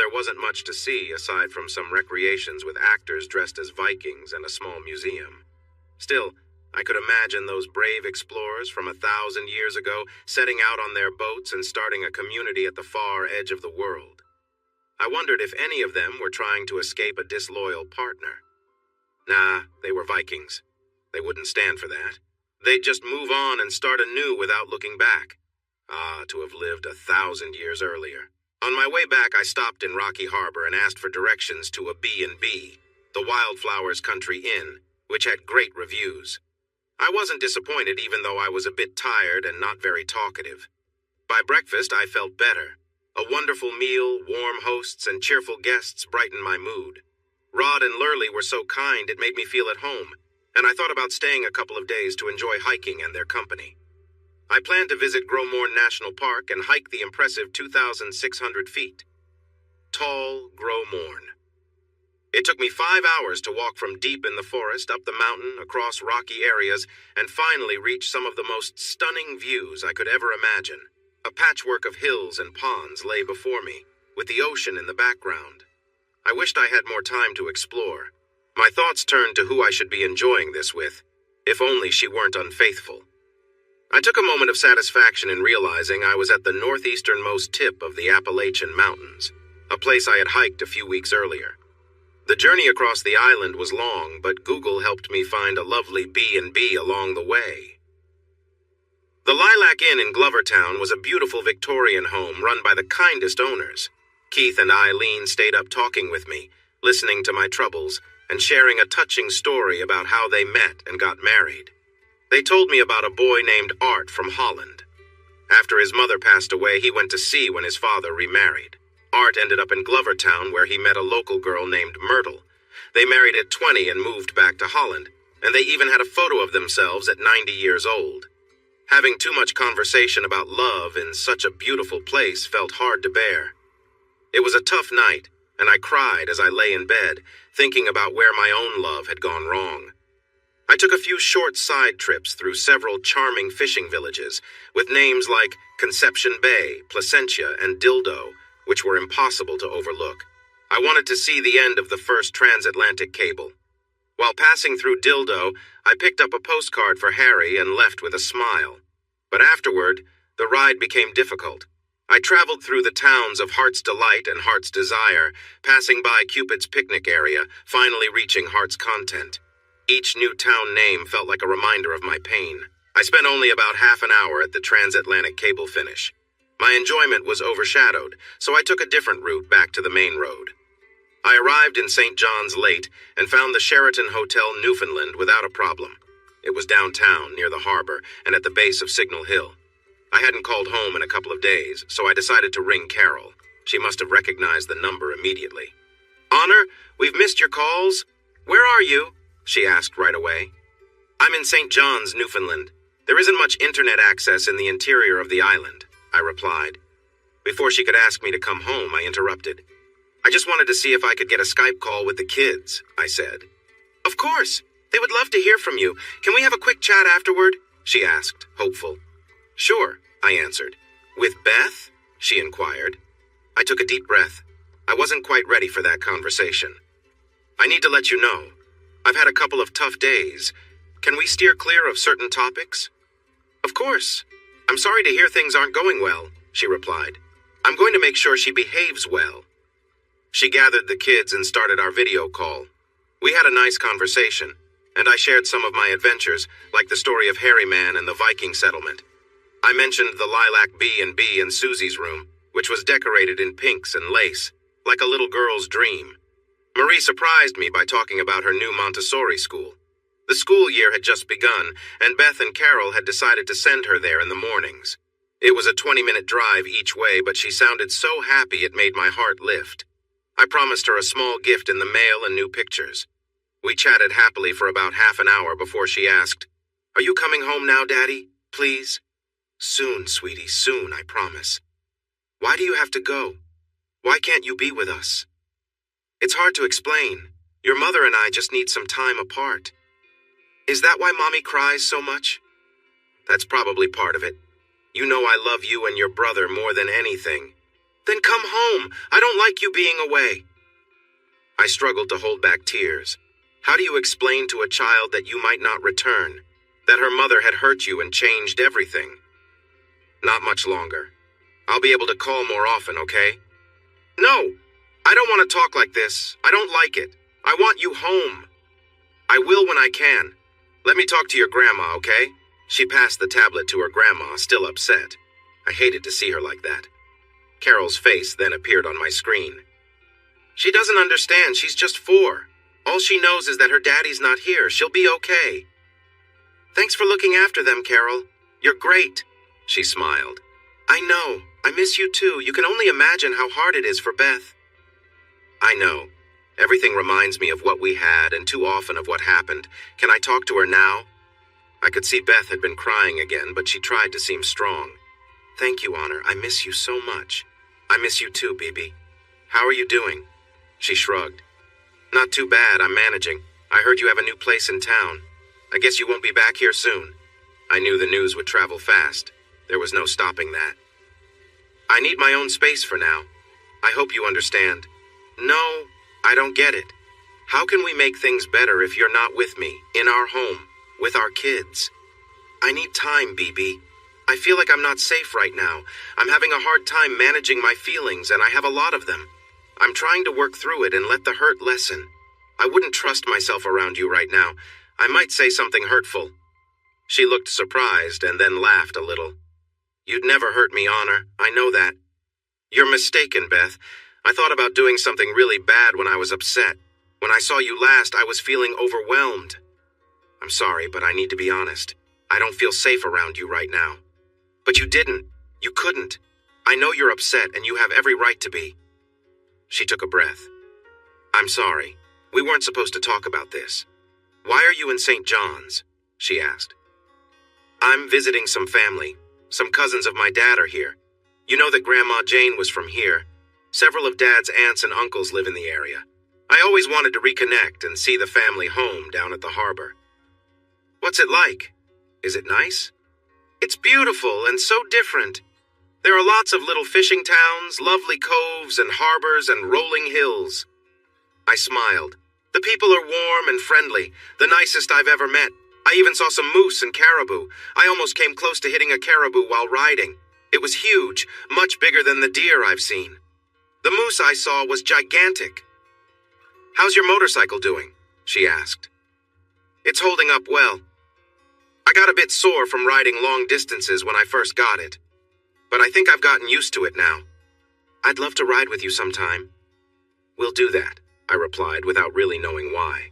There wasn't much to see aside from some recreations with actors dressed as Vikings and a small museum. Still, I could imagine those brave explorers from 1,000 years ago setting out on their boats and starting a community at the far edge of the world. I wondered if any of them were trying to escape a disloyal partner. Nah, they were Vikings. They wouldn't stand for that. They'd just move on and start anew without looking back. Ah, to have lived 1,000 years earlier. On my way back, I stopped in Rocky Harbor and asked for directions to a B&B, the Wildflowers Country Inn, which had great reviews. I wasn't disappointed even though I was a bit tired and not very talkative. By breakfast, I felt better. A wonderful meal, warm hosts, and cheerful guests brightened my mood. Rod and Lurley were so kind it made me feel at home, and I thought about staying a couple of days to enjoy hiking and their company. I planned to visit Gromorn National Park and hike the impressive 2,600 feet. Tall Gromorn. It took me 5 hours to walk from deep in the forest, up the mountain, across rocky areas, and finally reach some of the most stunning views I could ever imagine. A patchwork of hills and ponds lay before me, with the ocean in the background. I wished I had more time to explore. My thoughts turned to who I should be enjoying this with, if only she weren't unfaithful. I took a moment of satisfaction in realizing I was at the northeasternmost tip of the Appalachian Mountains, a place I had hiked a few weeks earlier. The journey across the island was long, but Google helped me find a lovely B&B along the way. The Lilac Inn in Glovertown was a beautiful Victorian home run by the kindest owners. Keith and Eileen stayed up talking with me, listening to my troubles, and sharing a touching story about how they met and got married. They told me about a boy named Art from Holland. After his mother passed away, he went to sea when his father remarried. Art ended up in Glovertown, where he met a local girl named Myrtle. They married at 20 and moved back to Holland, and they even had a photo of themselves at 90 years old. Having too much conversation about love in such a beautiful place felt hard to bear. It was a tough night, and I cried as I lay in bed, thinking about where my own love had gone wrong. I took a few short side trips through several charming fishing villages, with names like Conception Bay, Placentia, and Dildo, which were impossible to overlook. I wanted to see the end of the first transatlantic cable. While passing through Dildo, I picked up a postcard for Harry and left with a smile. But afterward, the ride became difficult. I traveled through the towns of Heart's Delight and Heart's Desire, passing by Cupid's Picnic area, finally reaching Heart's Content. Each new town name felt like a reminder of my pain. I spent only about half an hour at the transatlantic cable finish. My enjoyment was overshadowed, so I took a different route back to the main road. I arrived in St. John's late and found the Sheraton Hotel Newfoundland without a problem. It was downtown, near the harbor, and at the base of Signal Hill. I hadn't called home in a couple of days, so I decided to ring Carol. She must have recognized the number immediately. "Honor, we've missed your calls. Where are you?" she asked right away. "I'm in St. John's, Newfoundland. There isn't much internet access in the interior of the island," I replied. Before she could ask me to come home, I interrupted. "I just wanted to see if I could get a Skype call with the kids," I said. "Of course. They would love to hear from you. Can we have a quick chat afterward?" she asked, hopeful. "Sure," I answered. "With Beth?" she inquired. I took a deep breath. I wasn't quite ready for that conversation. "I need to let you know. I've had a couple of tough days. Can we steer clear of certain topics?" "Of course. I'm sorry to hear things aren't going well," she replied. "I'm going to make sure she behaves well." She gathered the kids and started our video call. We had a nice conversation, and I shared some of my adventures, like the story of Harryman and the Viking settlement. I mentioned the Lilac B&B in Susie's room, which was decorated in pinks and lace, like a little girl's dream. Marie surprised me by talking about her new Montessori school. The school year had just begun, and Beth and Carol had decided to send her there in the mornings. It was a 20-minute drive each way, but she sounded so happy it made my heart lift. I promised her a small gift in the mail and new pictures. We chatted happily for about half an hour before she asked, "Are you coming home now, Daddy? Please?" "Soon, sweetie, soon, I promise." "Why do you have to go? Why can't you be with us?" "It's hard to explain. Your mother and I just need some time apart." "Is that why Mommy cries so much?" "That's probably part of it. You know I love you and your brother more than anything." Then come home. I don't like you being away. I struggled to hold back tears. How do you explain to a child that you might not return? That her mother had hurt you and changed everything? Not much longer. I'll be able to call more often, okay? No, I don't want to talk like this. I don't like it. I want you home. I will when I can. Let me talk to your grandma, okay? She passed the tablet to her grandma, still upset. I hated to see her like that. Carol's face then appeared on my screen. She doesn't understand. She's just 4. All she knows is that her daddy's not here. She'll be okay. Thanks for looking after them, Carol. You're great. She smiled. I know. I miss you too. You can only imagine how hard it is for Beth. I know. Everything reminds me of what we had and too often of what happened. Can I talk to her now? I could see Beth had been crying again, but she tried to seem strong. Thank you, Honor. I miss you so much. I miss you too, Bibi. How are you doing? She shrugged. Not too bad. I'm managing. I heard you have a new place in town. I guess you won't be back here soon. I knew the news would travel fast. There was no stopping that. I need my own space for now. I hope you understand. No, I don't get it. How can we make things better if you're not with me, in our home, with our kids? I need time, Bibi. I feel like I'm not safe right now. I'm having a hard time managing my feelings, and I have a lot of them. I'm trying to work through it and let the hurt lessen. I wouldn't trust myself around you right now. I might say something hurtful. She looked surprised and then laughed a little. You'd never hurt me, Honor. I know that. You're mistaken, Beth. I thought about doing something really bad when I was upset. When I saw you last, I was feeling overwhelmed. I'm sorry, but I need to be honest. I don't feel safe around you right now. But you didn't. You couldn't. I know you're upset, and you have every right to be. She took a breath. I'm sorry. We weren't supposed to talk about this. Why are you in St. John's? She asked. I'm visiting some family. Some cousins of my dad are here. You know that Grandma Jane was from here. Several of Dad's aunts and uncles live in the area. I always wanted to reconnect and see the family home down at the harbor. What's it like? Is it nice? It's beautiful and so different. There are lots of little fishing towns, lovely coves and harbors and rolling hills. I smiled. The people are warm and friendly, the nicest I've ever met. I even saw some moose and caribou. I almost came close to hitting a caribou while riding. It was huge, much bigger than the deer I've seen. The moose I saw was gigantic. How's your motorcycle doing? She asked. It's holding up well. I got a bit sore from riding long distances when I first got it. But I think I've gotten used to it now. I'd love to ride with you sometime. We'll do that, I replied without really knowing why.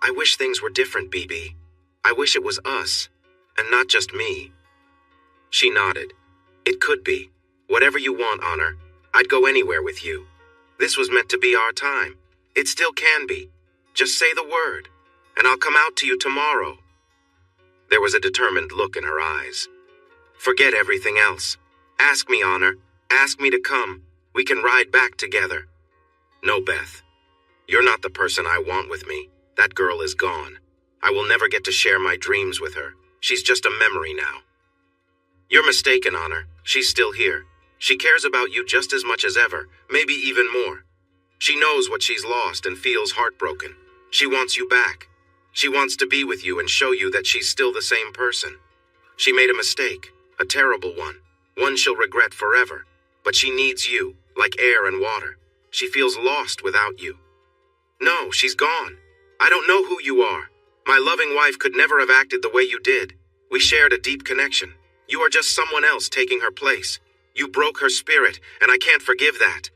I wish things were different, Bibi. I wish it was us, and not just me. She nodded. It could be. Whatever you want, Honor. I'd go anywhere with you. This was meant to be our time. It still can be. Just say the word, and I'll come out to you tomorrow. There was a determined look in her eyes. Forget everything else. Ask me, Honor. Ask me to come. We can ride back together. No, Beth. You're not the person I want with me. That girl is gone. I will never get to share my dreams with her. She's just a memory now. You're mistaken, Honor. She's still here. She cares about you just as much as ever, maybe even more. She knows what she's lost and feels heartbroken. She wants you back. She wants to be with you and show you that she's still the same person. She made a mistake, a terrible one she'll regret forever. But she needs you, like air and water. She feels lost without you. No, she's gone. I don't know who you are. My loving wife could never have acted the way you did. We shared a deep connection. You are just someone else taking her place. You broke her spirit, and I can't forgive that.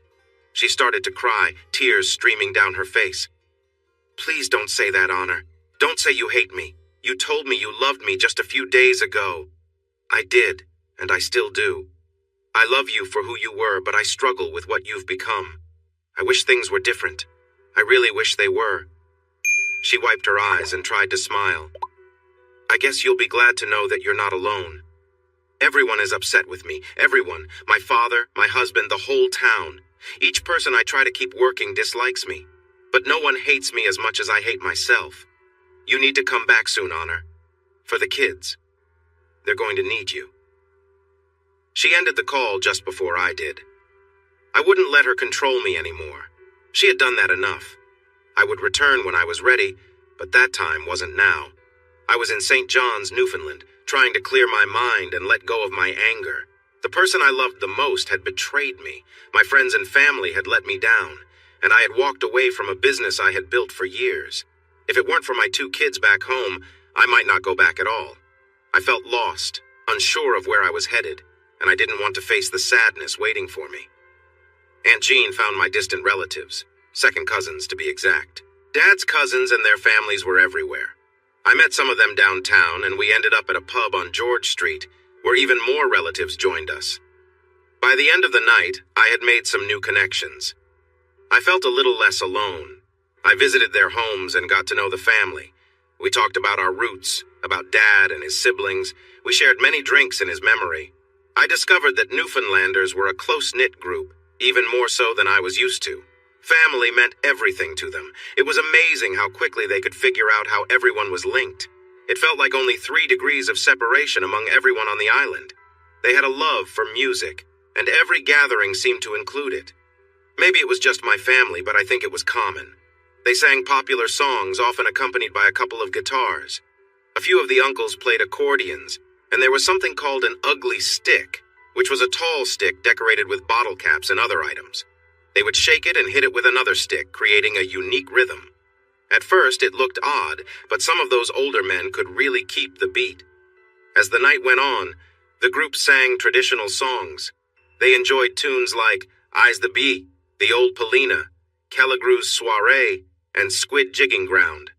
She started to cry, tears streaming down her face. Please don't say that, Honor. Don't say you hate me. You told me you loved me just a few days ago. I did, and I still do. I love you for who you were, but I struggle with what you've become. I wish things were different. I really wish they were. She wiped her eyes and tried to smile. I guess you'll be glad to know that you're not alone. Everyone is upset with me. Everyone. My father, my husband, the whole town. Each person I try to keep working dislikes me. But no one hates me as much as I hate myself. You need to come back soon, Honor. For the kids. They're going to need you. She ended the call just before I did. I wouldn't let her control me anymore. She had done that enough. I would return when I was ready, but that time wasn't now. I was in St. John's, Newfoundland, trying to clear my mind and let go of my anger. The person I loved the most had betrayed me. My friends and family had let me down, and I had walked away from a business I had built for years. If it weren't for my 2 kids back home, I might not go back at all. I felt lost, unsure of where I was headed, and I didn't want to face the sadness waiting for me. Aunt Jean found my distant relatives, second cousins to be exact. Dad's cousins and their families were everywhere. I met some of them downtown, and we ended up at a pub on George Street, where even more relatives joined us. By the end of the night, I had made some new connections. I felt a little less alone. I visited their homes and got to know the family. We talked about our roots, about Dad and his siblings. We shared many drinks in his memory. I discovered that Newfoundlanders were a close-knit group, even more so than I was used to. Family meant everything to them. It was amazing how quickly they could figure out how everyone was linked. It felt like only 3 degrees of separation among everyone on the island. They had a love for music, and every gathering seemed to include it. Maybe it was just my family, but I think it was common. They sang popular songs, often accompanied by a couple of guitars. A few of the uncles played accordions, and there was something called an ugly stick, which was a tall stick decorated with bottle caps and other items. They would shake it and hit it with another stick, creating a unique rhythm. At first, it looked odd, but some of those older men could really keep the beat. As the night went on, the group sang traditional songs. They enjoyed tunes like I's the Bee, The Old Polina, Kelligrew's Soiree, and Squid Jigging Ground.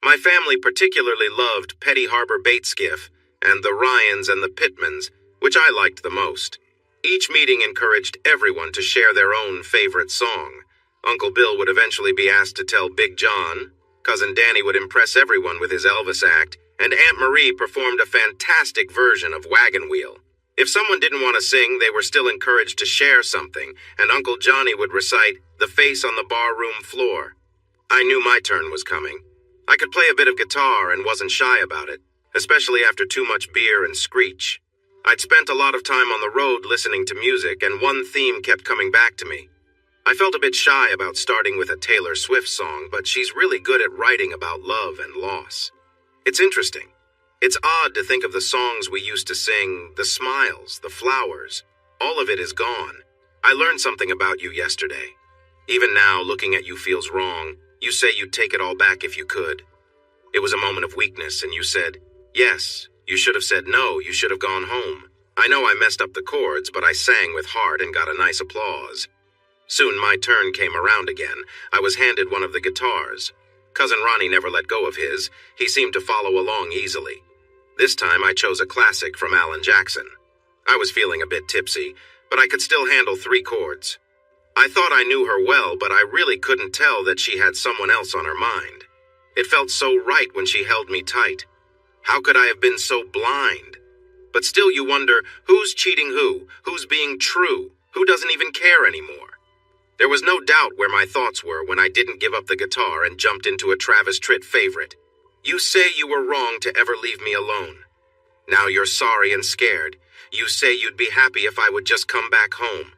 My family particularly loved Petty Harbor Bait Skiff and the Ryans and the Pittmans, which I liked the most. Each meeting encouraged everyone to share their own favorite song. Uncle Bill would eventually be asked to tell Big John, Cousin Danny would impress everyone with his Elvis act, and Aunt Marie performed a fantastic version of Wagon Wheel. If someone didn't want to sing, they were still encouraged to share something, and Uncle Johnny would recite The Face on the Barroom Floor. I knew my turn was coming. I could play a bit of guitar and wasn't shy about it, especially after too much beer and screech. I'd spent a lot of time on the road listening to music, and one theme kept coming back to me. I felt a bit shy about starting with a Taylor Swift song, but she's really good at writing about love and loss. It's interesting. It's odd to think of the songs we used to sing, the smiles, the flowers. All of it is gone. I learned something about you yesterday. Even now, looking at you feels wrong. You say you'd take it all back if you could. It was a moment of weakness, and you said, yes. You should have said no, you should have gone home. I know I messed up the chords, but I sang with heart and got a nice applause. Soon my turn came around again. I was handed one of the guitars. Cousin Ronnie never let go of his. He seemed to follow along easily. This time I chose a classic from Alan Jackson. I was feeling a bit tipsy, but I could still handle 3 chords. I thought I knew her well, but I really couldn't tell that she had someone else on her mind. It felt so right when she held me tight. How could I have been so blind? But still you wonder, who's cheating who? Who's being true? Who doesn't even care anymore? There was no doubt where my thoughts were when I didn't give up the guitar and jumped into a Travis Tritt favorite. You say you were wrong to ever leave me alone. Now you're sorry and scared. You say you'd be happy if I would just come back home.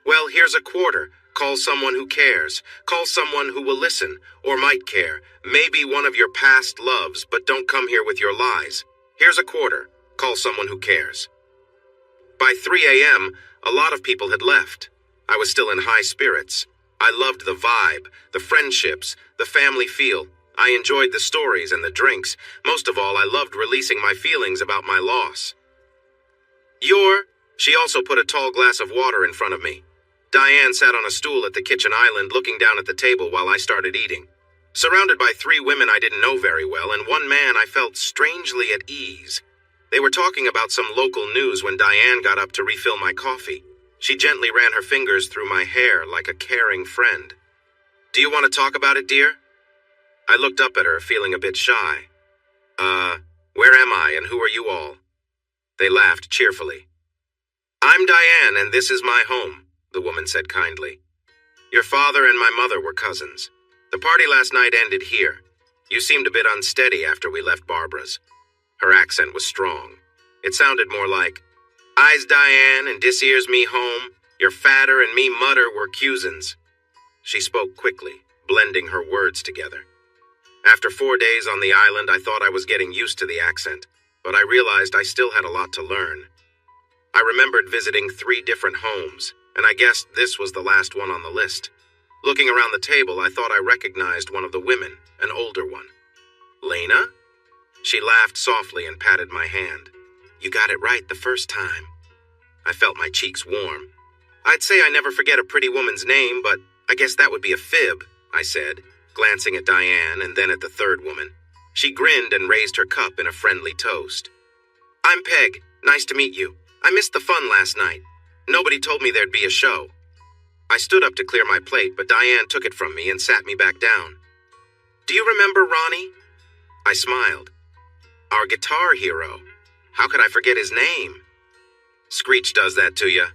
Well, here's a quarter. Call someone who cares. Call someone who will listen, or might care. Maybe one of your past loves, but don't come here with your lies. Here's a quarter. Call someone who cares. By 3 a.m., a lot of people had left. I was still in high spirits. I loved the vibe, the friendships, the family feel. I enjoyed the stories and the drinks. Most of all, I loved releasing my feelings about my loss. She also put a tall glass of water in front of me. Diane sat on a stool at the kitchen island looking down at the table while I started eating. Surrounded by 3 women I didn't know very well and one man I felt strangely at ease. They were talking about some local news when Diane got up to refill my coffee. She gently ran her fingers through my hair like a caring friend. Do you want to talk about it, dear? I looked up at her, feeling a bit shy. Where am I and who are you all? They laughed cheerfully. I'm Diane and this is my home, the woman said kindly. Your father and my mother were cousins. The party last night ended here. You seemed a bit unsteady after we left Barbara's. Her accent was strong. It sounded more like, I's Diane and dis here's me home. Your fatter and me mutter were cousins." She spoke quickly, blending her words together. After 4 days on the island, I thought I was getting used to the accent, but I realized I still had a lot to learn. I remembered visiting 3 different homes, and I guessed this was the last one on the list. Looking around the table, I thought I recognized one of the women, an older one. "Lena?" She laughed softly and patted my hand. "You got it right the first time." I felt my cheeks warm. "I'd say I never forget a pretty woman's name, but I guess that would be a fib," I said, glancing at Diane and then at the third woman. She grinned and raised her cup in a friendly toast. "I'm Peg. Nice to meet you. I missed the fun last night. Nobody told me there'd be a show." I stood up to clear my plate, but Diane took it from me and sat me back down. "Do you remember Ronnie?" I smiled. "Our guitar hero. How could I forget his name?" "Screech does that to you,"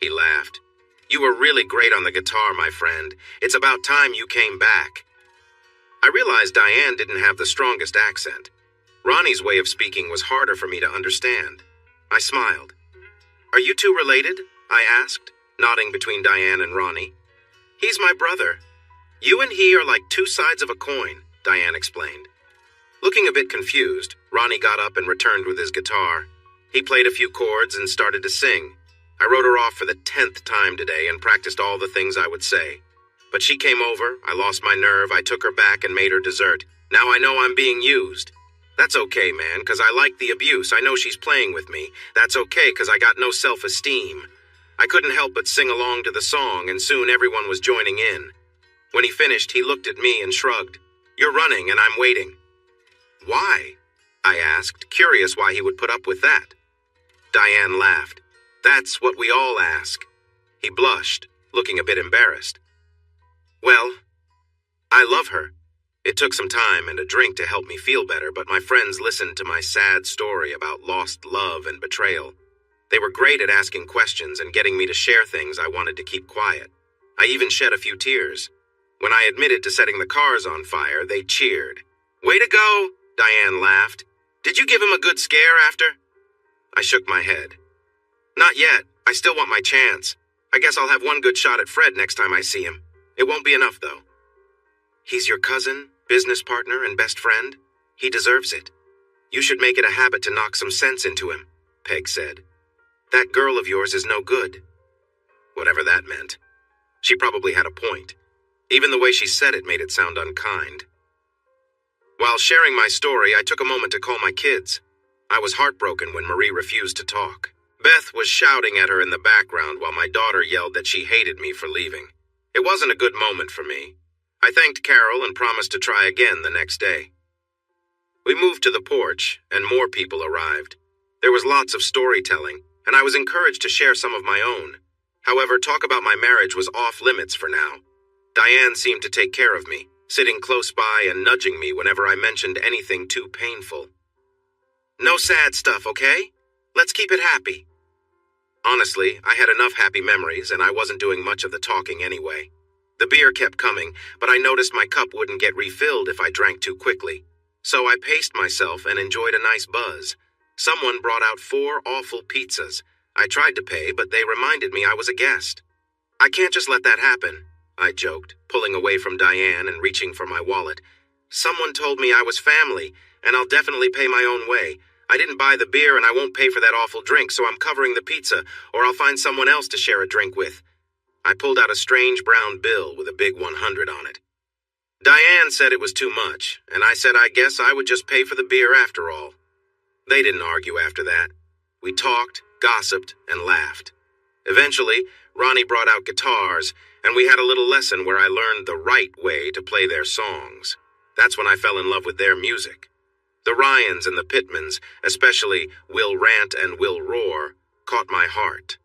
he laughed. "You were really great on the guitar, my friend. It's about time you came back." I realized Diane didn't have the strongest accent. Ronnie's way of speaking was harder for me to understand. I smiled. "Are you two related?" I asked, nodding between Diane and Ronnie. "He's my brother. You and he are like 2 sides of a coin," Diane explained. Looking a bit confused, Ronnie got up and returned with his guitar. He played a few chords and started to sing. I wrote her off for the 10th time today and practiced all the things I would say. But she came over, I lost my nerve, I took her back and made her dessert. Now I know I'm being used. That's okay, man, 'cause I like the abuse. I know she's playing with me. That's okay, 'cause I got no self-esteem. I couldn't help but sing along to the song, and soon everyone was joining in. When he finished, he looked at me and shrugged. "You're running, and I'm waiting." "Why?" I asked, curious why he would put up with that. Diane laughed. "That's what we all ask." He blushed, looking a bit embarrassed. "Well, I love her. It took some time and a drink to help me feel better, but my friends listened to my sad story about lost love and betrayal. They were great at asking questions and getting me to share things I wanted to keep quiet. I even shed a few tears. When I admitted to setting the cars on fire, they cheered. "Way to go!" Diane laughed. "Did you give him a good scare after?" I shook my head. "Not yet. I still want my chance. I guess I'll have one good shot at Fred next time I see him. It won't be enough, though." "He's your cousin, business partner, and best friend? He deserves it. You should make it a habit to knock some sense into him," Peg said. "That girl of yours is no good." Whatever that meant. She probably had a point. Even the way she said it made it sound unkind. While sharing my story, I took a moment to call my kids. I was heartbroken when Marie refused to talk. Beth was shouting at her in the background while my daughter yelled that she hated me for leaving. It wasn't a good moment for me. I thanked Carol and promised to try again the next day. We moved to the porch, and more people arrived. There was lots of storytelling, and I was encouraged to share some of my own. However, talk about my marriage was off limits for now. Diane seemed to take care of me, sitting close by and nudging me whenever I mentioned anything too painful. "No sad stuff, okay? Let's keep it happy." Honestly, I had enough happy memories, and I wasn't doing much of the talking anyway. The beer kept coming, but I noticed my cup wouldn't get refilled if I drank too quickly. So I paced myself and enjoyed a nice buzz. Someone brought out 4 awful pizzas. I tried to pay, but they reminded me I was a guest. "I can't just let that happen," I joked, pulling away from Diane and reaching for my wallet. "Someone told me I was family, and I'll definitely pay my own way. I didn't buy the beer and I won't pay for that awful drink, so I'm covering the pizza, or I'll find someone else to share a drink with." I pulled out a strange brown bill with a big 100 on it. Diane said it was too much, and I said I guess I would just pay for the beer after all. They didn't argue after that. We talked, gossiped, and laughed. Eventually, Ronnie brought out guitars, and we had a little lesson where I learned the right way to play their songs. That's when I fell in love with their music. The Ryans and the Pittmans, especially Will Rant and Will Roar, caught my heart.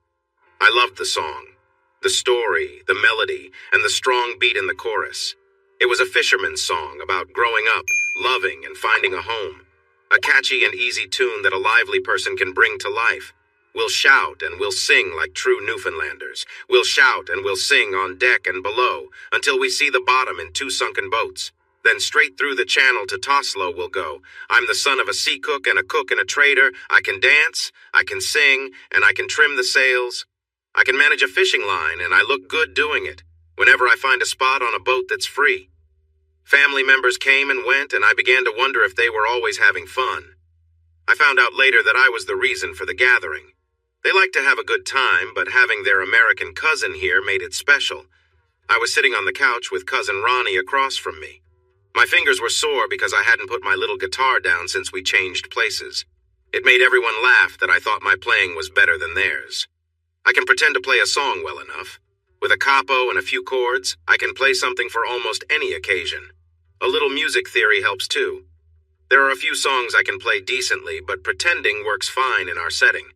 I loved the song, the story, the melody, and the strong beat in the chorus. It was a fisherman's song about growing up, loving, and finding a home. A catchy and easy tune that a lively person can bring to life. We'll shout and we'll sing like true Newfoundlanders. We'll shout and we'll sing on deck and below until we see the bottom in 2 sunken boats. Then straight through the channel to Toslow we'll go. I'm the son of a sea cook and a trader. I can dance, I can sing, and I can trim the sails. I can manage a fishing line, and I look good doing it, whenever I find a spot on a boat that's free. Family members came and went, and I began to wonder if they were always having fun. I found out later that I was the reason for the gathering. They liked to have a good time, but having their American cousin here made it special. I was sitting on the couch with Cousin Ronnie across from me. My fingers were sore because I hadn't put my little guitar down since we changed places. It made everyone laugh that I thought my playing was better than theirs. I can pretend to play a song well enough. With a capo and a few chords, I can play something for almost any occasion. A little music theory helps too. There are a few songs I can play decently, but pretending works fine in our setting.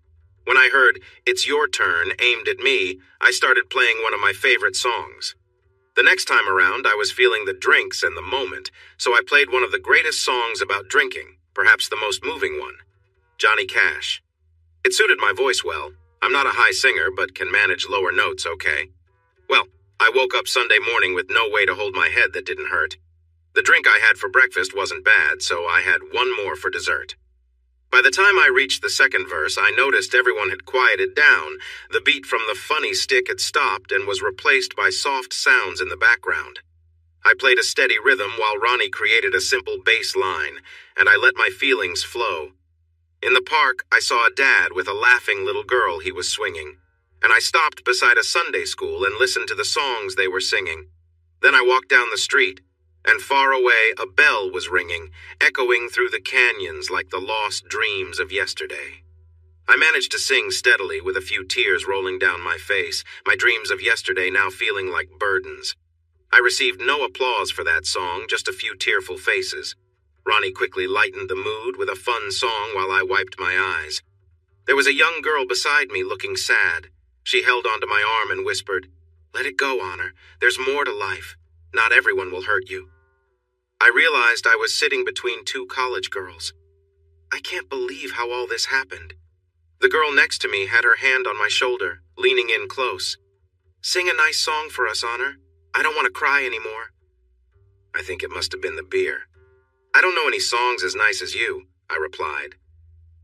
When I heard "It's Your Turn" aimed at me, I started playing one of my favorite songs. The next time around, I was feeling the drinks and the moment, so I played one of the greatest songs about drinking, perhaps the most moving one, Johnny Cash. It suited my voice well. I'm not a high singer, but can manage lower notes okay. Well, I woke up Sunday morning with no way to hold my head that didn't hurt. The drink I had for breakfast wasn't bad, so I had one more for dessert. By the time I reached the second verse, I noticed everyone had quieted down. The beat from the funny stick had stopped and was replaced by soft sounds in the background. I played a steady rhythm while Ronnie created a simple bass line, and I let my feelings flow. In the park, I saw a dad with a laughing little girl he was swinging, and I stopped beside a Sunday school and listened to the songs they were singing. Then I walked down the street, and far away a bell was ringing, echoing through the canyons like the lost dreams of yesterday. I managed to sing steadily with a few tears rolling down my face, my dreams of yesterday now feeling like burdens. I received no applause for that song, just a few tearful faces. Ronnie quickly lightened the mood with a fun song while I wiped my eyes. There was a young girl beside me looking sad. She held onto my arm and whispered, "Let it go, Honor. There's more to life. Not everyone will hurt you." I realized I was sitting between two college girls. I can't believe how all this happened. The girl next to me had her hand on my shoulder, leaning in close. "Sing a nice song for us, Honor. I don't want to cry anymore." I think it must have been the beer. "I don't know any songs as nice as you," I replied.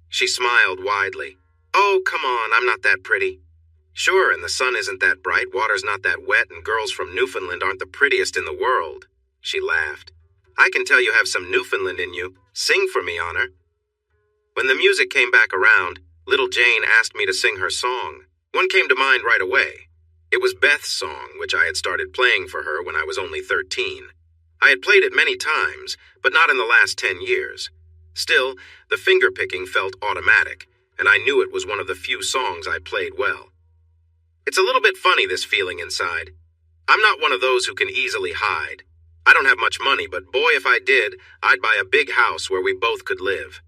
She smiled widely. "Oh, come on, I'm not that pretty." "Sure, and the sun isn't that bright, water's not that wet, and girls from Newfoundland aren't the prettiest in the world." She laughed. "I can tell you have some Newfoundland in you. Sing for me, Honor." When the music came back around, little Jane asked me to sing her song. One came to mind right away. It was Beth's song, which I had started playing for her when I was only 13. I had played it many times, but not in the last 10 years. Still, the finger-picking felt automatic, and I knew it was one of the few songs I played well. It's a little bit funny, this feeling inside. I'm not one of those who can easily hide. I don't have much money, but boy, if I did, I'd buy a big house where we both could live.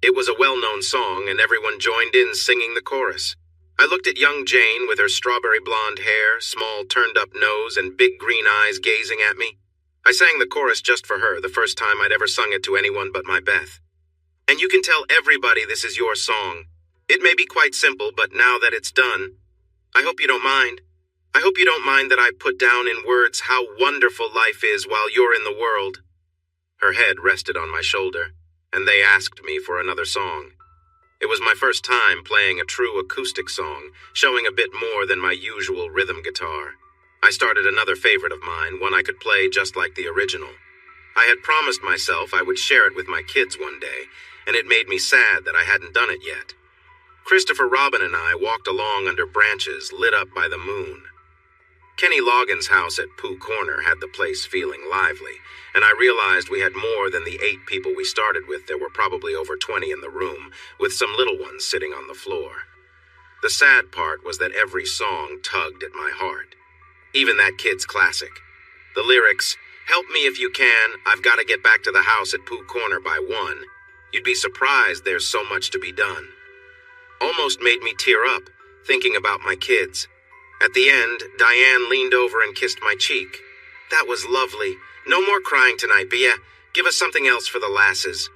It was a well-known song, and everyone joined in singing the chorus. I looked at young Jane with her strawberry blonde hair, small turned-up nose, and big green eyes gazing at me. I sang the chorus just for her, the first time I'd ever sung it to anyone but my Beth. And you can tell everybody this is your song. It may be quite simple, but now that it's done, I hope you don't mind. I hope you don't mind that I put down in words how wonderful life is while you're in the world." Her head rested on my shoulder, and they asked me for another song. It was my first time playing a true acoustic song, showing a bit more than my usual rhythm guitar. I started another favorite of mine, one I could play just like the original. I had promised myself I would share it with my kids one day, and it made me sad that I hadn't done it yet. Christopher Robin and I walked along under branches lit up by the moon. Kenny Loggins' house at Pooh Corner had the place feeling lively, and I realized we had more than the 8 people we started with. There were probably over 20 in the room, with some little ones sitting on the floor. The sad part was that every song tugged at my heart. Even that kid's classic. The lyrics, "Help me if you can, I've got to get back to the house at Pooh Corner by 1. You'd be surprised there's so much to be done," almost made me tear up, thinking about my kids. At the end, Diane leaned over and kissed my cheek. "That was lovely. No more crying tonight, Bea. Give us something else for the lasses."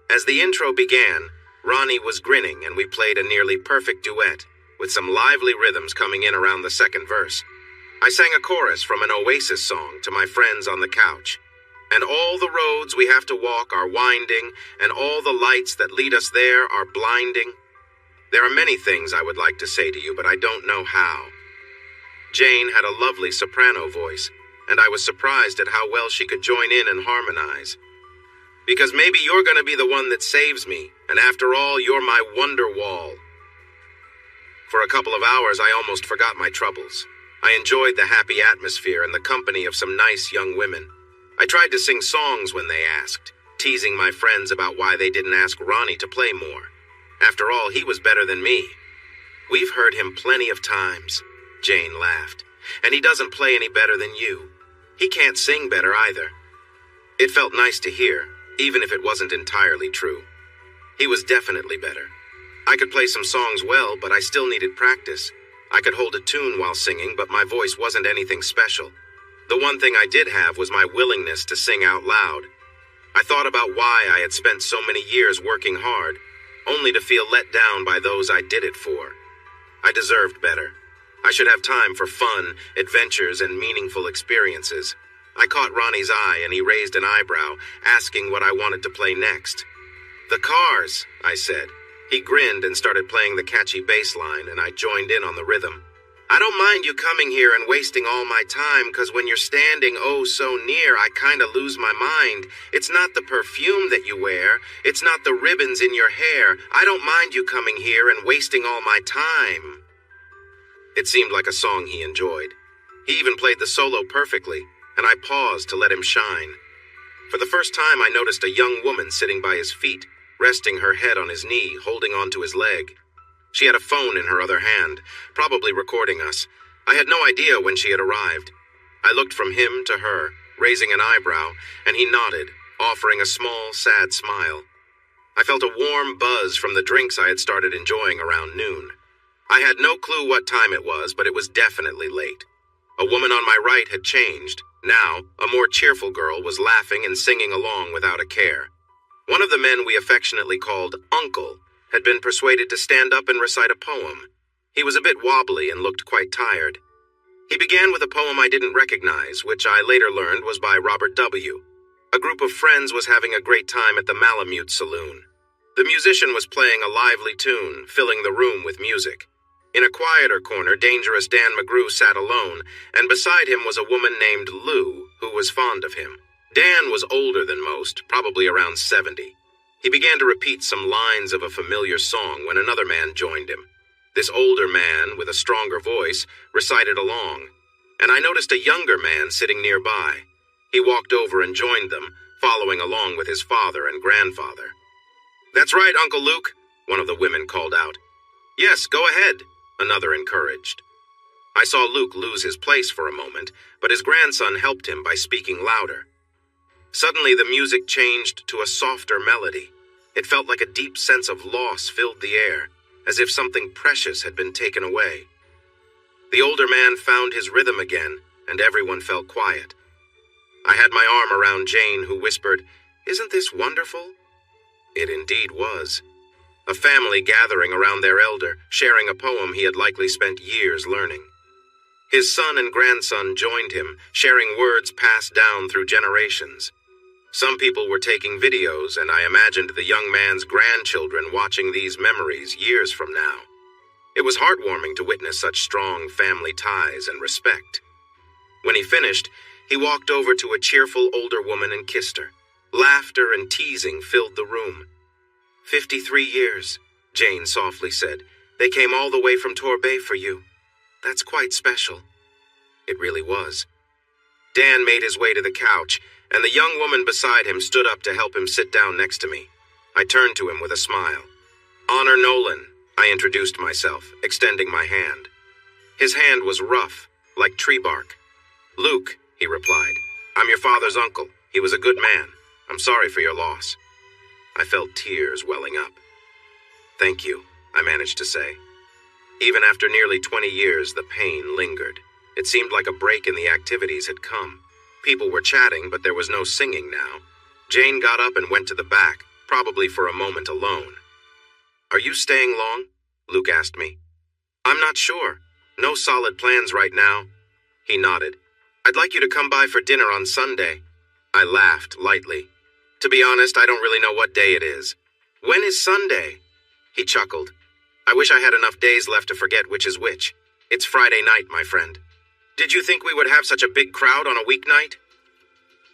As the intro began, Ronnie was grinning and we played a nearly perfect duet, with some lively rhythms coming in around the second verse. I sang a chorus from an Oasis song to my friends on the couch. "And all the roads we have to walk are winding, and all the lights that lead us there are blinding." There are many things I would like to say to you, but I don't know how. Jane had a lovely soprano voice, and I was surprised at how well she could join in and harmonize. Because maybe you're going to be the one that saves me, and after all, you're my wonder wall. For a couple of hours, I almost forgot my troubles. I enjoyed the happy atmosphere and the company of some nice young women. I tried to sing songs when they asked, teasing my friends about why they didn't ask Ronnie to play more. After all, he was better than me. We've heard him plenty of times, Jane laughed, and he doesn't play any better than you. He can't sing better either. It felt nice to hear, even if it wasn't entirely true. He was definitely better. I could play some songs well, but I still needed practice. I could hold a tune while singing, but my voice wasn't anything special. The one thing I did have was my willingness to sing out loud. I thought about why I had spent so many years working hard, only to feel let down by those I did it for. I deserved better. I should have time for fun, adventures, and meaningful experiences. I caught Ronnie's eye and he raised an eyebrow, asking what I wanted to play next. "The Cars," I said. He grinned and started playing the catchy bass line, and I joined in on the rhythm. "I don't mind you coming here and wasting all my time, 'cause when you're standing oh so near, I kinda lose my mind. It's not the perfume that you wear, it's not the ribbons in your hair. I don't mind you coming here and wasting all my time." It seemed like a song he enjoyed. He even played the solo perfectly, and I paused to let him shine. For the first time, I noticed a young woman sitting by his feet, resting her head on his knee, holding onto his leg. She had a phone in her other hand, probably recording us. I had no idea when she had arrived. I looked from him to her, raising an eyebrow, and he nodded, offering a small, sad smile. I felt a warm buzz from the drinks I had started enjoying around noon. I had no clue what time it was, but it was definitely late. A woman on my right had changed. Now, a more cheerful girl was laughing and singing along without a care. One of the men we affectionately called Uncle had been persuaded to stand up and recite a poem. He was a bit wobbly and looked quite tired. He began with a poem I didn't recognize, which I later learned was by Robert W. A group of friends was having a great time at the Malamute Saloon. The musician was playing a lively tune, filling the room with music. In a quieter corner, Dangerous Dan McGrew sat alone, and beside him was a woman named Lou, who was fond of him. Dan was older than most, probably around 70. He began to repeat some lines of a familiar song when another man joined him. This older man, with a stronger voice, recited along, and I noticed a younger man sitting nearby. He walked over and joined them, following along with his father and grandfather. "That's right, Uncle Luke," one of the women called out. "Yes, go ahead," another encouraged. I saw Luke lose his place for a moment, but his grandson helped him by speaking louder. Suddenly the music changed to a softer melody. It felt like a deep sense of loss filled the air, as if something precious had been taken away. The older man found his rhythm again, and everyone fell quiet. I had my arm around Jane, who whispered, "Isn't this wonderful?" It indeed was. A family gathering around their elder, sharing a poem he had likely spent years learning. His son and grandson joined him, sharing words passed down through generations. Some people were taking videos, and I imagined the young man's grandchildren watching these memories years from now. It was heartwarming to witness such strong family ties and respect. When he finished, he walked over to a cheerful older woman and kissed her. Laughter and teasing filled the room. 53 years, Jane softly said. "They came all the way from Torbay for you. That's quite special." It really was. Dan made his way to the couch, and the young woman beside him stood up to help him sit down next to me. I turned to him with a smile. "Honor Nolan," I introduced myself, extending my hand. His hand was rough, like tree bark. "Luke," he replied. "I'm your father's uncle. He was a good man. I'm sorry for your loss." I felt tears welling up. "Thank you," I managed to say. Even after nearly 20 years, the pain lingered. It seemed like a break in the activities had come. People were chatting, but there was no singing now. Jane got up and went to the back, probably for a moment alone. "Are you staying long?" Luke asked me. "I'm not sure. No solid plans right now." He nodded. "I'd like you to come by for dinner on Sunday." I laughed lightly. "To be honest, I don't really know what day it is." "When is Sunday?" He chuckled. I wish I had enough days left to forget which is which. It's Friday night, my friend. Did you think we would have such a big crowd on a weeknight?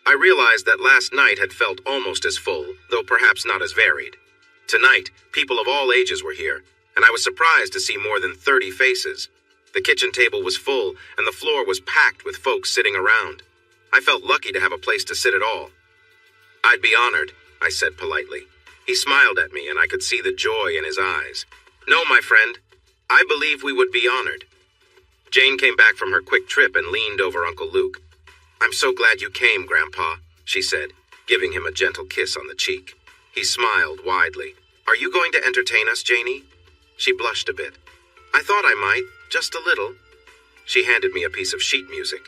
I realized that last night had felt almost as full, though perhaps not as varied. Tonight, people of all ages were here, and I was surprised to see more than 30 faces. The kitchen table was full, and the floor was packed with folks sitting around. I felt lucky to have a place to sit at all. I'd be honored, I said politely. He smiled at me, and I could see the joy in his eyes. No, my friend, I believe we would be honored. Jane came back from her quick trip and leaned over Uncle Luke. I'm so glad you came, Grandpa, she said, giving him a gentle kiss on the cheek. He smiled widely. Are you going to entertain us, Janie? She blushed a bit. I thought I might, just a little. She handed me a piece of sheet music.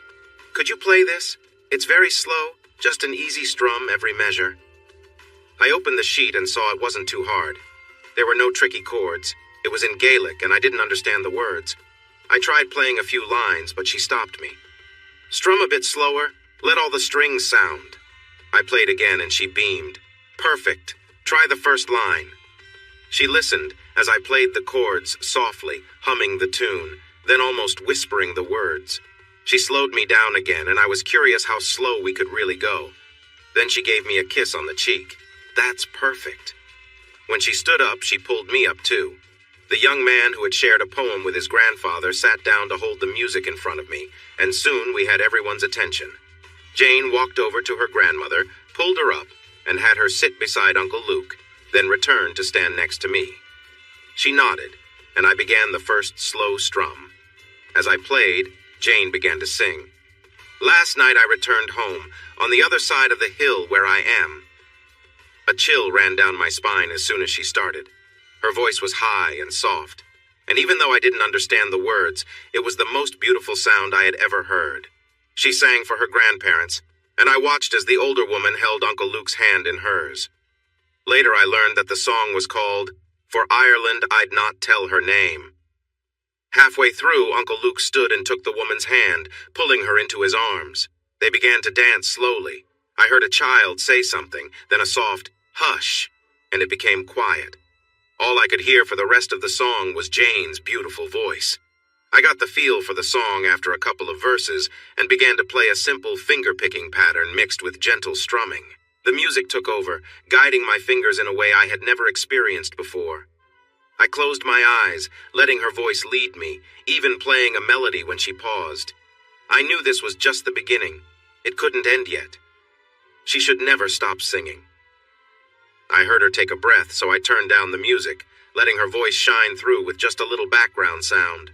Could you play this? It's very slow, just an easy strum every measure. I opened the sheet and saw it wasn't too hard. There were no tricky chords. It was in Gaelic, and I didn't understand the words. I tried playing a few lines, but she stopped me. Strum a bit slower. Let all the strings sound. I played again, and she beamed. Perfect. Try the first line. She listened as I played the chords softly, humming the tune, then almost whispering the words. She slowed me down again, and I was curious how slow we could really go. Then she gave me a kiss on the cheek. That's perfect. When she stood up, she pulled me up too. The young man who had shared a poem with his grandfather sat down to hold the music in front of me, and soon we had everyone's attention. Jane walked over to her grandmother, pulled her up, and had her sit beside Uncle Luke, then returned to stand next to me. She nodded, and I began the first slow strum. As I played, Jane began to sing. Last night I returned home, on the other side of the hill where I am. A chill ran down my spine as soon as she started. Her voice was high and soft, and even though I didn't understand the words, it was the most beautiful sound I had ever heard. She sang for her grandparents, and I watched as the older woman held Uncle Luke's hand in hers. Later I learned that the song was called For Ireland I'd Not Tell Her Name. Halfway through, Uncle Luke stood and took the woman's hand, pulling her into his arms. They began to dance slowly. I heard a child say something, then a soft, hush, and it became quiet. All I could hear for the rest of the song was Jane's beautiful voice. I got the feel for the song after a couple of verses and began to play a simple finger-picking pattern mixed with gentle strumming. The music took over, guiding my fingers in a way I had never experienced before. I closed my eyes, letting her voice lead me, even playing a melody when she paused. I knew this was just the beginning. It couldn't end yet. She should never stop singing. I heard her take a breath, so I turned down the music, letting her voice shine through with just a little background sound.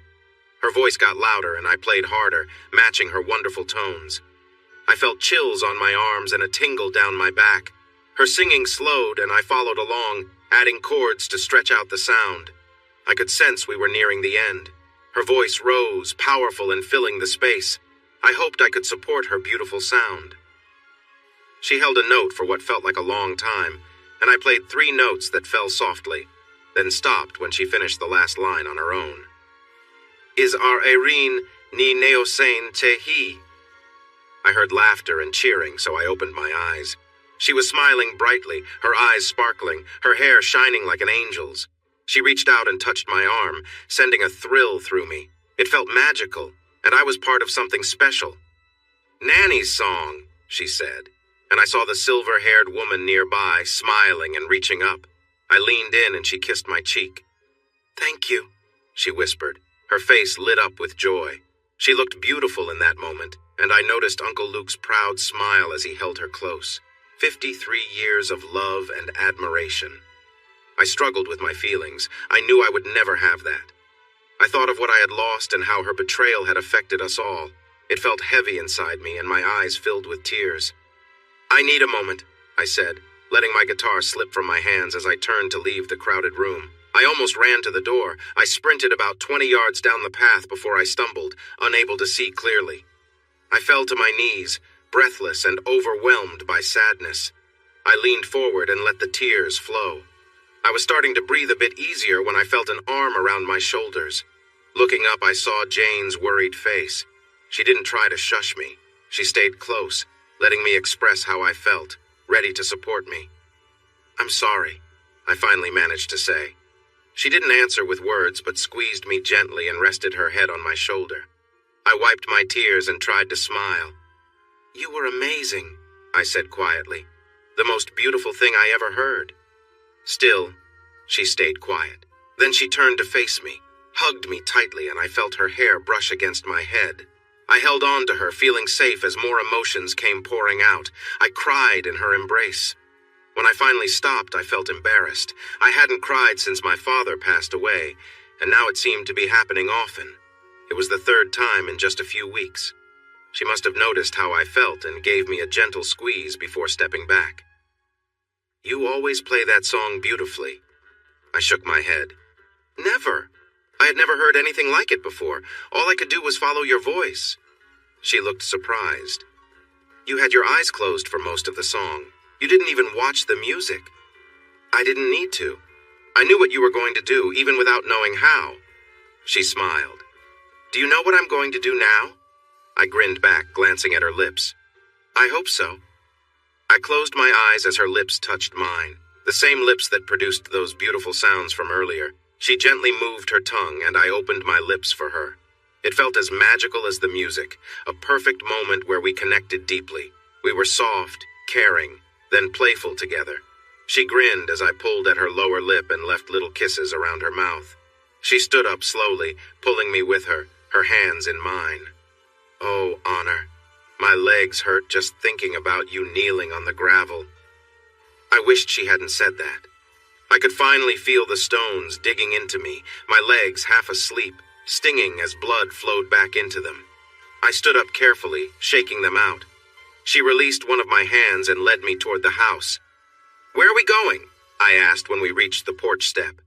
Her voice got louder, and I played harder, matching her wonderful tones. I felt chills on my arms and a tingle down my back. Her singing slowed, and I followed along, adding chords to stretch out the sound. I could sense we were nearing the end. Her voice rose, powerful and filling the space. I hoped I could support her beautiful sound. She held a note for what felt like a long time, and I played 3 notes that fell softly, then stopped when she finished the last line on her own. Is our Erin ni neosain tehi? I heard laughter and cheering, so I opened my eyes. She was smiling brightly, her eyes sparkling, her hair shining like an angel's. She reached out and touched my arm, sending a thrill through me. It felt magical, and I was part of something special. Nanny's song, she said, and I saw the silver-haired woman nearby, smiling and reaching up. I leaned in and she kissed my cheek. Thank you, she whispered. Her face lit up with joy. She looked beautiful in that moment, and I noticed Uncle Luke's proud smile as he held her close. 53 years of love and admiration. I struggled with my feelings. I knew I would never have that. I thought of what I had lost and how her betrayal had affected us all. It felt heavy inside me, and my eyes filled with tears. I need a moment, I said, letting my guitar slip from my hands as I turned to leave the crowded room. I almost ran to the door. I sprinted about 20 yards down the path before I stumbled, unable to see clearly. I fell to my knees, breathless and overwhelmed by sadness. I leaned forward and let the tears flow. I was starting to breathe a bit easier when I felt an arm around my shoulders. Looking up, I saw Jane's worried face. She didn't try to shush me. She stayed close, letting me express how I felt, ready to support me. I'm sorry, I finally managed to say. She didn't answer with words, but squeezed me gently and rested her head on my shoulder. I wiped my tears and tried to smile. "You were amazing," I said quietly. "The most beautiful thing I ever heard." Still, she stayed quiet. Then she turned to face me, hugged me tightly, and I felt her hair brush against my head. I held on to her, feeling safe as more emotions came pouring out. I cried in her embrace. When I finally stopped, I felt embarrassed. I hadn't cried since my father passed away, and now it seemed to be happening often. It was the third time in just a few weeks. She must have noticed how I felt and gave me a gentle squeeze before stepping back. "You always play that song beautifully." I shook my head. "Never. I had never heard anything like it before. All I could do was follow your voice." She looked surprised. "You had your eyes closed for most of the song. You didn't even watch the music." "I didn't need to. I knew what you were going to do, even without knowing how." She smiled. "Do you know what I'm going to do now?" I grinned back, glancing at her lips. "I hope so." I closed my eyes as her lips touched mine, the same lips that produced those beautiful sounds from earlier. She gently moved her tongue, and I opened my lips for her. It felt as magical as the music, a perfect moment where we connected deeply. We were soft, caring, then playful together. She grinned as I pulled at her lower lip and left little kisses around her mouth. She stood up slowly, pulling me with her, her hands in mine. "Oh, Honor, my legs hurt just thinking about you kneeling on the gravel." I wished she hadn't said that. I could finally feel the stones digging into me, my legs half asleep, stinging as blood flowed back into them. I stood up carefully, shaking them out. She released one of my hands and led me toward the house. "Where are we going?" I asked when we reached the porch step.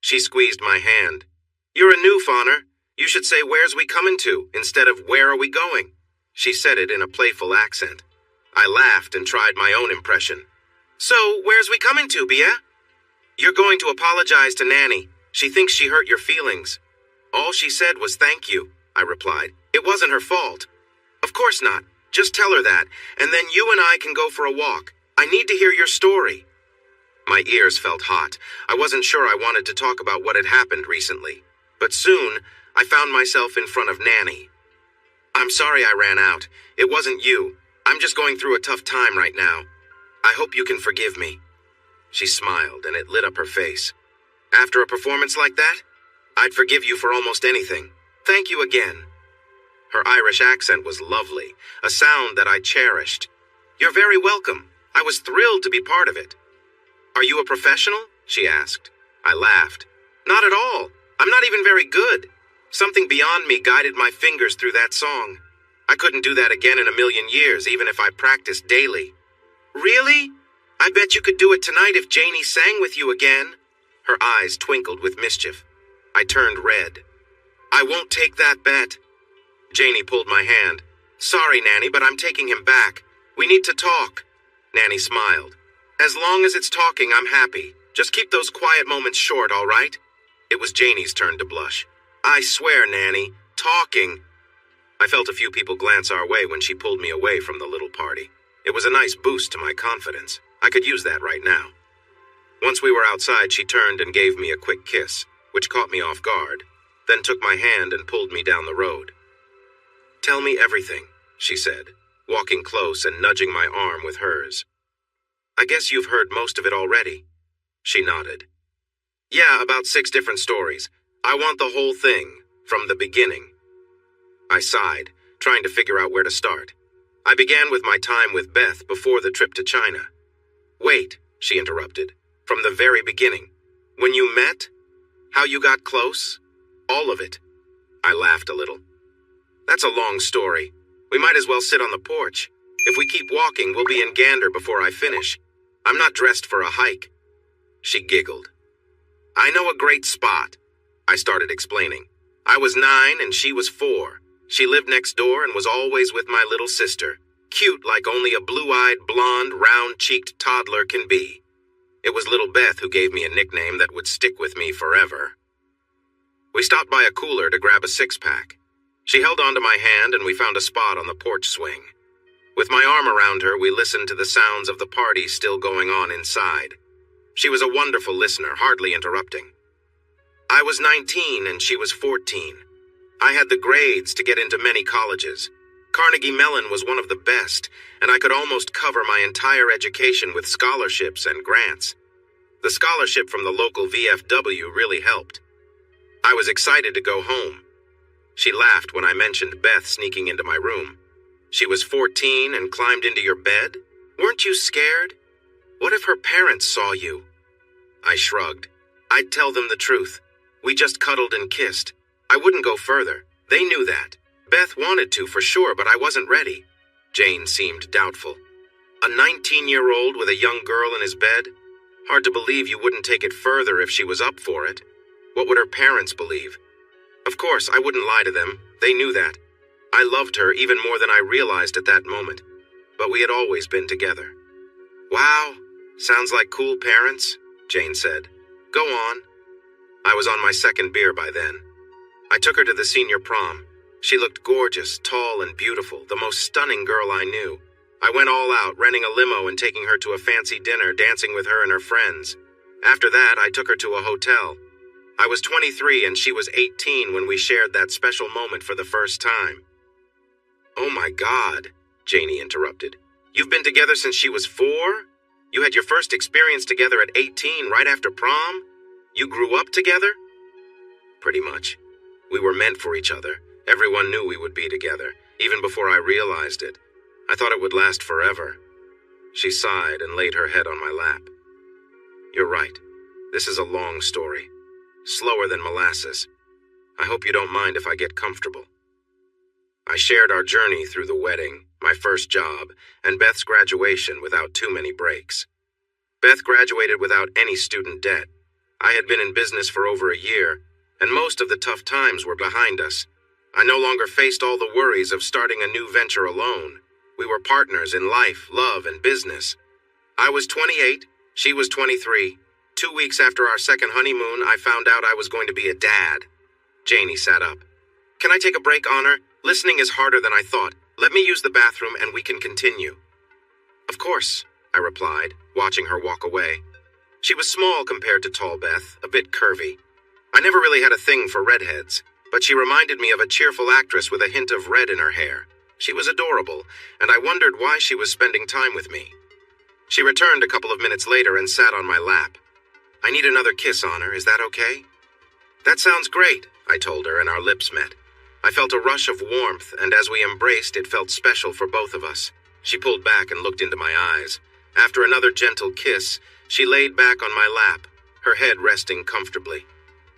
She squeezed my hand. "You're a new Honor. You should say, 'Where's we comin' to?' instead of 'Where are we going?'" She said it in a playful accent. I laughed and tried my own impression. "So, where's we comin' to, Bia?" "You're going to apologize to Nanny. She thinks she hurt your feelings." "All she said was thank you," I replied. "It wasn't her fault." "Of course not. Just tell her that, and then you and I can go for a walk. I need to hear your story." My ears felt hot. I wasn't sure I wanted to talk about what had happened recently. But soon, I found myself in front of Nanny. "I'm sorry I ran out. It wasn't you. I'm just going through a tough time right now. I hope you can forgive me." She smiled, and it lit up her face. "After a performance like that, I'd forgive you for almost anything. Thank you again." Her Irish accent was lovely, a sound that I cherished. "You're very welcome. I was thrilled to be part of it." "Are you a professional?" she asked. I laughed. "Not at all. I'm not even very good. Something beyond me guided my fingers through that song. I couldn't do that again in a million years, even if I practiced daily." "Really? I bet you could do it tonight if Janie sang with you again." Her eyes twinkled with mischief. I turned red. "I won't take that bet." Janie pulled my hand. "Sorry, Nanny, but I'm taking him back. We need to talk." Nanny smiled. "As long as it's talking, I'm happy. Just keep those quiet moments short, all right?" It was Janie's turn to blush. "I swear, Nanny, talking." I felt a few people glance our way when she pulled me away from the little party. It was a nice boost to my confidence. I could use that right now. Once we were outside, she turned and gave me a quick kiss, which caught me off guard, then took my hand and pulled me down the road. "Tell me everything," she said, walking close and nudging my arm with hers. "I guess you've heard most of it already." She nodded. "Yeah, about 6 different stories. I want the whole thing, from the beginning." I sighed, trying to figure out where to start. I began with my time with Beth before the trip to China. "Wait," she interrupted. "From the very beginning. When you met? How you got close? All of it." I laughed a little. "That's a long story. We might as well sit on the porch. If we keep walking, we'll be in Gander before I finish. I'm not dressed for a hike." She giggled. "I know a great spot," I started explaining. "I was 9 and she was 4. She lived next door and was always with my little sister, cute like only a blue-eyed, blonde, round-cheeked toddler can be. It was little Beth who gave me a nickname that would stick with me forever." We stopped by a cooler to grab a 6-pack. She held onto my hand and we found a spot on the porch swing. With my arm around her, we listened to the sounds of the party still going on inside. She was a wonderful listener, hardly interrupting. I was 19 and she was 14. I had the grades to get into many colleges. Carnegie Mellon was one of the best, and I could almost cover my entire education with scholarships and grants. The scholarship from the local VFW really helped. I was excited to go home. She laughed when I mentioned Beth sneaking into my room. She was 14 and climbed into your bed? Weren't you scared? What if her parents saw you? I shrugged. I'd tell them the truth. We just cuddled and kissed. I wouldn't go further. They knew that. Beth wanted to for sure, but I wasn't ready. Jane seemed doubtful. A 19-year-old with a young girl in his bed? Hard to believe you wouldn't take it further if she was up for it. What would her parents believe? Of course, I wouldn't lie to them. They knew that. I loved her even more than I realized at that moment. But we had always been together. Wow, sounds like cool parents, Jane said. Go on. I was on my second beer by then. I took her to the senior prom. She looked gorgeous, tall, and beautiful, the most stunning girl I knew. I went all out, renting a limo and taking her to a fancy dinner, dancing with her and her friends. After that, I took her to a hotel. I was 23 and she was 18 when we shared that special moment for the first time. Oh my God, Janie interrupted. You've been together since she was 4? You had your first experience together at 18, right after prom? You grew up together? Pretty much. We were meant for each other. Everyone knew we would be together, even before I realized it. I thought it would last forever. She sighed and laid her head on my lap. You're right. This is a long story. Slower than molasses. I hope you don't mind if I get comfortable. I shared our journey through the wedding, my first job, and Beth's graduation without too many breaks. Beth graduated without any student debt. I had been in business for over a year, and most of the tough times were behind us. I no longer faced all the worries of starting a new venture alone. We were partners in life, love, and business. I was 28, she was 23. 2 weeks after our second honeymoon, I found out I was going to be a dad. Janie sat up. Can I take a break, Honor? Listening is harder than I thought. Let me use the bathroom and we can continue. Of course, I replied, watching her walk away. She was small compared to tall Beth, a bit curvy. I never really had a thing for redheads, but she reminded me of a cheerful actress with a hint of red in her hair. She was adorable, and I wondered why she was spending time with me. She returned a couple of minutes later and sat on my lap. I need another kiss, Honor. Is that okay? That sounds great, I told her, and our lips met. I felt a rush of warmth, and as we embraced, it felt special for both of us. She pulled back and looked into my eyes. After another gentle kiss, she laid back on my lap, her head resting comfortably.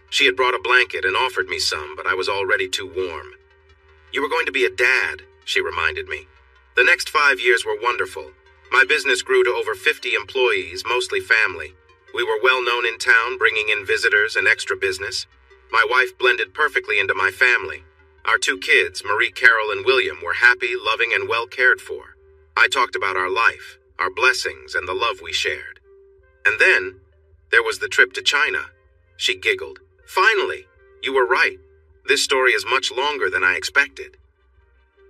She had brought a blanket and offered me some, but I was already too warm. You were going to be a dad, she reminded me. The next 5 years were wonderful. My business grew to over 50 employees, mostly family. We were well known in town, bringing in visitors and extra business. My wife blended perfectly into my family. Our 2 kids, Marie Carol and William, were happy, loving, and well cared for. I talked about our life, our blessings, and the love we shared. And then, there was the trip to China. She giggled. Finally, you were right. This story is much longer than I expected.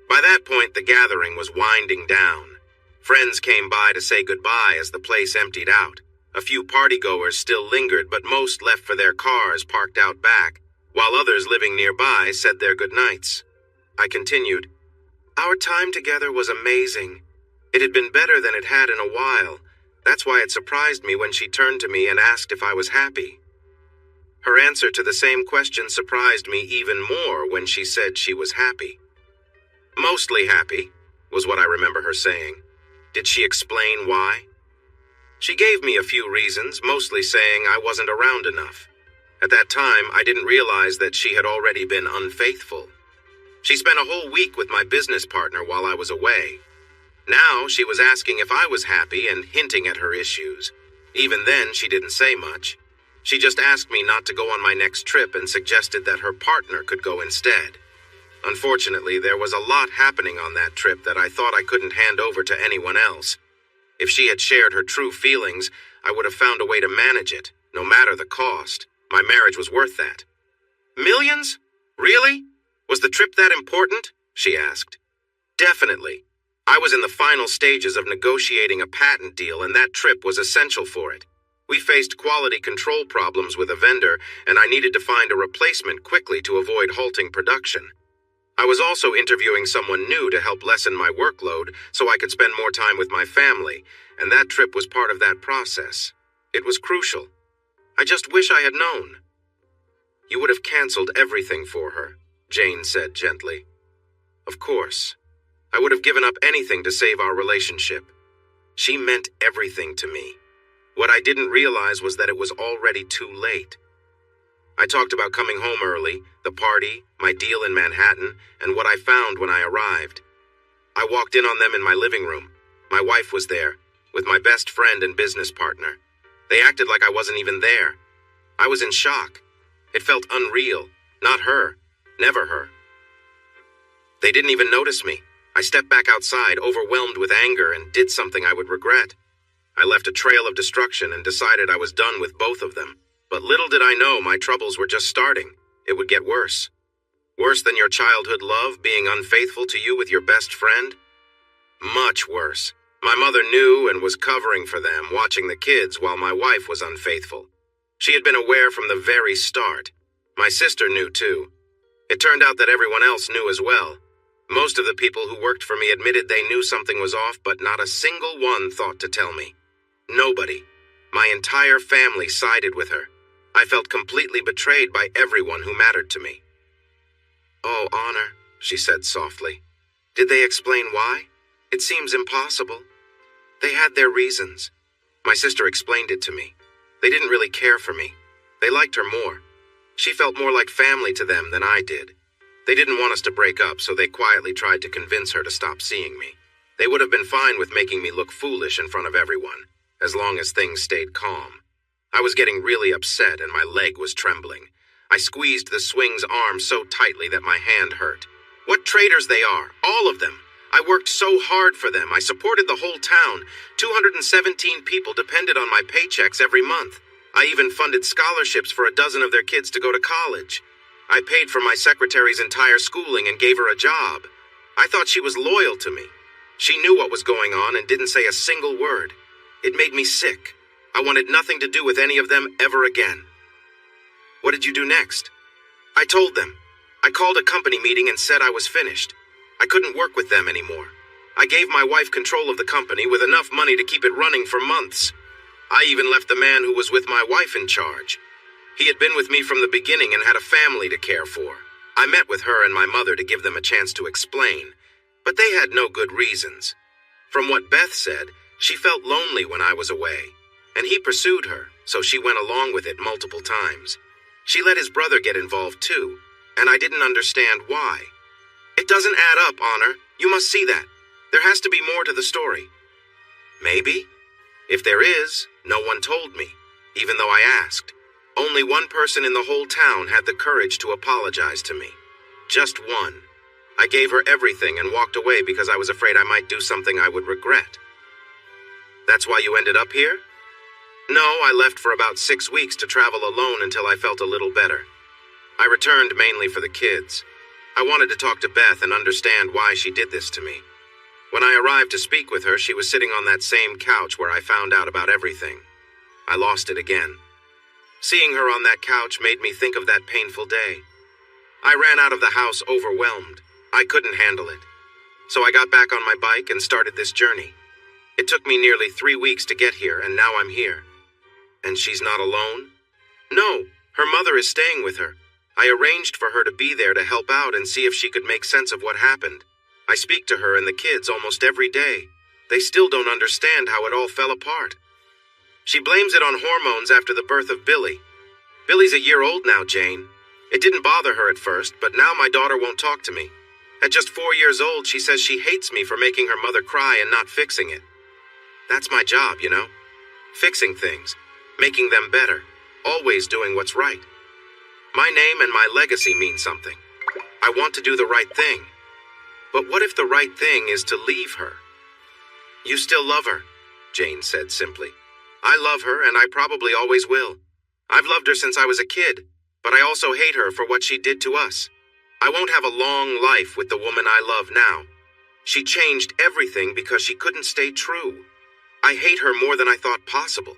By that point, the gathering was winding down. Friends came by to say goodbye as the place emptied out. A few partygoers still lingered, but most left for their cars parked out back, while others living nearby said their goodnights. I continued, Our time together was amazing. It had been better than it had in a while. That's why it surprised me when she turned to me and asked if I was happy. Her answer to the same question surprised me even more when she said she was happy. Mostly happy, was what I remember her saying. Did she explain why? She gave me a few reasons, mostly saying I wasn't around enough. At that time, I didn't realize that she had already been unfaithful. She spent a whole week with my business partner while I was away. Now she was asking if I was happy and hinting at her issues. Even then, she didn't say much. She just asked me not to go on my next trip and suggested that her partner could go instead. Unfortunately, there was a lot happening on that trip that I thought I couldn't hand over to anyone else. If she had shared her true feelings, I would have found a way to manage it, no matter the cost. My marriage was worth that. Millions? Really? Was the trip that important? She asked. Definitely. I was in the final stages of negotiating a patent deal, and that trip was essential for it. We faced quality control problems with a vendor, and I needed to find a replacement quickly to avoid halting production. I was also interviewing someone new to help lessen my workload so I could spend more time with my family, and that trip was part of that process. It was crucial. I just wish I had known. You would have canceled everything for her, Jane said gently. Of course. I would have given up anything to save our relationship. She meant everything to me. What I didn't realize was that it was already too late. I talked about coming home early, the party, my deal in Manhattan, and what I found when I arrived. I walked in on them in my living room. My wife was there, with my best friend and business partner. They acted like I wasn't even there. I was in shock. It felt unreal. Not her. Never her. They didn't even notice me. I stepped back outside, overwhelmed with anger, and did something I would regret. I left a trail of destruction and decided I was done with both of them. But little did I know my troubles were just starting. It would get worse. Worse than your childhood love being unfaithful to you with your best friend? Much worse. My mother knew and was covering for them, watching the kids while my wife was unfaithful. She had been aware from the very start. My sister knew too. It turned out that everyone else knew as well. Most of the people who worked for me admitted they knew something was off, but not a single one thought to tell me. Nobody. My entire family sided with her. I felt completely betrayed by everyone who mattered to me. Oh, Honor, she said softly. Did they explain why? It seems impossible. They had their reasons. My sister explained it to me. They didn't really care for me. They liked her more. She felt more like family to them than I did. They didn't want us to break up, so they quietly tried to convince her to stop seeing me. They would have been fine with making me look foolish in front of everyone, as long as things stayed calm. I was getting really upset and my leg was trembling. I squeezed the swing's arm so tightly that my hand hurt. What traitors they are, all of them. I worked so hard for them. I supported the whole town. 217 people depended on my paychecks every month. I even funded scholarships for a dozen of their kids to go to college. I paid for my secretary's entire schooling and gave her a job. I thought she was loyal to me. She knew what was going on and didn't say a single word. It made me sick. I wanted nothing to do with any of them ever again. What did you do next? I told them. I called a company meeting and said I was finished. I couldn't work with them anymore. I gave my wife control of the company with enough money to keep it running for months. I even left the man who was with my wife in charge. He had been with me from the beginning and had a family to care for. I met with her and my mother to give them a chance to explain, but they had no good reasons. From what Beth said, she felt lonely when I was away, and he pursued her, so she went along with it multiple times. She let his brother get involved too, and I didn't understand why. It doesn't add up, Honor. You must see that. There has to be more to the story. Maybe. If there is, no one told me, even though I asked. Only one person in the whole town had the courage to apologize to me. Just one. I gave her everything and walked away because I was afraid I might do something I would regret. That's why you ended up here? No, I left for about 6 weeks to travel alone until I felt a little better. I returned mainly for the kids. I wanted to talk to Beth and understand why she did this to me. When I arrived to speak with her, she was sitting on that same couch where I found out about everything. I lost it again. Seeing her on that couch made me think of that painful day. I ran out of the house overwhelmed. I couldn't handle it. So I got back on my bike and started this journey. It took me nearly 3 weeks to get here, and now I'm here. And she's not alone? No, her mother is staying with her. I arranged for her to be there to help out and see if she could make sense of what happened. I speak to her and the kids almost every day. They still don't understand how it all fell apart. She blames it on hormones after the birth of Billy. Billy's a year old now, Jane. It didn't bother her at first, but now my daughter won't talk to me. At just 4 years old, she says she hates me for making her mother cry and not fixing it. That's my job, you know? Fixing things, making them better, always doing what's right. My name and my legacy mean something. I want to do the right thing. But what if the right thing is to leave her? You still love her, Jane said simply. I love her, and I probably always will. I've loved her since I was a kid, but I also hate her for what she did to us. I won't have a long life with the woman I love now. She changed everything because she couldn't stay true. I hate her more than I thought possible.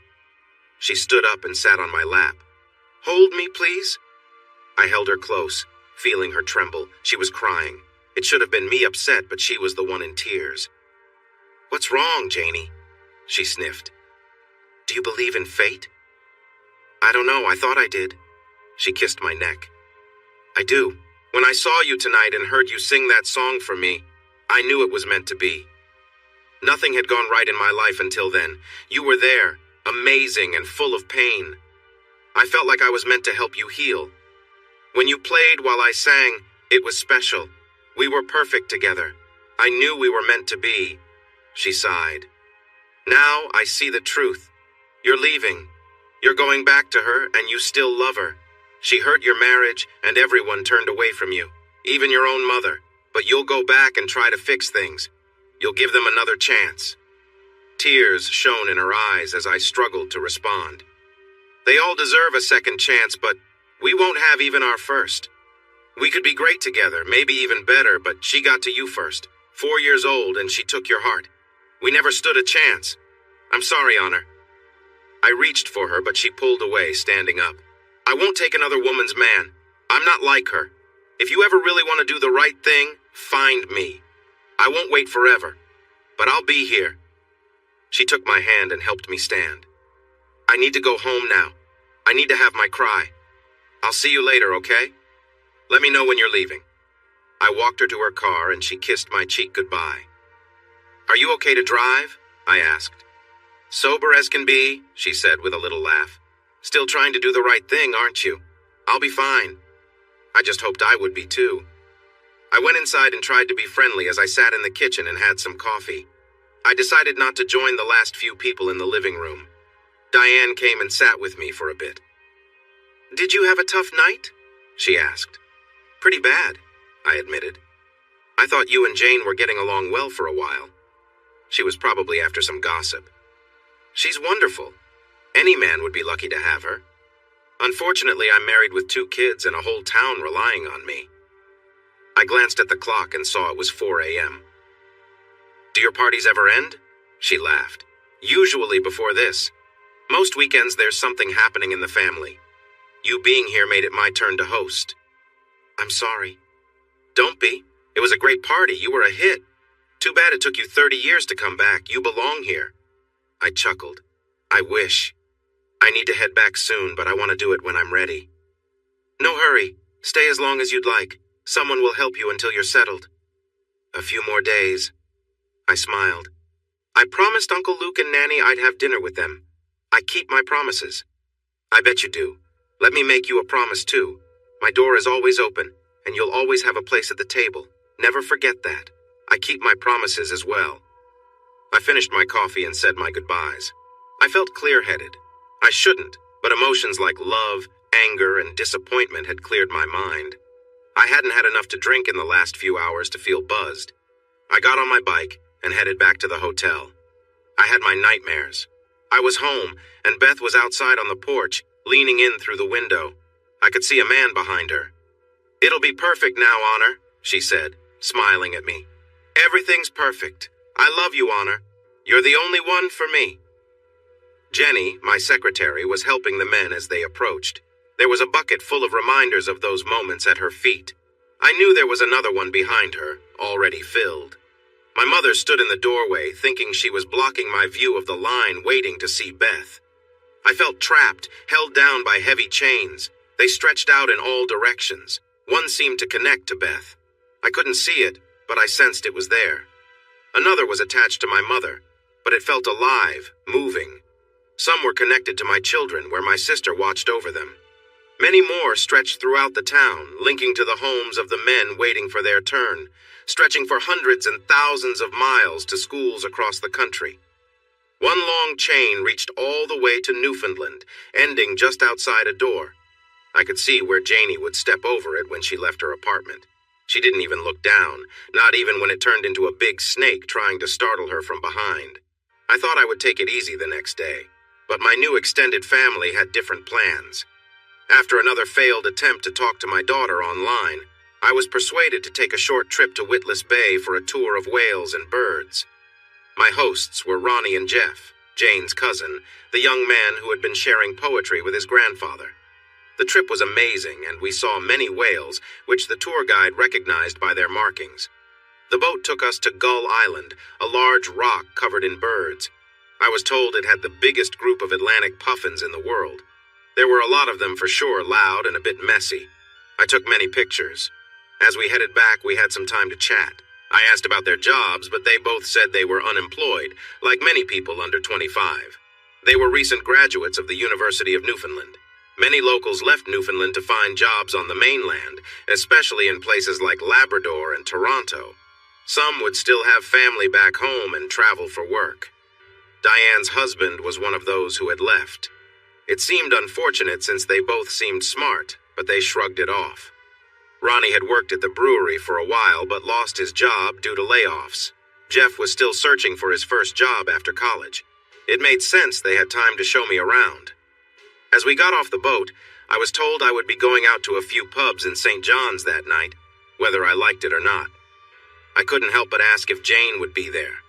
She stood up and sat on my lap. "Hold me, please?" I held her close, feeling her tremble. She was crying. It should have been me upset, but she was the one in tears. "What's wrong, Janie?" she sniffed. "Do you believe in fate?" "I don't know, I thought I did." She kissed my neck. "I do. When I saw you tonight and heard you sing that song for me, I knew it was meant to be. Nothing had gone right in my life until then. You were there, amazing and full of pain. I felt like I was meant to help you heal. When you played while I sang, it was special. We were perfect together. I knew we were meant to be." She sighed. "Now I see the truth. You're leaving. You're going back to her, and you still love her. She hurt your marriage, and everyone turned away from you, even your own mother. But you'll go back and try to fix things. You'll give them another chance." Tears shone in her eyes as I struggled to respond. "They all deserve a second chance, but we won't have even our first. We could be great together, maybe even better, but she got to you first. 4 years old, and she took your heart. We never stood a chance. I'm sorry, Honor." I reached for her, but she pulled away, standing up. "I won't take another woman's man. I'm not like her. If you ever really want to do the right thing, find me. I won't wait forever, but I'll be here." She took my hand and helped me stand. "I need to go home now. I need to have my cry. I'll see you later, okay? Let me know when you're leaving." I walked her to her car and she kissed my cheek goodbye. "Are you okay to drive?" I asked. "Sober as can be," she said with a little laugh. "Still trying to do the right thing, aren't you? I'll be fine." I just hoped I would be too. I went inside and tried to be friendly as I sat in the kitchen and had some coffee. I decided not to join the last few people in the living room. Diane came and sat with me for a bit. "Did you have a tough night?" she asked. "Pretty bad," I admitted. "I thought you and Jane were getting along well for a while." She was probably after some gossip. "She's wonderful. Any man would be lucky to have her. Unfortunately, I'm married with 2 kids and a whole town relying on me." I glanced at the clock and saw it was 4 a.m. "Do your parties ever end?" She laughed. "Usually before this. Most weekends there's something happening in the family. You being here made it my turn to host." "I'm sorry." "Don't be. It was a great party. You were a hit. Too bad it took you 30 years to come back. You belong here." I chuckled. "I wish. I need to head back soon, but I want to do it when I'm ready." "No hurry. Stay as long as you'd like. Someone will help you until you're settled." "A few more days." I smiled. "I promised Uncle Luke and Nanny I'd have dinner with them. I keep my promises." "I bet you do. Let me make you a promise too. My door is always open, and you'll always have a place at the table. Never forget that. I keep my promises as well." I finished my coffee and said my goodbyes. I felt clear-headed. I shouldn't, but emotions like love, anger, and disappointment had cleared my mind. I hadn't had enough to drink in the last few hours to feel buzzed. I got on my bike and headed back to the hotel. I had my nightmares. I was home, and Beth was outside on the porch, leaning in through the window. I could see a man behind her. "It'll be perfect now, Honor," she said, smiling at me. "Everything's perfect. I love you, Honor. You're the only one for me." Jenny, my secretary, was helping the men as they approached. There was a bucket full of reminders of those moments at her feet. I knew there was another one behind her, already filled. My mother stood in the doorway, thinking she was blocking my view of the line, waiting to see Beth. I felt trapped, held down by heavy chains. They stretched out in all directions. One seemed to connect to Beth. I couldn't see it, but I sensed it was there. Another was attached to my mother, but it felt alive, moving. Some were connected to my children, where my sister watched over them. Many more stretched throughout the town, linking to the homes of the men waiting for their turn, stretching for hundreds and thousands of miles to schools across the country. One long chain reached all the way to Newfoundland, ending just outside a door. I could see where Janie would step over it when she left her apartment. She didn't even look down, not even when it turned into a big snake trying to startle her from behind. I thought I would take it easy the next day, but my new extended family had different plans. After another failed attempt to talk to my daughter online, I was persuaded to take a short trip to Witless Bay for a tour of whales and birds. My hosts were Ronnie and Jeff, Jane's cousin, the young man who had been sharing poetry with his grandfather. The trip was amazing, and we saw many whales, which the tour guide recognized by their markings. The boat took us to Gull Island, a large rock covered in birds. I was told it had the biggest group of Atlantic puffins in the world. There were a lot of them for sure, loud and a bit messy. I took many pictures. As we headed back, we had some time to chat. I asked about their jobs, but they both said they were unemployed, like many people under 25. They were recent graduates of the University of Newfoundland. Many locals left Newfoundland to find jobs on the mainland, especially in places like Labrador and Toronto. Some would still have family back home and travel for work. Diane's husband was one of those who had left. It seemed unfortunate since they both seemed smart, but they shrugged it off. Ronnie had worked at the brewery for a while but lost his job due to layoffs. Jeff was still searching for his first job after college. It made sense they had time to show me around. As we got off the boat, I was told I would be going out to a few pubs in St. John's that night, whether I liked it or not. I couldn't help but ask if Jane would be there.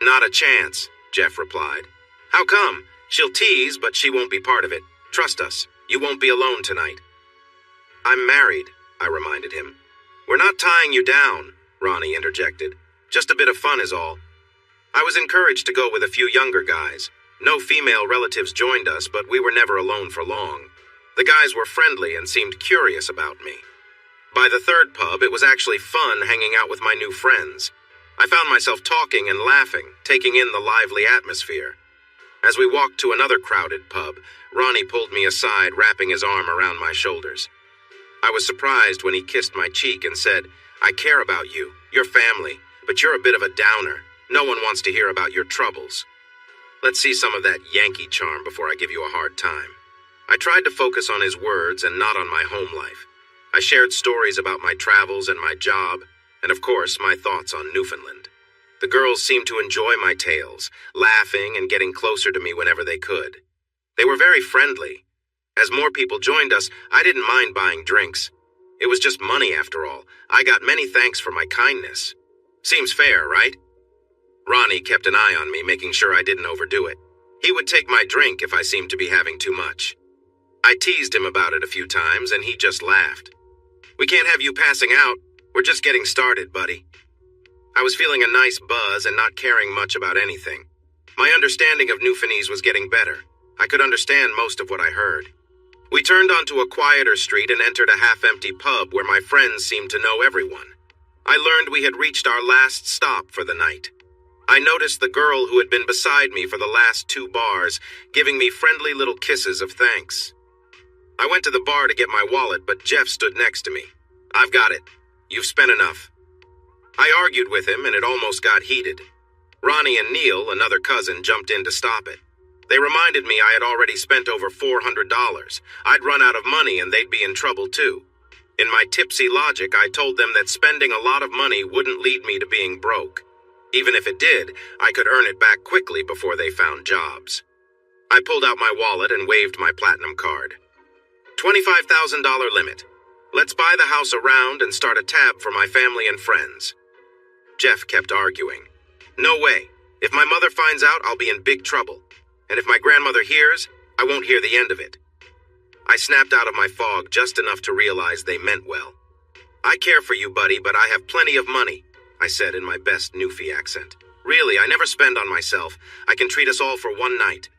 "Not a chance," Jeff replied. "How come? She'll tease, but she won't be part of it. Trust us, you won't be alone tonight." "I'm married," I reminded him. "We're not tying you down," Ronnie interjected. "Just a bit of fun is all." I was encouraged to go with a few younger guys. No female relatives joined us, but we were never alone for long. The guys were friendly and seemed curious about me. By the third pub, it was actually fun hanging out with my new friends. I found myself talking and laughing, taking in the lively atmosphere. As we walked to another crowded pub, Ronnie pulled me aside, wrapping his arm around my shoulders. I was surprised when he kissed my cheek and said, "I care about you, your family, but you're a bit of a downer. No one wants to hear about your troubles. Let's see some of that Yankee charm before I give you a hard time." I tried to focus on his words and not on my home life. I shared stories about my travels and my job, and of course, my thoughts on Newfoundland. The girls seemed to enjoy my tales, laughing and getting closer to me whenever they could. They were very friendly. As more people joined us, I didn't mind buying drinks. It was just money after all. I got many thanks for my kindness. Seems fair, right? Ronnie kept an eye on me, making sure I didn't overdo it. He would take my drink if I seemed to be having too much. I teased him about it a few times, and he just laughed. "We can't have you passing out. We're just getting started, buddy." I was feeling a nice buzz and not caring much about anything. My understanding of Newfoundlandese was getting better. I could understand most of what I heard. We turned onto a quieter street and entered a half-empty pub where my friends seemed to know everyone. I learned we had reached our last stop for the night. I noticed the girl who had been beside me for the last 2 bars, giving me friendly little kisses of thanks. I went to the bar to get my wallet, but Jeff stood next to me. "I've got it. You've spent enough." I argued with him, and it almost got heated. Ronnie and Neil, another cousin, jumped in to stop it. They reminded me I had already spent over $400. I'd run out of money and they'd be in trouble too. In my tipsy logic, I told them that spending a lot of money wouldn't lead me to being broke. Even if it did, I could earn it back quickly before they found jobs. I pulled out my wallet and waved my platinum card. $25,000 limit. Let's buy the house around and start a tab for my family and friends. Jeff kept arguing. "No way. If my mother finds out, I'll be in big trouble. And if my grandmother hears, I won't hear the end of it." I snapped out of my fog just enough to realize they meant well. "I care for you, buddy, but I have plenty of money," I said in my best Newfie accent. "Really, I never spend on myself. I can treat us all for one night."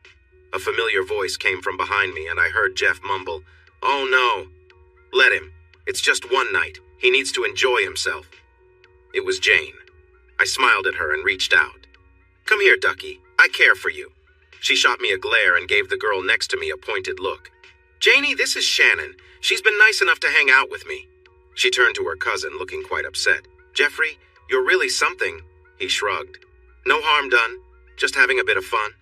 A familiar voice came from behind me, and I heard Jeff mumble, "Oh no." "Let him. It's just one night. He needs to enjoy himself." It was Jane. I smiled at her and reached out. "Come here, Ducky. I care for you." She shot me a glare and gave the girl next to me a pointed look. "Janie, this is Shannon. She's been nice enough to hang out with me." She turned to her cousin, looking quite upset. "Jeffrey, you're really something." He shrugged. "No harm done. Just having a bit of fun."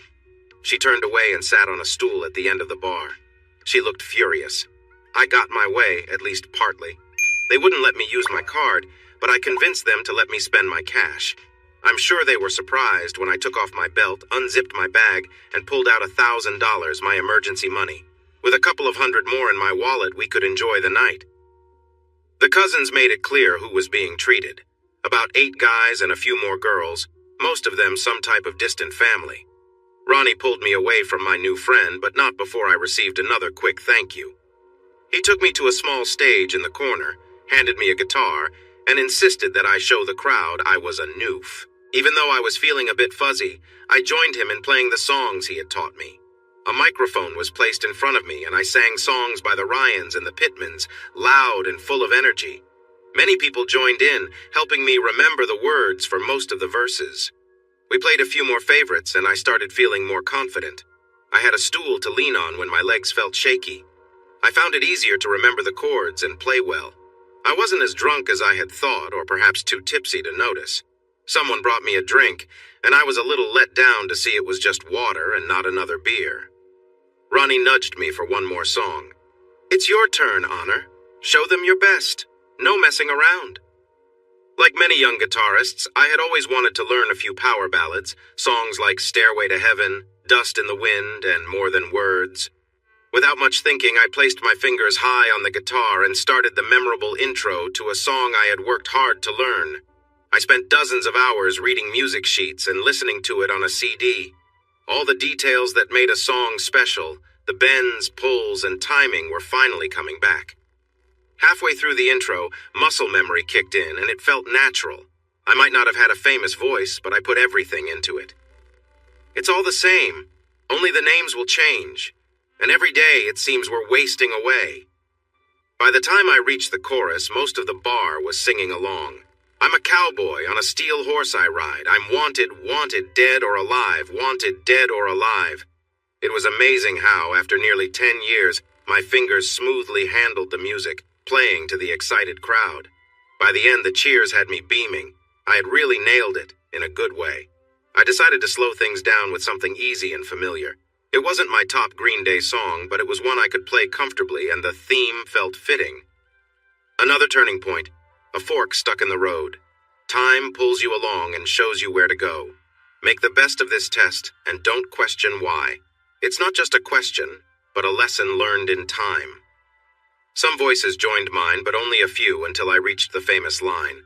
She turned away and sat on a stool at the end of the bar. She looked furious. I got my way, at least partly. They wouldn't let me use my card, but I convinced them to let me spend my cash. I'm sure they were surprised when I took off my belt, unzipped my bag, and pulled out $1,000, my emergency money. With a couple of hundred more in my wallet, we could enjoy the night. The cousins made it clear who was being treated. About 8 guys and a few more girls, most of them some type of distant family. Ronnie pulled me away from my new friend, but not before I received another quick thank you. He took me to a small stage in the corner, handed me a guitar, and insisted that I show the crowd I was a noof. Even though I was feeling a bit fuzzy, I joined him in playing the songs he had taught me. A microphone was placed in front of me, and I sang songs by the Ryans and the Pittmans, loud and full of energy. Many people joined in, helping me remember the words for most of the verses. We played a few more favorites, and I started feeling more confident. I had a stool to lean on when my legs felt shaky. I found it easier to remember the chords and play well. I wasn't as drunk as I had thought, or perhaps too tipsy to notice. Someone brought me a drink, and I was a little let down to see it was just water and not another beer. Ronnie nudged me for one more song. "It's your turn, Honor. Show them your best. No messing around." Like many young guitarists, I had always wanted to learn a few power ballads, songs like Stairway to Heaven, Dust in the Wind, and More Than Words. Without much thinking, I placed my fingers high on the guitar and started the memorable intro to a song I had worked hard to learn. I spent dozens of hours reading music sheets and listening to it on a CD. All the details that made a song special, the bends, pulls, and timing were finally coming back. Halfway through the intro, muscle memory kicked in, and it felt natural. I might not have had a famous voice, but I put everything into it. It's all the same, only the names will change, and every day it seems we're wasting away. By the time I reached the chorus, most of the bar was singing along. I'm a cowboy, on a steel horse I ride. I'm wanted, wanted, dead or alive, wanted, dead or alive. It was amazing how, after nearly 10 years, my fingers smoothly handled the music, playing to the excited crowd. By the end, the cheers had me beaming. I had really nailed it, in a good way. I decided to slow things down with something easy and familiar. It wasn't my top Green Day song, but it was one I could play comfortably, and the theme felt fitting. Another turning point. A fork stuck in the road. Time pulls you along and shows you where to go. Make the best of this test, and don't question why. It's not just a question, but a lesson learned in time. Some voices joined mine, but only a few until I reached the famous line.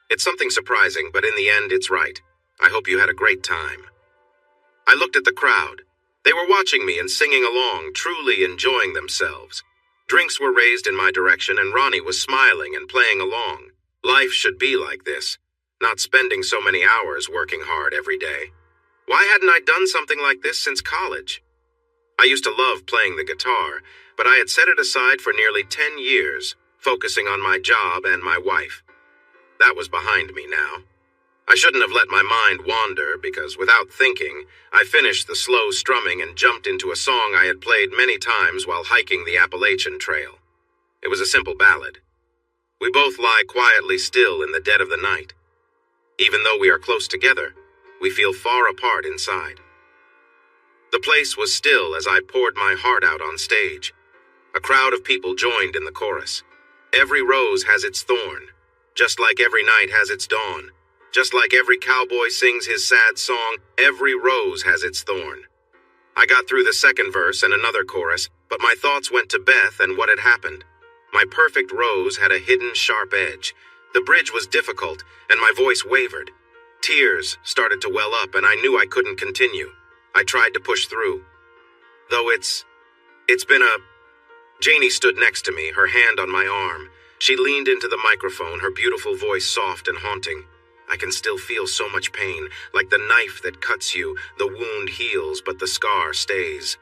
It's something surprising, but in the end, it's right. I hope you had a great time. I looked at the crowd. They were watching me and singing along, truly enjoying themselves. Drinks were raised in my direction, and Ronnie was smiling and playing along. Life should be like this, not spending so many hours working hard every day. Why hadn't I done something like this since college? I used to love playing the guitar, but I had set it aside for nearly 10 years, focusing on my job and my wife. That was behind me now. I shouldn't have let my mind wander because, without thinking, I finished the slow strumming and jumped into a song I had played many times while hiking the Appalachian Trail. It was a simple ballad. We both lie quietly still in the dead of the night. Even though we are close together, we feel far apart inside. The place was still as I poured my heart out on stage. A crowd of people joined in the chorus. Every rose has its thorn, just like every night has its dawn. Just like every cowboy sings his sad song, every rose has its thorn. I got through the second verse and another chorus, but my thoughts went to Beth and what had happened. My perfect rose had a hidden sharp edge. The bridge was difficult, and my voice wavered. Tears started to well up, and I knew I couldn't continue. I tried to push through. Though it's been a... Janie stood next to me, her hand on my arm. She leaned into the microphone, her beautiful voice soft and haunting. I can still feel so much pain, like the knife that cuts you. The wound heals, but the scar stays.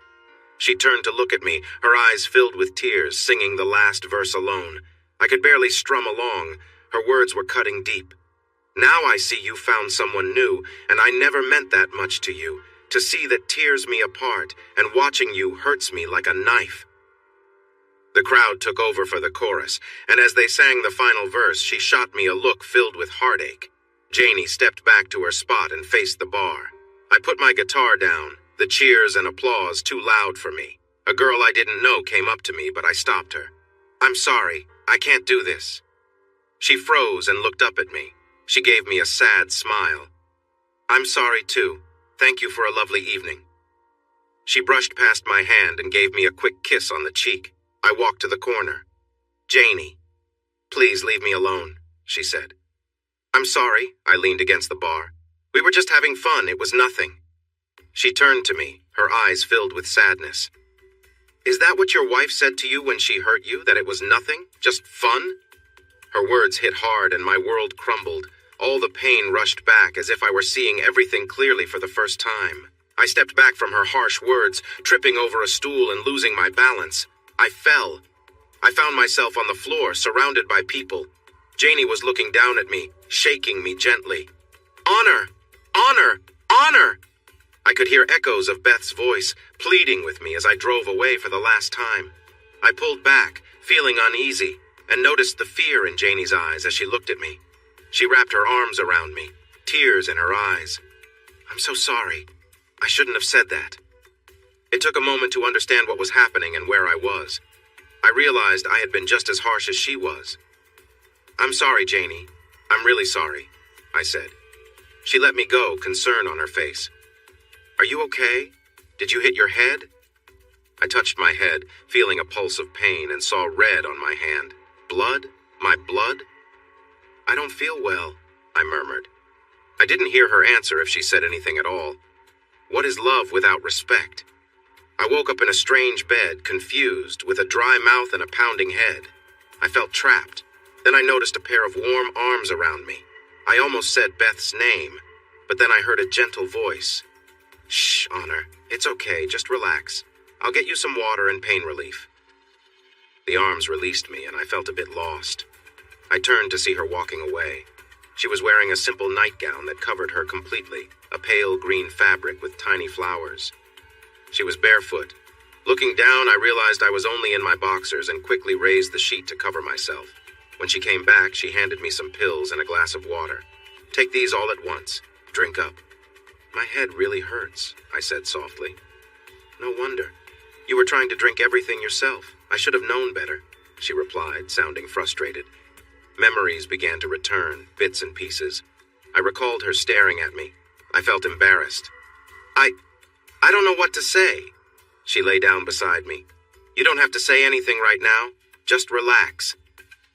She turned to look at me, her eyes filled with tears, singing the last verse alone. I could barely strum along. Her words were cutting deep. Now I see you found someone new, and I never meant that much to you. To see that tears me apart, and watching you hurts me like a knife. The crowd took over for the chorus, and as they sang the final verse, she shot me a look filled with heartache. Janie stepped back to her spot and faced the bar. I put my guitar down, the cheers and applause too loud for me. A girl I didn't know came up to me, but I stopped her. "I'm sorry, I can't do this." She froze and looked up at me. She gave me a sad smile. "I'm sorry too. Thank you for a lovely evening." She brushed past my hand and gave me a quick kiss on the cheek. I walked to the corner. "Janie, please leave me alone," she said. "I'm sorry," I leaned against the bar. "We were just having fun. It was nothing." She turned to me, her eyes filled with sadness. Is that what your wife said to you when she hurt you, that it was nothing, just fun? Her words hit hard and my world crumbled. All the pain rushed back as if I were seeing everything clearly for the first time. I stepped back from her harsh words, tripping over a stool and losing my balance. I fell. I found myself on the floor, surrounded by people. Janie was looking down at me, shaking me gently. Honor! Honor! Honor! I could hear echoes of Beth's voice, pleading with me as I drove away for the last time. I pulled back, feeling uneasy, and noticed the fear in Janie's eyes as she looked at me. She wrapped her arms around me, tears in her eyes. I'm so sorry. I shouldn't have said that. It took a moment to understand what was happening and where I was. I realized I had been just as harsh as she was. I'm sorry, Janie. I'm really sorry, I said. She let me go, concern on her face. Are you okay? Did you hit your head? I touched my head, feeling a pulse of pain, and saw red on my hand. Blood? My blood? I don't feel well, I murmured. I didn't hear her answer if she said anything at all. What is love without respect? I woke up in a strange bed, confused, with a dry mouth and a pounding head. I felt trapped. Then I noticed a pair of warm arms around me. I almost said Beth's name, but then I heard a gentle voice. Shh, Honor. It's okay. Just relax. I'll get you some water and pain relief. The arms released me, and I felt a bit lost. I turned to see her walking away. She was wearing a simple nightgown that covered her completely, a pale green fabric with tiny flowers. She was barefoot. Looking down, I realized I was only in my boxers and quickly raised the sheet to cover myself. When she came back, she handed me some pills and a glass of water. Take these all at once. Drink up. My head really hurts, I said softly. No wonder. You were trying to drink everything yourself. I should have known better, she replied, sounding frustrated. Memories began to return, bits and pieces. I recalled her staring at me. I felt embarrassed. I don't know what to say. She lay down beside me. You don't have to say anything right now. Just relax.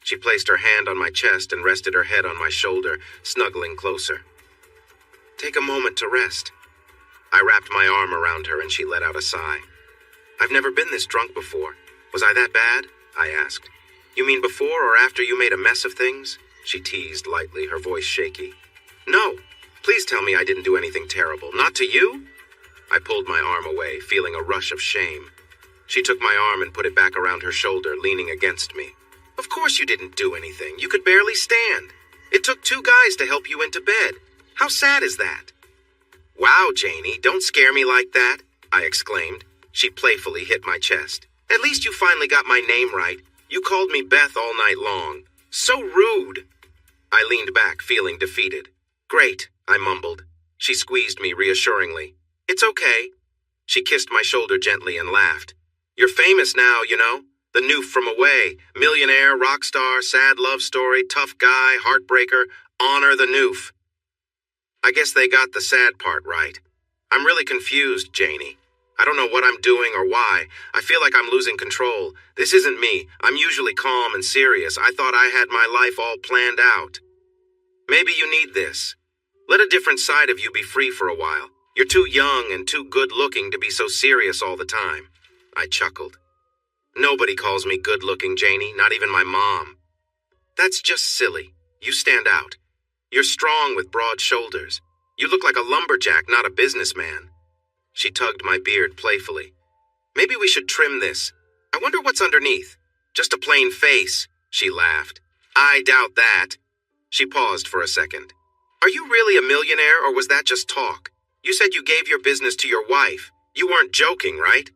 She placed her hand on my chest and rested her head on my shoulder, snuggling closer. Take a moment to rest. I wrapped my arm around her and she let out a sigh. I've never been this drunk before. Was I that bad? I asked. You mean before or after you made a mess of things? She teased lightly, her voice shaky. No, please tell me I didn't do anything terrible. Not to you? I pulled my arm away, feeling a rush of shame. She took my arm and put it back around her shoulder, leaning against me. Of course you didn't do anything. You could barely stand. It took 2 guys to help you into bed. How sad is that? Wow, Janie, don't scare me like that, I exclaimed. She playfully hit my chest. At least you finally got my name right. You called me Beth all night long. So rude. I leaned back, feeling defeated. Great, I mumbled. She squeezed me reassuringly. It's okay. She kissed my shoulder gently and laughed. You're famous now, you know. The Noof from Away. Millionaire, rock star, sad love story, tough guy, heartbreaker. Honor the Noof. I guess they got the sad part right. I'm really confused, Janie. I don't know what I'm doing or why. I feel like I'm losing control. This isn't me. I'm usually calm and serious. I thought I had my life all planned out. Maybe you need this. Let a different side of you be free for a while. You're too young and too good-looking to be so serious all the time. I chuckled. Nobody calls me good-looking, Janie, not even my mom. That's just silly. You stand out. You're strong with broad shoulders. You look like a lumberjack, not a businessman. She tugged my beard playfully. Maybe we should trim this. I wonder what's underneath. Just a plain face, she laughed. I doubt that. She paused for a second. Are you really a millionaire, or was that just talk? You said you gave your business to your wife. You weren't joking, right?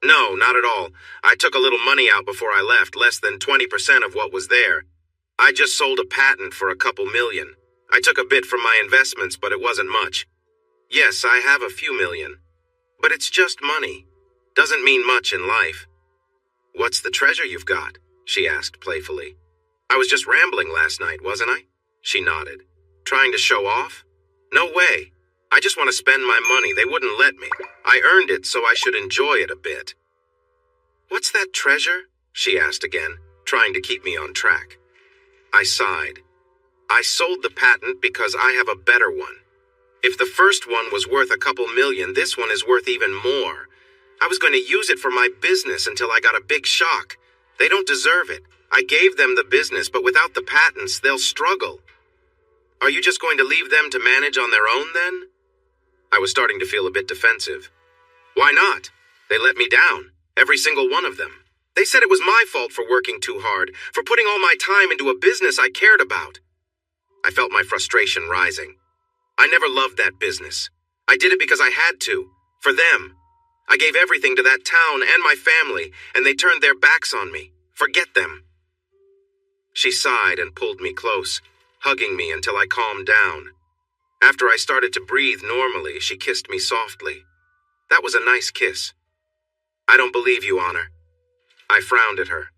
No, not at all. I took a little money out before I left, less than 20% of what was there. I just sold a patent for a couple million. I took a bit from my investments, but it wasn't much. Yes, I have a few million. But it's just money. Doesn't mean much in life. What's the treasure you've got? She asked playfully. I was just rambling last night, wasn't I? She nodded. Trying to show off? No way. I just want to spend my money. They wouldn't let me. I earned it, so I should enjoy it a bit. What's that treasure? She asked again, trying to keep me on track. I sighed. I sold the patent because I have a better one. If the first one was worth a couple million, this one is worth even more. I was going to use it for my business until I got a big shock. They don't deserve it. I gave them the business, but without the patents, they'll struggle. Are you just going to leave them to manage on their own, then? I was starting to feel a bit defensive. Why not? They let me down, every single one of them. They said it was my fault for working too hard, for putting all my time into a business I cared about. I felt my frustration rising. I never loved that business. I did it because I had to, for them. I gave everything to that town and my family, and they turned their backs on me. Forget them. She sighed and pulled me close, hugging me until I calmed down. After I started to breathe normally, she kissed me softly. That was a nice kiss. I don't believe you, Honor. I frowned at her.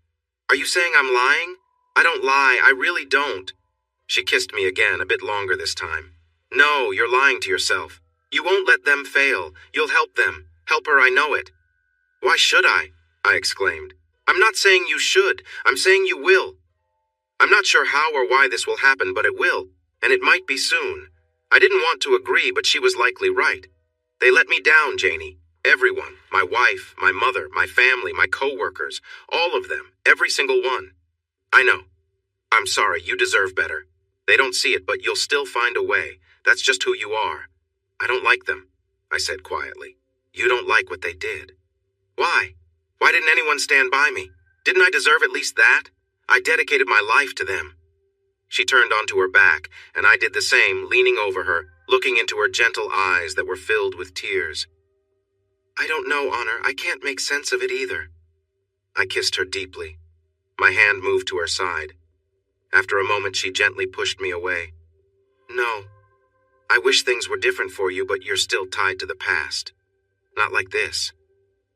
Are you saying I'm lying? I don't lie, I really don't. She kissed me again, a bit longer this time. No, you're lying to yourself. You won't let them fail. You'll help them. Help her, I know it. Why should I exclaimed. I'm not saying you should. I'm saying you will. I'm not sure how or why this will happen, but it will, and it might be soon. I didn't want to agree, but she was likely right. They let me down, Janie. Everyone. My wife, my mother, my family, my co-workers. All of them. Every single one. I know. I'm sorry, you deserve better. They don't see it, but you'll still find a way. That's just who you are. I don't like them, I said quietly. You don't like what they did. Why? Why didn't anyone stand by me? Didn't I deserve at least that? I dedicated my life to them. She turned onto her back, and I did the same, leaning over her, looking into her gentle eyes that were filled with tears. I don't know, Honor. I can't make sense of it either. I kissed her deeply. My hand moved to her side. After a moment, she gently pushed me away. No. I wish things were different for you, but you're still tied to the past. Not like this.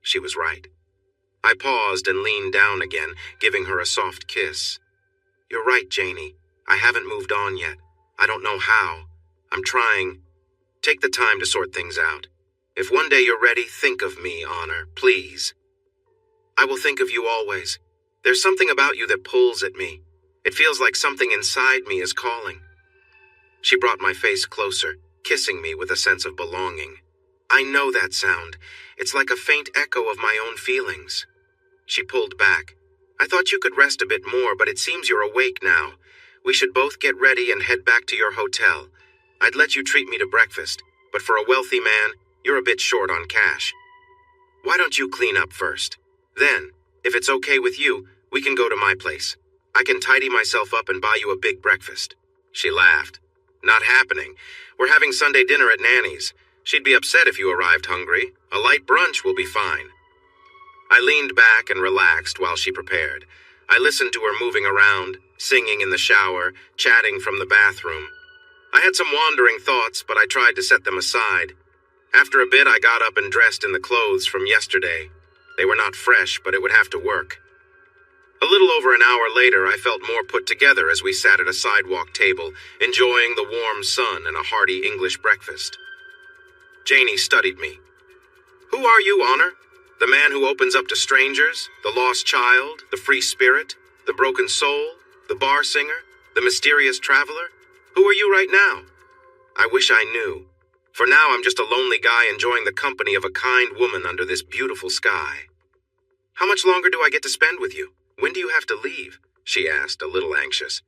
She was right. I paused and leaned down again, giving her a soft kiss. You're right, Janie. I haven't moved on yet. I don't know how. I'm trying. Take the time to sort things out. If one day you're ready, think of me, Honor, please. I will think of you always. There's something about you that pulls at me. It feels like something inside me is calling. She brought my face closer, kissing me with a sense of belonging. I know that sound. It's like a faint echo of my own feelings. She pulled back. I thought you could rest a bit more, but it seems you're awake now. We should both get ready and head back to your hotel. I'd let you treat me to breakfast, but for a wealthy man, you're a bit short on cash. Why don't you clean up first? Then, if it's okay with you, we can go to my place. I can tidy myself up and buy you a big breakfast. She laughed. Not happening. We're having Sunday dinner at Nanny's. She'd be upset if you arrived hungry. A light brunch will be fine. I leaned back and relaxed while she prepared. I listened to her moving around, singing in the shower, chatting from the bathroom. I had some wandering thoughts, but I tried to set them aside. After a bit, I got up and dressed in the clothes from yesterday. They were not fresh, but it would have to work. A little over an hour later, I felt more put together as we sat at a sidewalk table, enjoying the warm sun and a hearty English breakfast. Janie studied me. Who are you, Honor? The man who opens up to strangers? The lost child? The free spirit? The broken soul? The bar singer? The mysterious traveler? Who are you right now? I wish I knew. For now, I'm just a lonely guy enjoying the company of a kind woman under this beautiful sky. How much longer do I get to spend with you? When do you have to leave? She asked, a little anxious.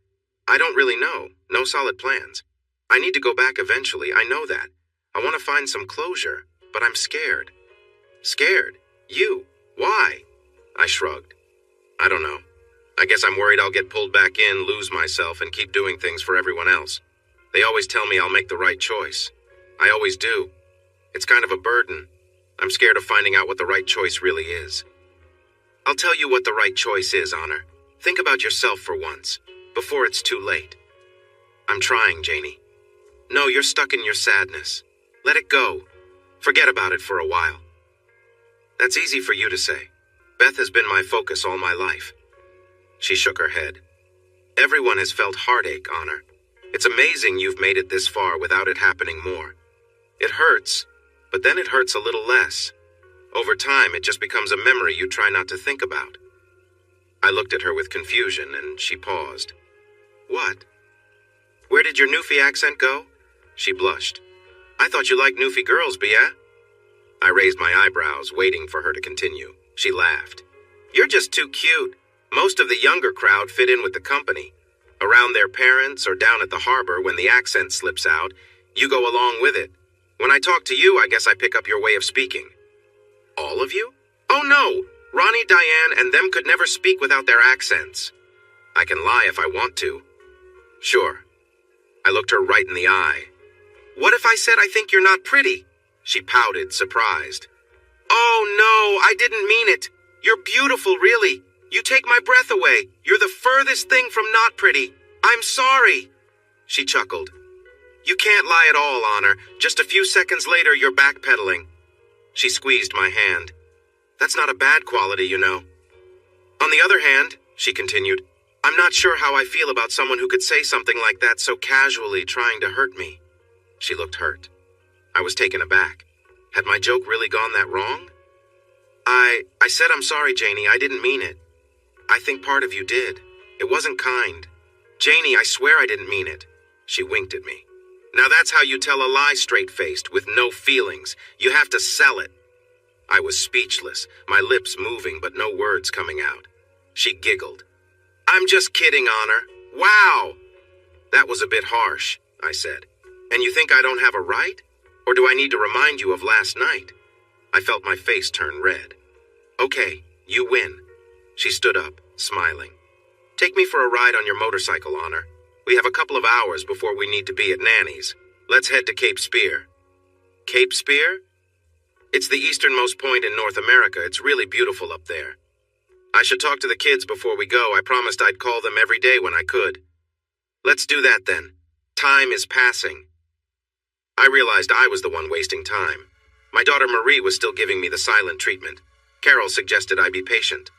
I don't really know. No solid plans. I need to go back eventually, I know that. I want to find some closure, but I'm scared. Scared? You? Why? I shrugged. I don't know. I guess I'm worried I'll get pulled back in, lose myself, and keep doing things for everyone else. They always tell me I'll make the right choice. I always do. It's kind of a burden. I'm scared of finding out what the right choice really is. I'll tell you what the right choice is, Honor. Think about yourself for once, before it's too late. I'm trying, Janie. No, you're stuck in your sadness. Let it go. Forget about it for a while. That's easy for you to say. Beth has been my focus all my life. She shook her head. Everyone has felt heartache, Honor. It's amazing you've made it this far without it happening more. It hurts, but then it hurts a little less. Over time, it just becomes a memory you try not to think about. I looked at her with confusion, and she paused. What? Where did your Newfie accent go? She blushed. I thought you liked Newfie girls, Bia. I raised my eyebrows, waiting for her to continue. She laughed. You're just too cute. Most of the younger crowd fit in with the company. Around their parents or down at the harbor when the accent slips out, you go along with it. When I talk to you, I guess I pick up your way of speaking. All of you? Oh no! Ronnie, Diane, and them could never speak without their accents. I can lie if I want to. Sure. I looked her right in the eye. What if I said I think you're not pretty? She pouted, surprised. Oh no, I didn't mean it. You're beautiful, really. You take my breath away. You're the furthest thing from not pretty. I'm sorry. She chuckled. You can't lie at all, Honor. Just a few seconds later, you're backpedaling. She squeezed my hand. That's not a bad quality, you know. On the other hand, she continued, I'm not sure how I feel about someone who could say something like that so casually, trying to hurt me. She looked hurt. I was taken aback. Had my joke really gone that wrong? I said I'm sorry, Janie. I didn't mean it. I think part of you did. It wasn't kind. Janie, I swear I didn't mean it. She winked at me. Now that's how you tell a lie straight-faced, with no feelings. You have to sell it. I was speechless, my lips moving but no words coming out. She giggled. I'm just kidding, Honor. Wow! That was a bit harsh, I said. And you think I don't have a right? Or do I need to remind you of last night? I felt my face turn red. Okay, you win. She stood up, smiling. Take me for a ride on your motorcycle, Honor. We have a couple of hours before we need to be at Nanny's. Let's head to Cape Spear. Cape Spear? It's the easternmost point in North America. It's really beautiful up there. I should talk to the kids before we go. I promised I'd call them every day when I could. Let's do that then. Time is passing. I realized I was the one wasting time. My daughter Marie was still giving me the silent treatment. Carol suggested I be patient.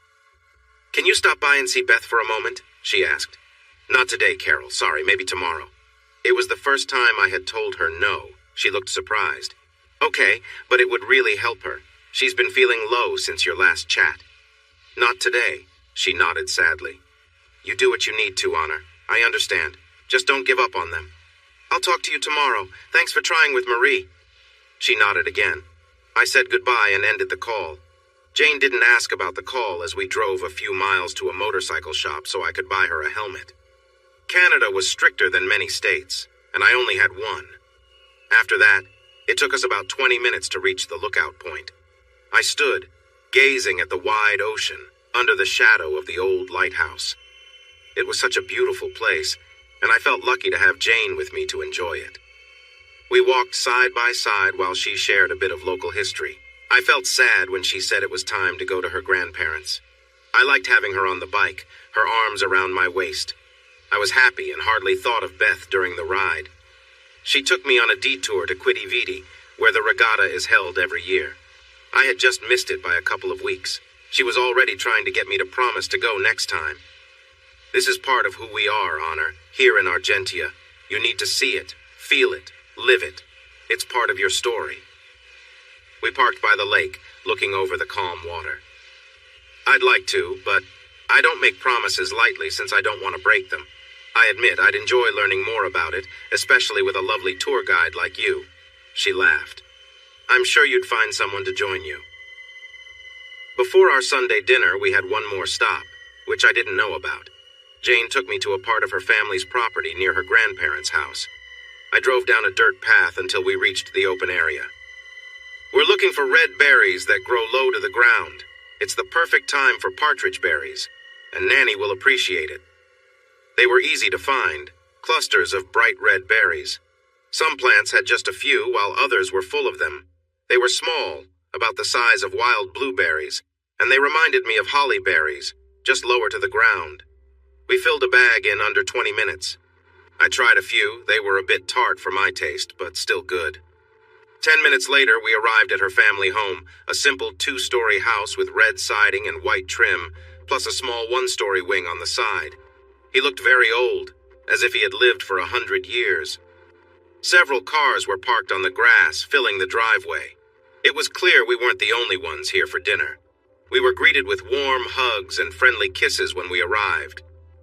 Can you stop by and see Beth for a moment? She asked. Not today, Carol. Sorry, maybe tomorrow. It was the first time I had told her no. She looked surprised. Okay, but it would really help her. She's been feeling low since your last chat. Not today, she nodded sadly. You do what you need to, Honor. I understand. Just don't give up on them. I'll talk to you tomorrow. Thanks for trying with Marie. She nodded again. I said goodbye and ended the call. Jane didn't ask about the call as we drove a few miles to a motorcycle shop so I could buy her a helmet. Canada was stricter than many states, and I only had one. After that, it took us about 20 minutes to reach the lookout point. I stood, gazing at the wide ocean, under the shadow of the old lighthouse. It was such a beautiful place, and I felt lucky to have Jane with me to enjoy it. We walked side by side while she shared a bit of local history. I felt sad when she said it was time to go to her grandparents. I liked having her on the bike, her arms around my waist. I was happy and hardly thought of Beth during the ride. She took me on a detour to Quidi Vidi, where the regatta is held every year. I had just missed it by a couple of weeks. She was already trying to get me to promise to go next time. This is part of who we are, Honor, here in Argentia. You need to see it, feel it, live it. It's part of your story. We parked by the lake, looking over the calm water. I'd like to, but I don't make promises lightly since I don't want to break them. I admit I'd enjoy learning more about it, especially with a lovely tour guide like you. She laughed. I'm sure you'd find someone to join you. Before our Sunday dinner, we had one more stop, which I didn't know about. Jane took me to a part of her family's property near her grandparents' house. I drove down a dirt path until we reached the open area. We're looking for red berries that grow low to the ground. It's the perfect time for partridge berries, and Nanny will appreciate it. They were easy to find, clusters of bright red berries. Some plants had just a few, while others were full of them. They were small, about the size of wild blueberries, and they reminded me of holly berries, just lower to the ground. We filled a bag in under 20 minutes. I tried a few. They were a bit tart for my taste, but still good. 10 minutes later, we arrived at her family home, a simple 2-story house with red siding and white trim, plus a small 1-story wing on the side. He looked very old, as if he had lived for 100 years. Several cars were parked on the grass, filling the driveway. It was clear we weren't the only ones here for dinner. We were greeted with warm hugs and friendly kisses when we arrived.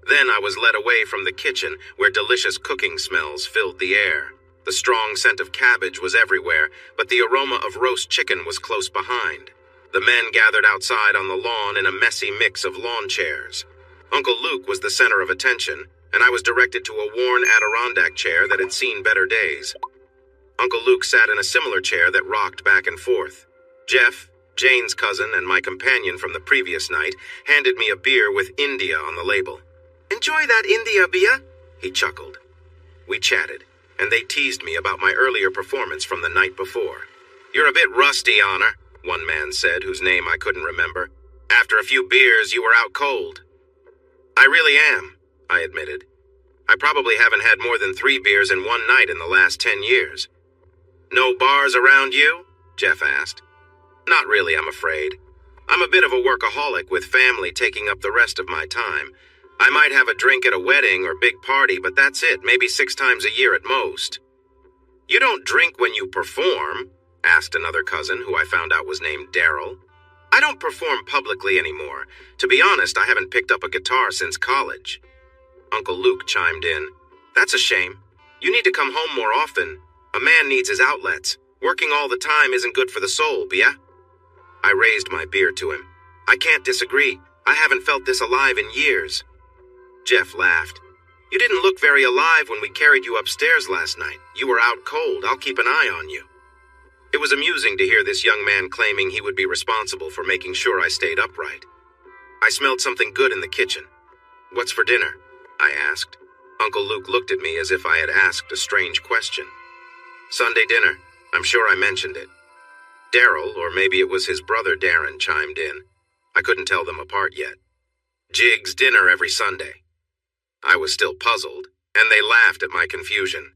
Then I was led away from the kitchen, where delicious cooking smells filled the air. The strong scent of cabbage was everywhere, but the aroma of roast chicken was close behind. The men gathered outside on the lawn in a messy mix of lawn chairs. Uncle Luke was the center of attention, and I was directed to a worn Adirondack chair that had seen better days. Uncle Luke sat in a similar chair that rocked back and forth. Jeff, Jane's cousin and my companion from the previous night, handed me a beer with India on the label. "Enjoy that India beer," he chuckled. We chatted, and they teased me about my earlier performance from the night before. "You're a bit rusty, Honor," one man said, whose name I couldn't remember. "After a few beers, you were out cold." "I really am," I admitted. "I probably haven't had more than 3 beers in one night in the last 10 years. "No bars around you?" Jeff asked. "Not really, I'm afraid. I'm a bit of a workaholic with family taking up the rest of my time. I might have a drink at a wedding or big party, but that's it, maybe 6 times a year at most." "You don't drink when you perform?" asked another cousin who I found out was named Daryl. "I don't perform publicly anymore. To be honest, I haven't picked up a guitar since college." Uncle Luke chimed in. "That's a shame. You need to come home more often. A man needs his outlets. Working all the time isn't good for the soul, yeah?" I raised my beer to him. "I can't disagree. I haven't felt this alive in years." Jeff laughed. "You didn't look very alive when we carried you upstairs last night. You were out cold. I'll keep an eye on you." It was amusing to hear this young man claiming he would be responsible for making sure I stayed upright. I smelled something good in the kitchen. "What's for dinner?" I asked. Uncle Luke looked at me as if I had asked a strange question. "Sunday dinner. I'm sure I mentioned it." Daryl, or maybe it was his brother Darren, chimed in. I couldn't tell them apart yet. "Jig's dinner every Sunday." I was still puzzled, and they laughed at my confusion.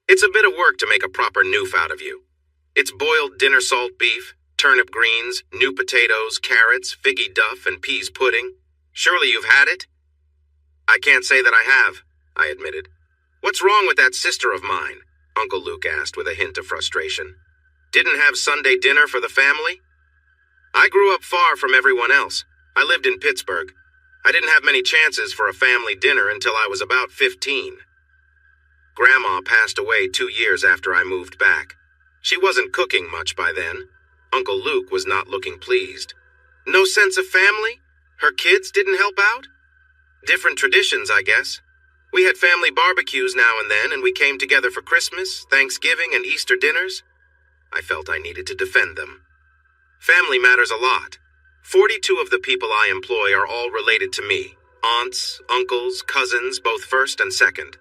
"It's a bit of work to make a proper noof out of you. It's boiled dinner salt beef, turnip greens, new potatoes, carrots, figgy duff, and peas pudding. Surely you've had it?" "I can't say that I have," I admitted. "What's wrong with that sister of mine?" Uncle Luke asked with a hint of frustration. "Didn't have Sunday dinner for the family?" "I grew up far from everyone else. I lived in Pittsburgh. I didn't have many chances for a family dinner until I was about 15. Grandma passed away 2 years after I moved back. She wasn't cooking much by then. Uncle Luke was not looking pleased. "No sense of family? Her kids didn't help out?" "Different traditions, I guess. We had family barbecues now and then, and we came together for Christmas, Thanksgiving, and Easter dinners." I felt I needed to defend them. "Family matters a lot. 42 of the people I employ are all related to me. Aunts, uncles, cousins, both first and second.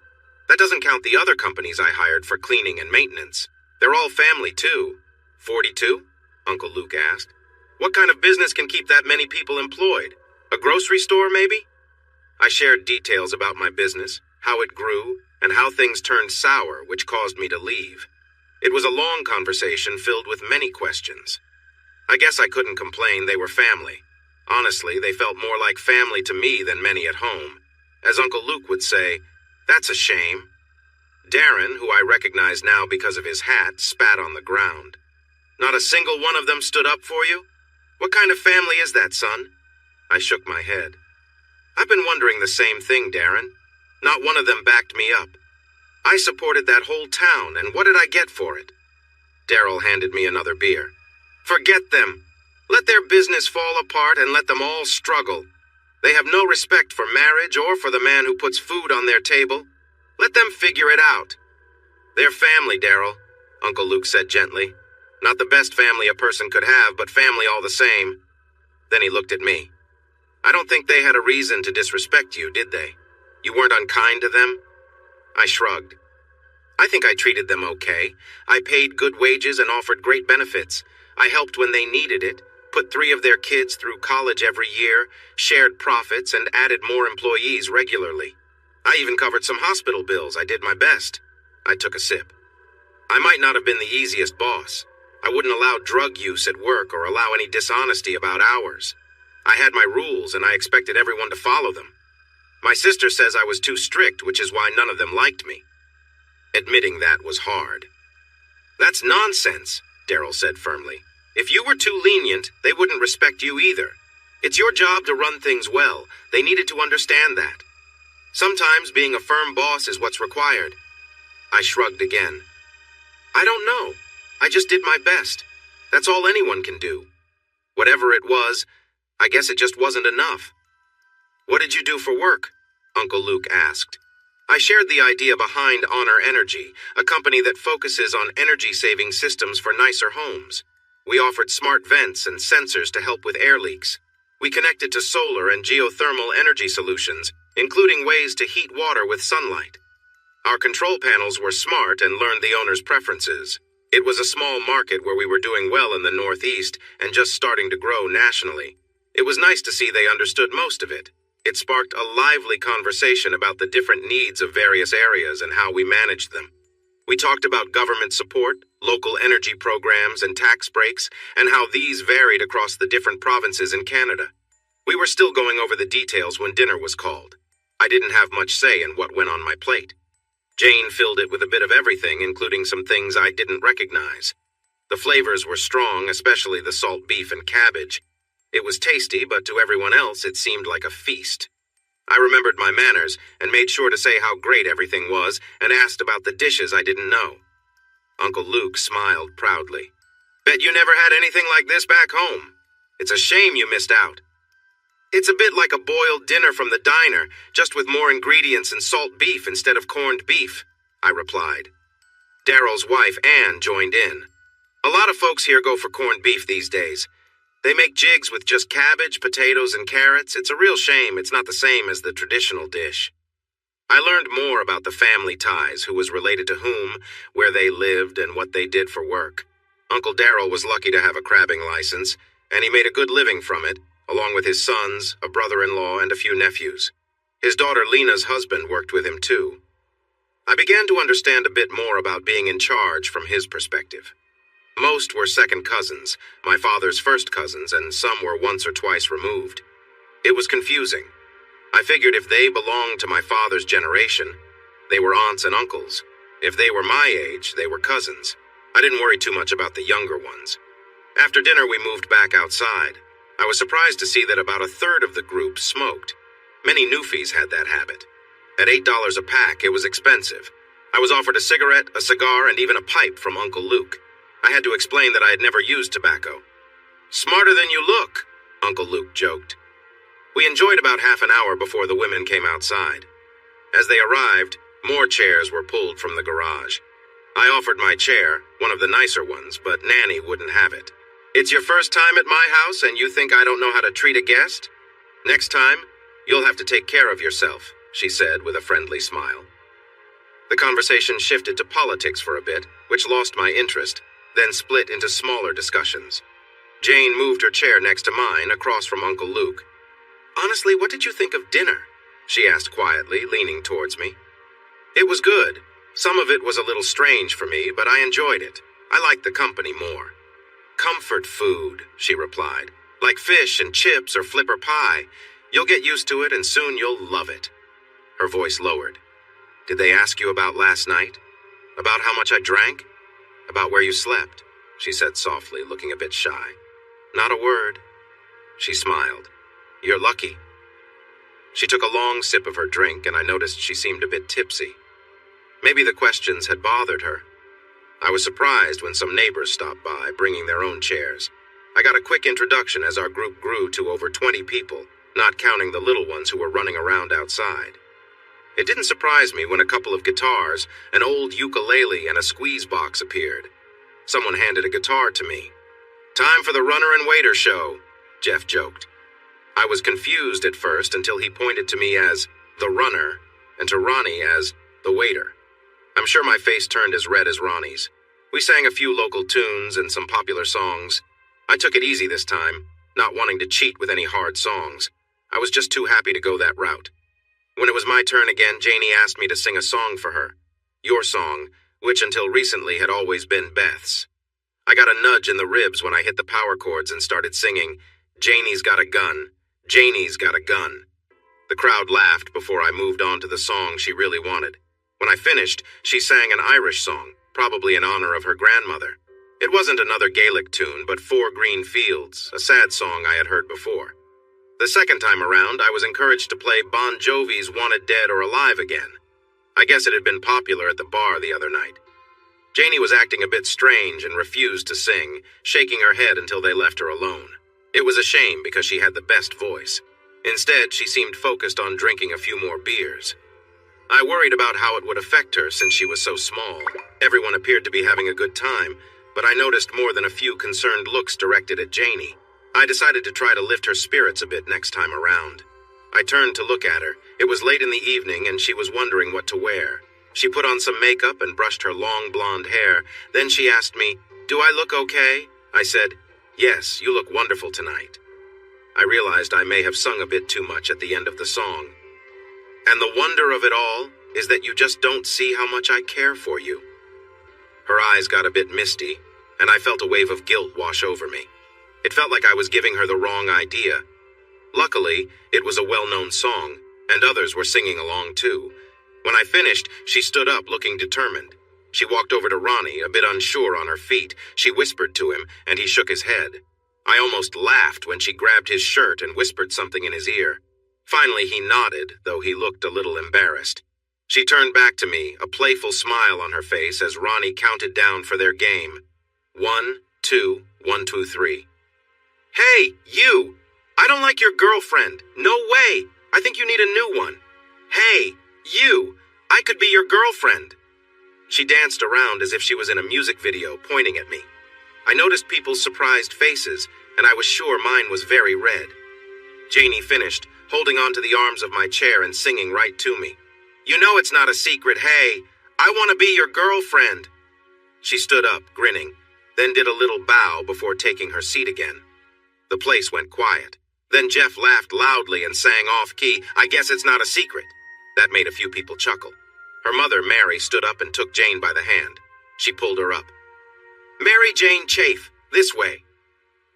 That doesn't count the other companies I hired for cleaning and maintenance. They're all family, too." "42? Uncle Luke asked. "What kind of business can keep that many people employed? A grocery store, maybe?" I shared details about my business, how it grew, and how things turned sour, which caused me to leave. It was a long conversation filled with many questions. I guess I couldn't complain, they were family. Honestly, they felt more like family to me than many at home. As Uncle Luke would say, "That's a shame." Darren, who I recognize now because of his hat, spat on the ground. "Not a single one of them stood up for you? What kind of family is that, son?" I shook my head. "I've been wondering the same thing, Darren. Not one of them backed me up. I supported that whole town, and what did I get for it?" Daryl handed me another beer. "Forget them. Let their business fall apart and let them all struggle. They have no respect for marriage or for the man who puts food on their table. Let them figure it out." "They're family, Daryl," Uncle Luke said gently. "Not the best family a person could have, but family all the same." Then he looked at me. "I don't think they had a reason to disrespect you, did they? You weren't unkind to them?" I shrugged. "I think I treated them okay. I paid good wages and offered great benefits. I helped when they needed it, put 3 of their kids through college every year, shared profits, and added more employees regularly. I even covered some hospital bills. I did my best." I took a sip. "I might not have been the easiest boss. I wouldn't allow drug use at work or allow any dishonesty about hours. I had my rules, and I expected everyone to follow them. My sister says I was too strict, which is why none of them liked me." Admitting that was hard. "That's nonsense," Daryl said firmly. "If you were too lenient, they wouldn't respect you either. It's your job to run things well. They needed to understand that. Sometimes being a firm boss is what's required." I shrugged again. I don't know. I just did my best. That's all anyone can do. Whatever it was, I guess it just wasn't enough. What did you do for work? Uncle Luke asked. I shared the idea behind Honor Energy, a company that focuses on energy-saving systems for nicer homes. We offered smart vents and sensors to help with air leaks. We connected to solar and geothermal energy solutions, including ways to heat water with sunlight. Our control panels were smart and learned the owner's preferences. It was a small market where we were doing well in the Northeast and just starting to grow nationally. It was nice to see they understood most of it. It sparked a lively conversation about the different needs of various areas and how we managed them. We talked about government support, local energy programs, and tax breaks, and how these varied across the different provinces in Canada. We were still going over the details when dinner was called. I didn't have much say in what went on my plate. Jane filled it with a bit of everything, including some things I didn't recognize. The flavors were strong, especially the salt beef and cabbage. It was tasty, but to everyone else it seemed like a feast. I remembered my manners and made sure to say how great everything was and asked about the dishes I didn't know. Uncle Luke smiled proudly. Bet you never had anything like this back home. It's a shame you missed out. It's a bit like a boiled dinner from the diner, just with more ingredients and salt beef instead of corned beef, I replied. Daryl's wife, Anne, joined in. A lot of folks here go for corned beef these days. They make jigs with just cabbage, potatoes, and carrots. It's a real shame it's not the same as the traditional dish. I learned more about the family ties, who was related to whom, where they lived, and what they did for work. Uncle Daryl was lucky to have a crabbing license, and he made a good living from it, along with his sons, a brother-in-law, and a few nephews. His daughter Lena's husband worked with him too. I began to understand a bit more about being in charge from his perspective. Most were second cousins, my father's first cousins, and some were once or twice removed. It was confusing. I figured if they belonged to my father's generation, they were aunts and uncles. If they were my age, they were cousins. I didn't worry too much about the younger ones. After dinner, we moved back outside. I was surprised to see that about a third of the group smoked. Many newfies had that habit. At $8 a pack, it was expensive. I was offered a cigarette, a cigar, and even a pipe from Uncle Luke. I had to explain that I had never used tobacco. Smarter than you look, Uncle Luke joked. We enjoyed about half an hour before the women came outside. As they arrived, more chairs were pulled from the garage. I offered my chair, one of the nicer ones, but Nanny wouldn't have it. It's your first time at my house and you think I don't know how to treat a guest? Next time, you'll have to take care of yourself, she said with a friendly smile. The conversation shifted to politics for a bit, which lost my interest, then split into smaller discussions. Jane moved her chair next to mine, across from Uncle Luke. Honestly, what did you think of dinner? She asked quietly, leaning towards me. It was good. Some of it was a little strange for me, but I enjoyed it. I liked the company more. Comfort food, she replied. Like fish and chips or flipper pie. You'll get used to it and soon you'll love it. Her voice lowered. Did they ask you about last night? About how much I drank? About where you slept? She said softly, looking a bit shy. Not a word. She smiled. You're lucky. She took a long sip of her drink and I noticed she seemed a bit tipsy. Maybe the questions had bothered her. I was surprised when some neighbors stopped by, bringing their own chairs. I got a quick introduction as our group grew to over 20 people, not counting the little ones who were running around outside. It didn't surprise me when a couple of guitars, an old ukulele, and a squeeze box appeared. Someone handed a guitar to me. Time for the runner and waiter show, Jeff joked. I was confused at first until he pointed to me as the runner and to Ronnie as the waiter. I'm sure my face turned as red as Ronnie's. We sang a few local tunes and some popular songs. I took it easy this time, not wanting to cheat with any hard songs. I was just too happy to go that route. When it was my turn again, Janie asked me to sing a song for her. Your song, which until recently had always been Beth's. I got a nudge in the ribs when I hit the power chords and started singing, Janie's got a gun, Janie's got a gun. The crowd laughed before I moved on to the song she really wanted. When I finished, she sang an Irish song, probably in honor of her grandmother. It wasn't another Gaelic tune, but Four Green Fields, a sad song I had heard before. The second time around, I was encouraged to play Bon Jovi's Wanted Dead or Alive again. I guess it had been popular at the bar the other night. Janie was acting a bit strange and refused to sing, shaking her head until they left her alone. It was a shame because she had the best voice. Instead, she seemed focused on drinking a few more beers. I worried about how it would affect her since she was so small. Everyone appeared to be having a good time, but I noticed more than a few concerned looks directed at Janie. I decided to try to lift her spirits a bit next time around. I turned to look at her. It was late in the evening and she was wondering what to wear. She put on some makeup and brushed her long blonde hair. Then she asked me, "Do I look okay?" I said, "Yes, you look wonderful tonight." I realized I may have sung a bit too much at the end of the song. And the wonder of it all is that you just don't see how much I care for you. Her eyes got a bit misty, and I felt a wave of guilt wash over me. It felt like I was giving her the wrong idea. Luckily, it was a well-known song, and others were singing along too. When I finished, she stood up looking determined. She walked over to Ronnie, a bit unsure on her feet. She whispered to him, and he shook his head. I almost laughed when she grabbed his shirt and whispered something in his ear. Finally, he nodded, though he looked a little embarrassed. She turned back to me, a playful smile on her face as Ronnie counted down for their game. 1, 2, 1, 2, 3. "Hey, you! I don't like your girlfriend. No way! I think you need a new one. Hey, you! I could be your girlfriend." She danced around as if she was in a music video, pointing at me. I noticed people's surprised faces, and I was sure mine was very red. Janie finished, holding onto the arms of my chair and singing right to me. "You know it's not a secret, hey! I want to be your girlfriend!" She stood up, grinning, then did a little bow before taking her seat again. The place went quiet. Then Jeff laughed loudly and sang off-key, "I guess it's not a secret." That made a few people chuckle. Her mother, Mary, stood up and took Jane by the hand. She pulled her up. "Mary Jane Chafe, this way."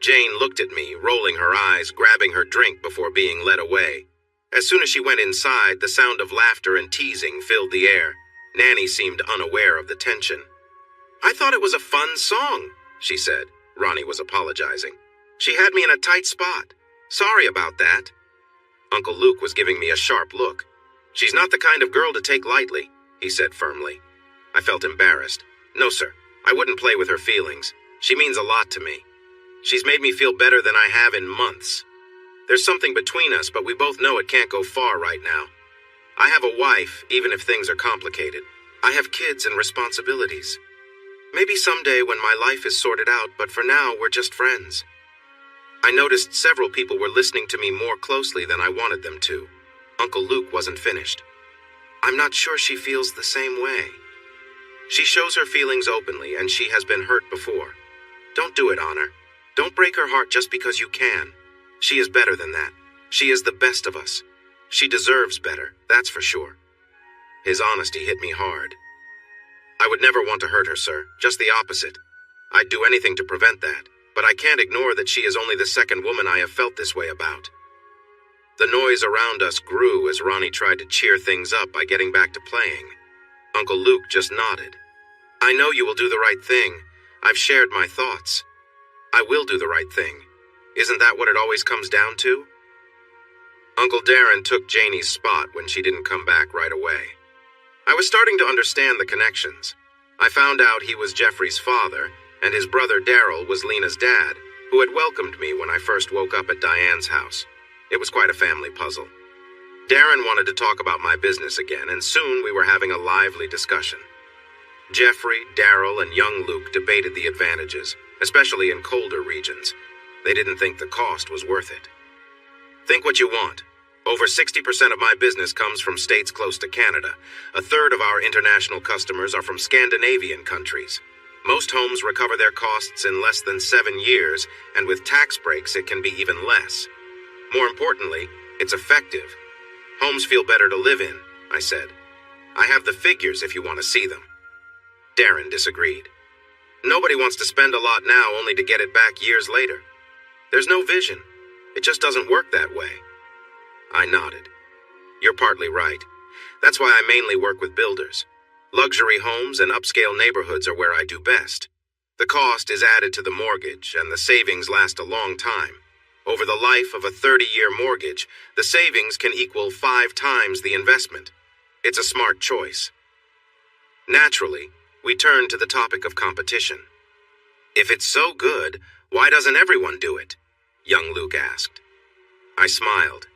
Jane looked at me, rolling her eyes, grabbing her drink before being led away. As soon as she went inside, the sound of laughter and teasing filled the air. Nanny seemed unaware of the tension. "I thought it was a fun song," she said. Ronnie was apologizing. "She had me in a tight spot. Sorry about that." Uncle Luke was giving me a sharp look. "She's not the kind of girl to take lightly," he said firmly. I felt embarrassed. "No, sir. I wouldn't play with her feelings. She means a lot to me. She's made me feel better than I have in months. There's something between us, but we both know it can't go far right now. I have a wife, even if things are complicated. I have kids and responsibilities. Maybe someday when my life is sorted out, but for now, we're just friends." I noticed several people were listening to me more closely than I wanted them to. Uncle Luke wasn't finished. "I'm not sure she feels the same way. She shows her feelings openly, and she has been hurt before. Don't do it on her. Don't break her heart just because you can. She is better than that. She is the best of us. She deserves better, that's for sure." His honesty hit me hard. "I would never want to hurt her, sir. Just the opposite. I'd do anything to prevent that, but I can't ignore that she is only the second woman I have felt this way about." The noise around us grew as Ronnie tried to cheer things up by getting back to playing. Uncle Luke just nodded. "I know you will do the right thing. I've shared my thoughts. I will do the right thing. Isn't that what it always comes down to?" Uncle Darren took Janie's spot when she didn't come back right away. I was starting to understand the connections. I found out he was Jeffrey's father, and his brother Daryl was Lena's dad, who had welcomed me when I first woke up at Diane's house. It was quite a family puzzle. Darren wanted to talk about my business again, and soon we were having a lively discussion. Jeffrey, Daryl, and young Luke debated the advantages, especially in colder regions. They didn't think the cost was worth it. Think what you want. Over 60% of my business comes from states close to Canada. A third of our international customers are from Scandinavian countries. Most homes recover their costs in less than 7 years, and with tax breaks it can be even less. More importantly, it's effective. Homes feel better to live in, I said. I have the figures if you want to see them. Darren disagreed. Nobody wants to spend a lot now only to get it back years later. There's no vision. It just doesn't work that way. I nodded. You're partly right. That's why I mainly work with builders. Luxury homes and upscale neighborhoods are where I do best. The cost is added to the mortgage, and the savings last a long time. Over the life of a 30-year mortgage, the savings can equal 5 times the investment. It's a smart choice. Naturally, we turned to the topic of competition. If it's so good, why doesn't everyone do it? Young Luke asked. I smiled.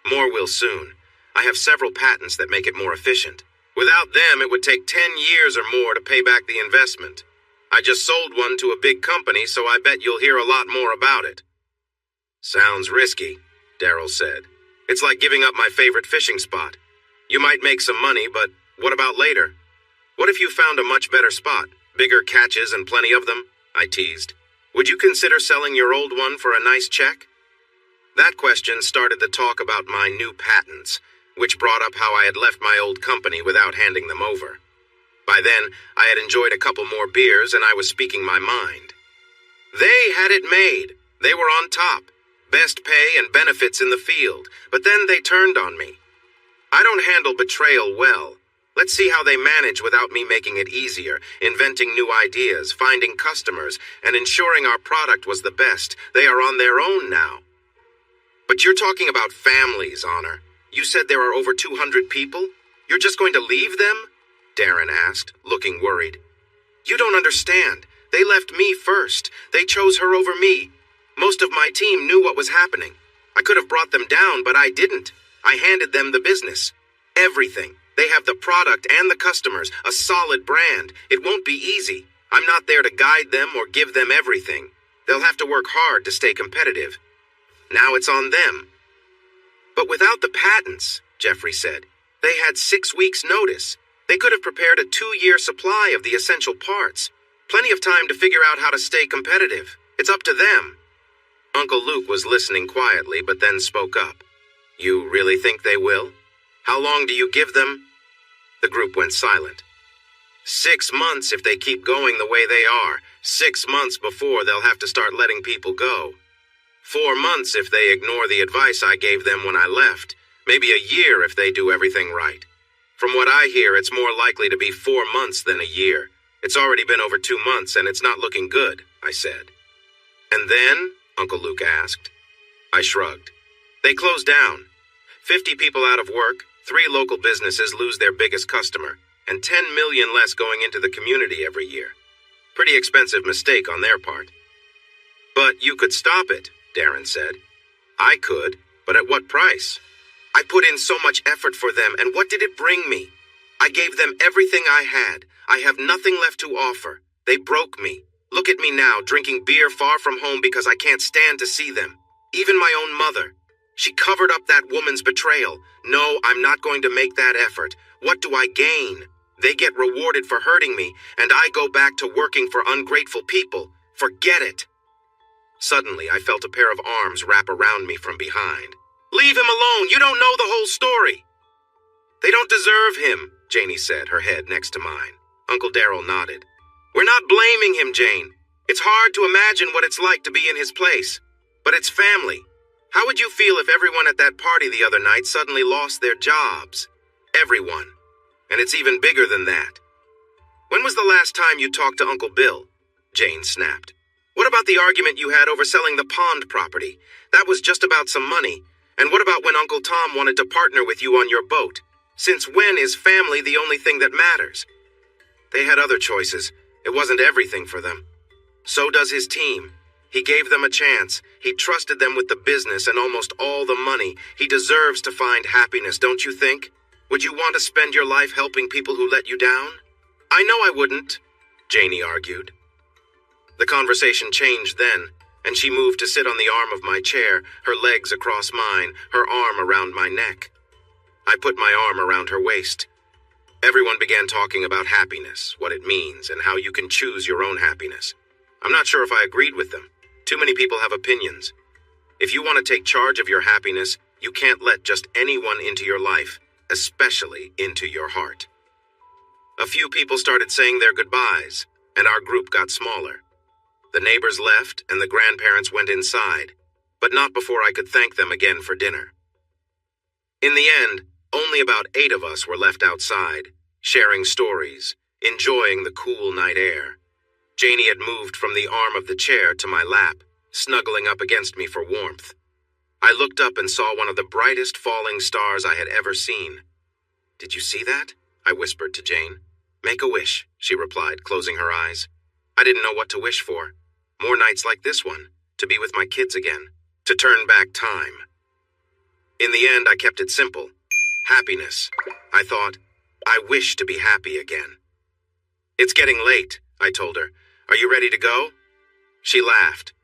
More will soon. I have several patents that make it more efficient. Without them, it would take 10 years or more to pay back the investment. I just sold one to a big company, so I bet you'll hear a lot more about it. Sounds risky, Daryl said. It's like giving up my favorite fishing spot. You might make some money, but what about later? What if you found a much better spot, bigger catches and plenty of them? I teased. Would you consider selling your old one for a nice check? That question started the talk about my new patents, which brought up how I had left my old company without handing them over. By then, I had enjoyed a couple more beers and I was speaking my mind. They had it made. They were on top. Best pay and benefits in the field, but then they turned on me. I don't handle betrayal well. Let's see how they manage without me making it easier, inventing new ideas, finding customers, and ensuring our product was the best. They are on their own now. But you're talking about families, Honor. You said there are over 200 people? You're just going to leave them? Darren asked, looking worried. You don't understand. They left me first. They chose her over me. Most of my team knew what was happening. I could have brought them down, but I didn't. I handed them the business. Everything. They have the product and the customers, a solid brand. It won't be easy. I'm not there to guide them or give them everything. They'll have to work hard to stay competitive. Now it's on them. But without the patents, Jeffrey said, they had 6 weeks' notice. They could have prepared a 2-year supply of the essential parts. Plenty of time to figure out how to stay competitive. It's up to them. Uncle Luke was listening quietly, but then spoke up. You really think they will? How long do you give them? The group went silent. 6 months if they keep going the way they are. 6 months before they'll have to start letting people go. 4 months if they ignore the advice I gave them when I left. Maybe a year if they do everything right. From what I hear, it's more likely to be 4 months than a year. It's already been over 2 months and it's not looking good, I said. And then? Uncle Luke asked. I shrugged. They close down. 50 people out of work, 3 local businesses lose their biggest customer, and 10 million less going into the community every year. Pretty expensive mistake on their part. But you could stop it, Darren said. I could, but at what price? I put in so much effort for them, and what did it bring me? I gave them everything I had. I have nothing left to offer. They broke me. Look at me now, drinking beer far from home because I can't stand to see them. Even my own mother. She covered up that woman's betrayal. No, I'm not going to make that effort. What do I gain? They get rewarded for hurting me, and I go back to working for ungrateful people. Forget it. Suddenly, I felt a pair of arms wrap around me from behind. Leave him alone. You don't know the whole story. They don't deserve him, Janie said, her head next to mine. Uncle Daryl nodded. We're not blaming him, Jane. It's hard to imagine what it's like to be in his place. But it's family. How would you feel if everyone at that party the other night suddenly lost their jobs? Everyone. And it's even bigger than that. When was the last time you talked to Uncle Bill? Jane snapped. What about the argument you had over selling the pond property? That was just about some money. And what about when Uncle Tom wanted to partner with you on your boat? Since when is family the only thing that matters? They had other choices. It wasn't everything for them. So does his team. He gave them a chance. He trusted them with the business and almost all the money. He deserves to find happiness, don't you think? Would you want to spend your life helping people who let you down? I know I wouldn't, Janie argued. The conversation changed then, and she moved to sit on the arm of my chair, her legs across mine, her arm around my neck. I put my arm around her waist. Everyone began talking about happiness, what it means, and how you can choose your own happiness. I'm not sure if I agreed with them. Too many people have opinions. If you want to take charge of your happiness, you can't let just anyone into your life, especially into your heart. A few people started saying their goodbyes, and our group got smaller. The neighbors left, and the grandparents went inside, but not before I could thank them again for dinner. In the end, only about 8 of us were left outside, sharing stories, enjoying the cool night air. Janie had moved from the arm of the chair to my lap, snuggling up against me for warmth. I looked up and saw one of the brightest falling stars I had ever seen. Did you see that? I whispered to Jane. Make a wish, she replied, closing her eyes. I didn't know what to wish for. More nights like this one, to be with my kids again, to turn back time. In the end, I kept it simple. Happiness. I thought, I wish to be happy again. It's getting late, I told her. Are you ready to go? She laughed.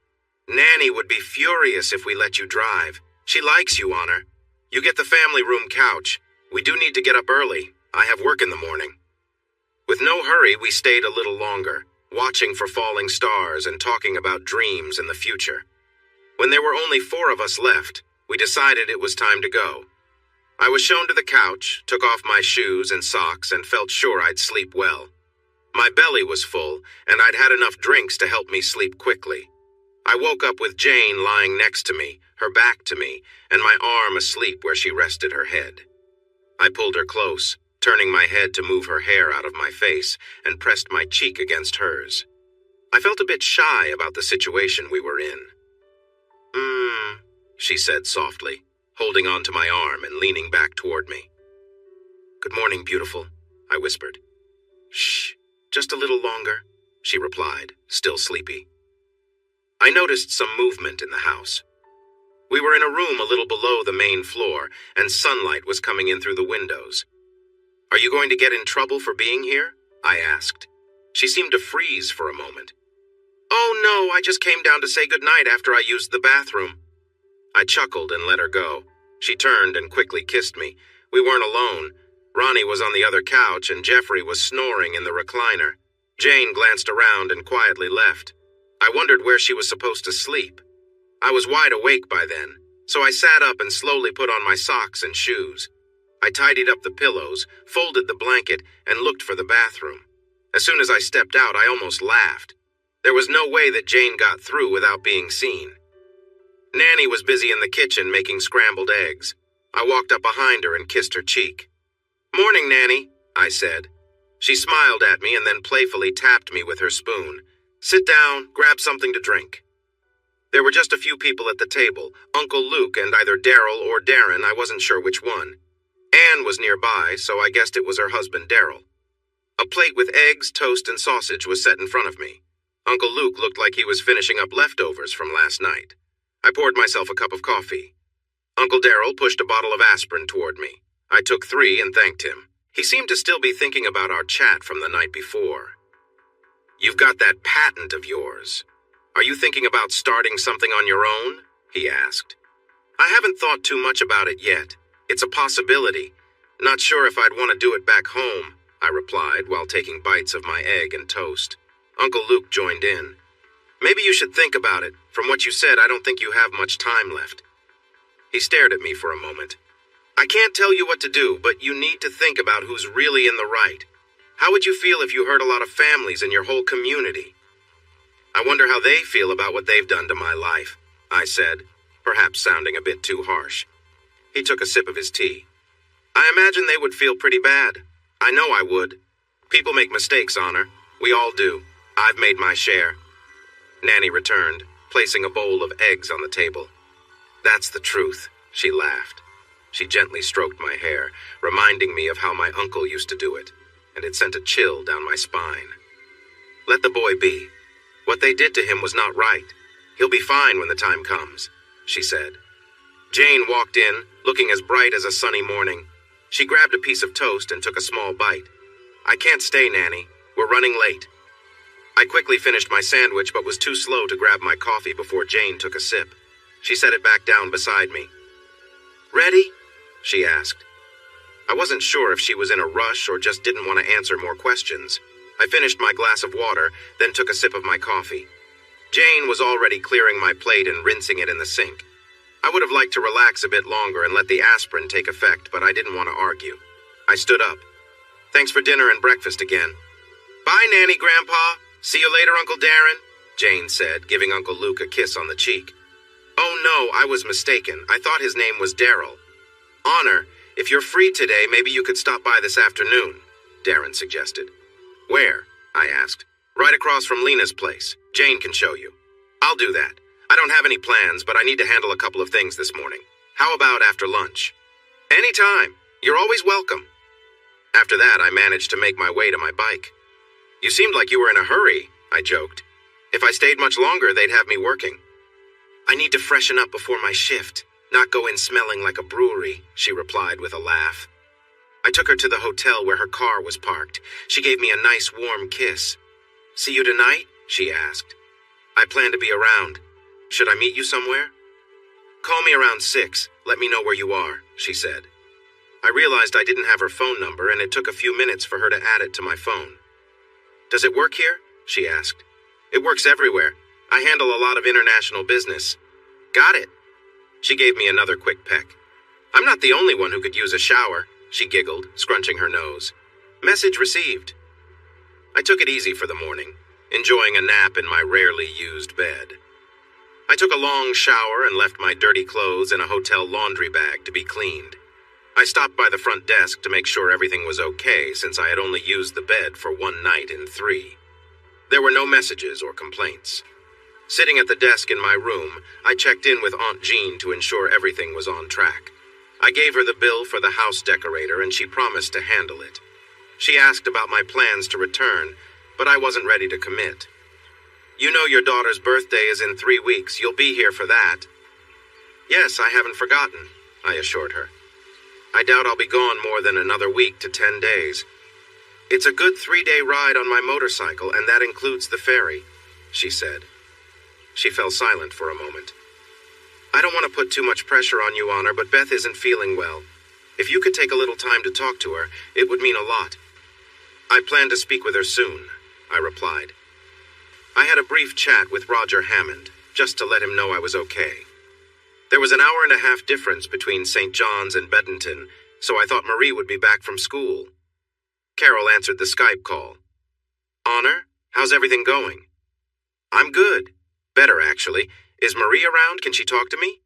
Nanny would be furious if we let you drive. She likes you, Honor. You get the family room couch. We do need to get up early. I have work in the morning. With no hurry, we stayed a little longer, watching for falling stars and talking about dreams in the future. When there were only 4 of us left, we decided it was time to go. I was shown to the couch, took off my shoes and socks, and felt sure I'd sleep well. My belly was full, and I'd had enough drinks to help me sleep quickly. I woke up with Jane lying next to me, her back to me, and my arm asleep where she rested her head. I pulled her close, turning my head to move her hair out of my face, and pressed my cheek against hers. I felt a bit shy about the situation we were in. She said softly, holding onto my arm and leaning back toward me. Good morning, beautiful, I whispered. Shh, just a little longer, she replied, still sleepy. I noticed some movement in the house. We were in a room a little below the main floor, and sunlight was coming in through the windows. Are you going to get in trouble for being here? I asked. She seemed to freeze for a moment. Oh no, I just came down to say goodnight after I used the bathroom. I chuckled and let her go. She turned and quickly kissed me. We weren't alone. Ronnie was on the other couch and Jeffrey was snoring in the recliner. Jane glanced around and quietly left. I wondered where she was supposed to sleep. I was wide awake by then, so I sat up and slowly put on my socks and shoes. I tidied up the pillows, folded the blanket, and looked for the bathroom. As soon as I stepped out, I almost laughed. There was no way that Jane got through without being seen. Nanny was busy in the kitchen making scrambled eggs. I walked up behind her and kissed her cheek. Morning, Nanny, I said. She smiled at me and then playfully tapped me with her spoon. Sit down, grab something to drink. There were just a few people at the table, Uncle Luke and either Daryl or Darren, I wasn't sure which one. Anne was nearby, so I guessed it was her husband, Daryl. A plate with eggs, toast, and sausage was set in front of me. Uncle Luke looked like he was finishing up leftovers from last night. I poured myself a cup of coffee. Uncle Daryl pushed a bottle of aspirin toward me. I took 3 and thanked him. He seemed to still be thinking about our chat from the night before. You've got that patent of yours. Are you thinking about starting something on your own? He asked. I haven't thought too much about it yet. It's a possibility. Not sure if I'd want to do it back home, I replied while taking bites of my egg and toast. Uncle Luke joined in. Maybe you should think about it. From what you said, I don't think you have much time left. He stared at me for a moment. I can't tell you what to do, but you need to think about who's really in the right. How would you feel if you hurt a lot of families in your whole community? I wonder how they feel about what they've done to my life, I said, perhaps sounding a bit too harsh. He took a sip of his tea. I imagine they would feel pretty bad. I know I would. People make mistakes, Honor. We all do. I've made my share. Nanny returned, placing a bowl of eggs on the table. That's the truth, she laughed. She gently stroked my hair, reminding me of how my uncle used to do it, and it sent a chill down my spine. Let the boy be. What they did to him was not right. He'll be fine when the time comes, she said. Jane walked in, looking as bright as a sunny morning. She grabbed a piece of toast and took a small bite. I can't stay, Nanny. We're running late. I quickly finished my sandwich but was too slow to grab my coffee before Jane took a sip. She set it back down beside me. Ready? She asked. I wasn't sure if she was in a rush or just didn't want to answer more questions. I finished my glass of water, then took a sip of my coffee. Jane was already clearing my plate and rinsing it in the sink. I would have liked to relax a bit longer and let the aspirin take effect, but I didn't want to argue. I stood up. Thanks for dinner and breakfast again. Bye, Nanny, Grandpa. See you later, Uncle Darren, Jane said, giving Uncle Luke a kiss on the cheek. Oh no, I was mistaken. I thought his name was Daryl. Honor, if you're free today, maybe you could stop by this afternoon, Darren suggested. Where? I asked. Right across from Lena's place. Jane can show you. I'll do that. I don't have any plans, but I need to handle a couple of things this morning. How about after lunch? Anytime. You're always welcome. After that, I managed to make my way to my bike. You seemed like you were in a hurry, I joked. If I stayed much longer, they'd have me working. I need to freshen up before my shift, not go in smelling like a brewery, she replied with a laugh. I took her to the hotel where her car was parked. She gave me a nice warm kiss. See you tonight? She asked. I plan to be around. Should I meet you somewhere? Call me around 6. Let me know where you are, she said. I realized I didn't have her phone number, and it took a few minutes for her to add it to my phone. Does it work here? She asked. It works everywhere. I handle a lot of international business. Got it. She gave me another quick peck. I'm not the only one who could use a shower, she giggled, scrunching her nose. Message received. I took it easy for the morning, enjoying a nap in my rarely used bed. I took a long shower and left my dirty clothes in a hotel laundry bag to be cleaned. I stopped by the front desk to make sure everything was okay since I had only used the bed for one night in 3. There were no messages or complaints. Sitting at the desk in my room, I checked in with Aunt Jean to ensure everything was on track. I gave her the bill for the house decorator and she promised to handle it. She asked about my plans to return, but I wasn't ready to commit. You know your daughter's birthday is in 3 weeks. You'll be here for that. Yes, I haven't forgotten, I assured her. I doubt I'll be gone more than another week to 10 days. It's a good 3-day ride on my motorcycle, and that includes the ferry, she said. She fell silent for a moment. I don't want to put too much pressure on you, Honor, but Beth isn't feeling well. If you could take a little time to talk to her, it would mean a lot. I plan to speak with her soon, I replied. I had a brief chat with Roger Hammond, just to let him know I was okay. There was an hour-and-a-half difference between St. John's and Beddenton, so I thought Marie would be back from school. Carol answered the Skype call. Honor, how's everything going? I'm good. Better, actually. Is Marie around? Can she talk to me?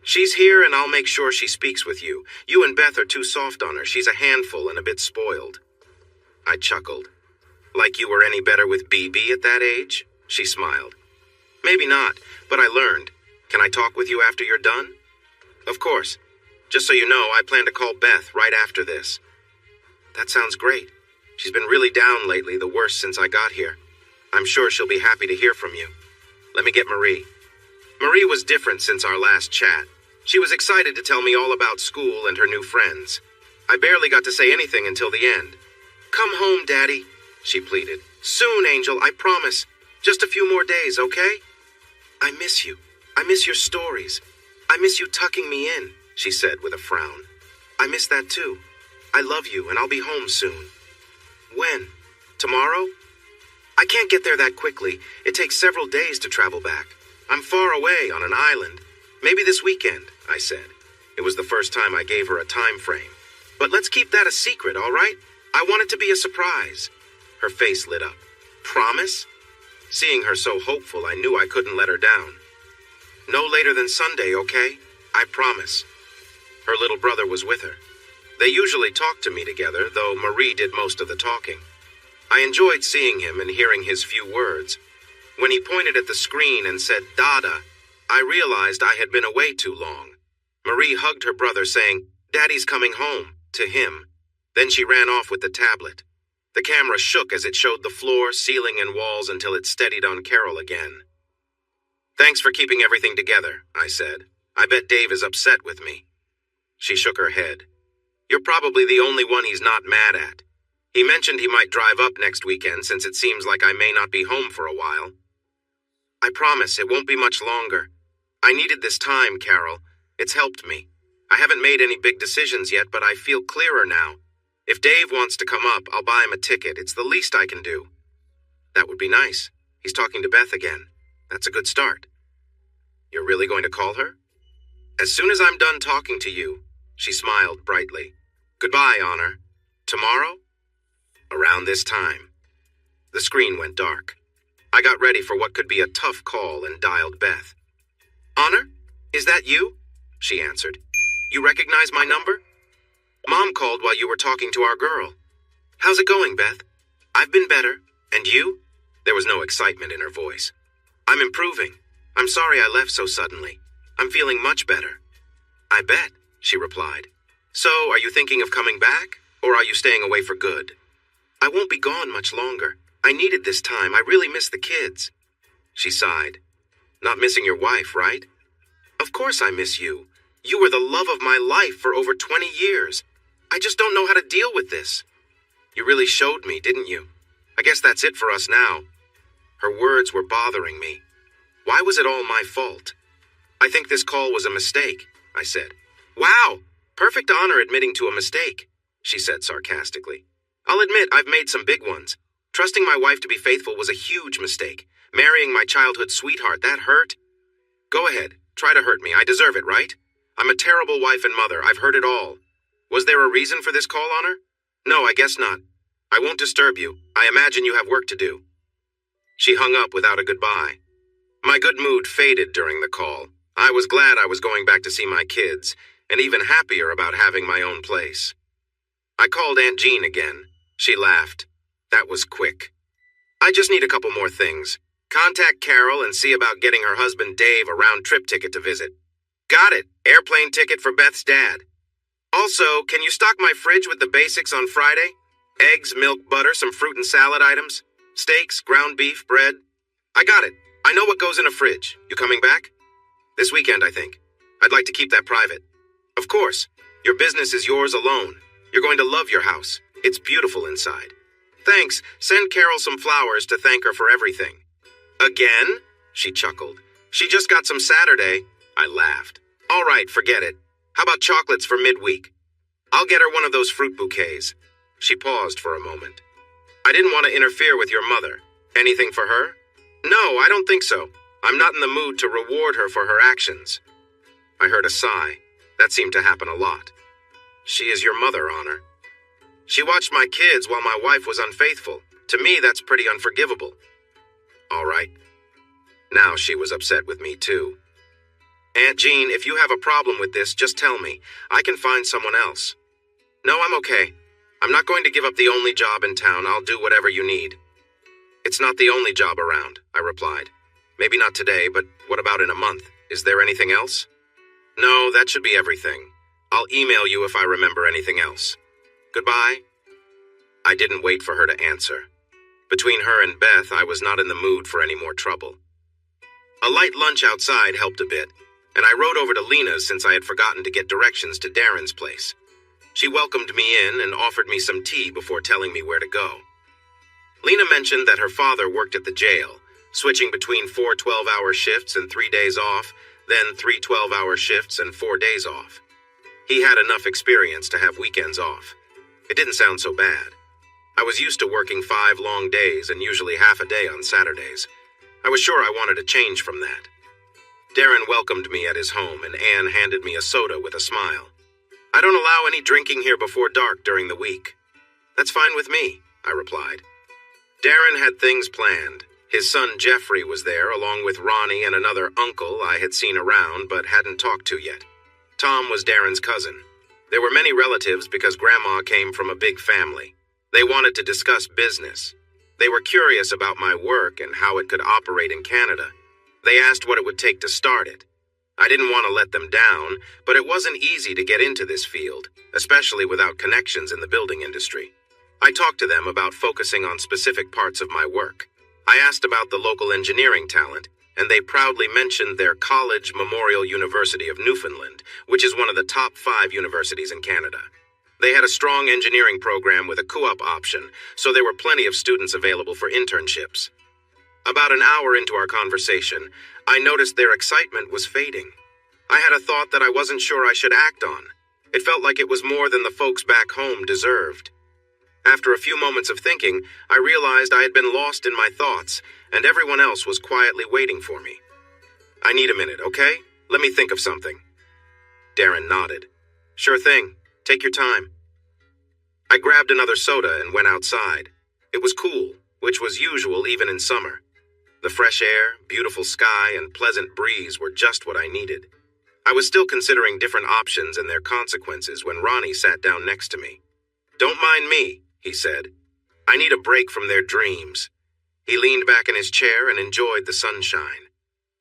She's here, and I'll make sure she speaks with you. You and Beth are too soft on her. She's a handful and a bit spoiled. I chuckled. Like you were any better with BB at that age? She smiled. Maybe not, but I learned. Can I talk with you after you're done? Of course. Just so you know, I plan to call Beth right after this. That sounds great. She's been really down lately, the worst since I got here. I'm sure she'll be happy to hear from you. Let me get Marie. Marie was different since our last chat. She was excited to tell me all about school and her new friends. I barely got to say anything until the end. Come home, Daddy, she pleaded. Soon, Angel, I promise. Just a few more days, okay? I miss you. I miss your stories. I miss you tucking me in, she said with a frown. I miss that too. I love you and I'll be home soon. When? Tomorrow? I can't get there that quickly. It takes several days to travel back. I'm far away on an island. Maybe this weekend, I said. It was the first time I gave her a time frame. But let's keep that a secret, all right? I want it to be a surprise. Her face lit up. Promise? Seeing her so hopeful, I knew I couldn't let her down. No later than Sunday, okay? I promise. Her little brother was with her. They usually talked to me together, though Marie did most of the talking. I enjoyed seeing him and hearing his few words. When he pointed at the screen and said, Dada, I realized I had been away too long. Marie hugged her brother, saying, Daddy's coming home, to him. Then she ran off with the tablet. The camera shook as it showed the floor, ceiling, and walls until it steadied on Carol again. Thanks for keeping everything together, I said. I bet Dave is upset with me. She shook her head. You're probably the only one he's not mad at. He mentioned he might drive up next weekend since it seems like I may not be home for a while. I promise it won't be much longer. I needed this time, Carol. It's helped me. I haven't made any big decisions yet, but I feel clearer now. If Dave wants to come up, I'll buy him a ticket. It's the least I can do. That would be nice. He's talking to Beth again. That's a good start. You're really going to call her? As soon as I'm done talking to you, she smiled brightly. Goodbye, Honor. Tomorrow? Around this time. The screen went dark. I got ready for what could be a tough call and dialed Beth. Honor? Is that you? She answered. You recognize my number? Mom called while you were talking to our girl. How's it going, Beth? I've been better. And you? There was no excitement in her voice. I'm improving. I'm sorry I left so suddenly. I'm feeling much better. I bet, she replied. So, are you thinking of coming back? Or are you staying away for good? I won't be gone much longer. I needed this time. I really miss the kids. She sighed. Not missing your wife, right? Of course I miss you. You were the love of my life for over 20 years. I just don't know how to deal with this. You really showed me, didn't you? I guess that's it for us now. Her words were bothering me. Why was it all my fault? I think this call was a mistake, I said. Wow, perfect honor admitting to a mistake, she said sarcastically. I'll admit I've made some big ones. Trusting my wife to be faithful was a huge mistake. Marrying my childhood sweetheart, that hurt. Go ahead, try to hurt me. I deserve it, right? I'm a terrible wife and mother. I've heard it all. Was there a reason for this call, Honor? No, I guess not. I won't disturb you. I imagine you have work to do. She hung up without a goodbye. My good mood faded during the call. I was glad I was going back to see my kids, and even happier about having my own place. I called Aunt Jean again. She laughed. That was quick. I just need a couple more things. Contact Carol and see about getting her husband Dave a round-trip ticket to visit. Got it. Airplane ticket for Beth's dad. Also, can you stock my fridge with the basics on Friday? Eggs, milk, butter, some fruit and salad items. Steaks, ground beef, bread. I got it. I know what goes in a fridge. You coming back? This weekend, I think. I'd like to keep that private. Of course. Your business is yours alone. You're going to love your house. It's beautiful inside. Thanks. Send Carol some flowers to thank her for everything. Again? She chuckled. She just got some Saturday. I laughed. All right, forget it. How about chocolates for midweek? I'll get her one of those fruit bouquets. She paused for a moment. I didn't want to interfere with your mother. Anything for her? No, I don't think so. I'm not in the mood to reward her for her actions. I heard a sigh. That seemed to happen a lot. She is your mother, Honor. She watched my kids while my wife was unfaithful. To me, that's pretty unforgivable. All right. Now she was upset with me, too. Aunt Jean, if you have a problem with this, just tell me. I can find someone else. No, I'm okay. I'm not going to give up the only job in town. I'll do whatever you need. It's not the only job around, I replied. Maybe not today, but what about in a month? Is there anything else? No, that should be everything. I'll email you if I remember anything else. Goodbye. I didn't wait for her to answer. Between her and Beth, I was not in the mood for any more trouble. A light lunch outside helped a bit, and I rode over to Lena's since I had forgotten to get directions to Darren's place. She welcomed me in and offered me some tea before telling me where to go. Lena mentioned that her father worked at the jail, switching between 4 12-hour shifts and 3 days off, then 3 12-hour shifts and 4 days off. He had enough experience to have weekends off. It didn't sound so bad. I was used to working 5 long days and usually half a day on Saturdays. I was sure I wanted a change from that. Darren welcomed me at his home, and Anne handed me a soda with a smile. I don't allow any drinking here before dark during the week. That's fine with me, I replied. Darren had things planned. His son Jeffrey was there, along with Ronnie and another uncle I had seen around but hadn't talked to yet. Tom was Darren's cousin. There were many relatives because Grandma came from a big family. They wanted to discuss business. They were curious about my work and how it could operate in Canada. They asked what it would take to start it. I didn't want to let them down, but it wasn't easy to get into this field, especially without connections in the building industry. I talked to them about focusing on specific parts of my work. I asked about the local engineering talent, and they proudly mentioned their college, Memorial University of Newfoundland, which is one of the top 5 universities in Canada. They had a strong engineering program with a co-op option, so there were plenty of students available for internships. About an hour into our conversation, I noticed their excitement was fading. I had a thought that I wasn't sure I should act on. It felt like it was more than the folks back home deserved. After a few moments of thinking, I realized I had been lost in my thoughts, and everyone else was quietly waiting for me. I need a minute, okay? Let me think of something. Darren nodded. Sure thing. Take your time. I grabbed another soda and went outside. It was cool, which was usual even in summer. The fresh air, beautiful sky, and pleasant breeze were just what I needed. I was still considering different options and their consequences when Ronnie sat down next to me. Don't mind me, he said. I need a break from their dreams. He leaned back in his chair and enjoyed the sunshine.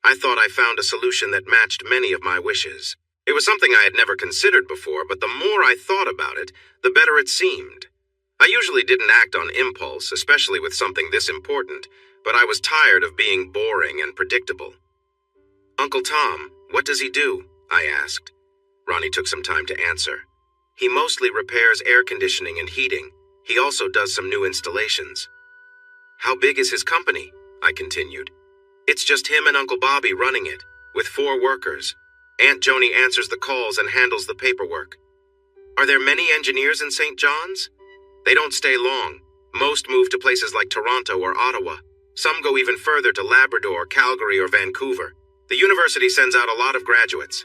I thought I found a solution that matched many of my wishes. It was something I had never considered before, but the more I thought about it, the better it seemed. I usually didn't act on impulse, especially with something this important, but I was tired of being boring and predictable. "Uncle Tom, what does he do?" I asked. Ronnie took some time to answer. "He mostly repairs air conditioning and heating. He also does some new installations." "How big is his company?" I continued. "It's just him and Uncle Bobby running it, with 4 workers. Aunt Joni answers the calls and handles the paperwork." "Are there many engineers in St. John's?" "They don't stay long. Most move to places like Toronto or Ottawa. Some go even further to Labrador, Calgary, or Vancouver. The university sends out a lot of graduates."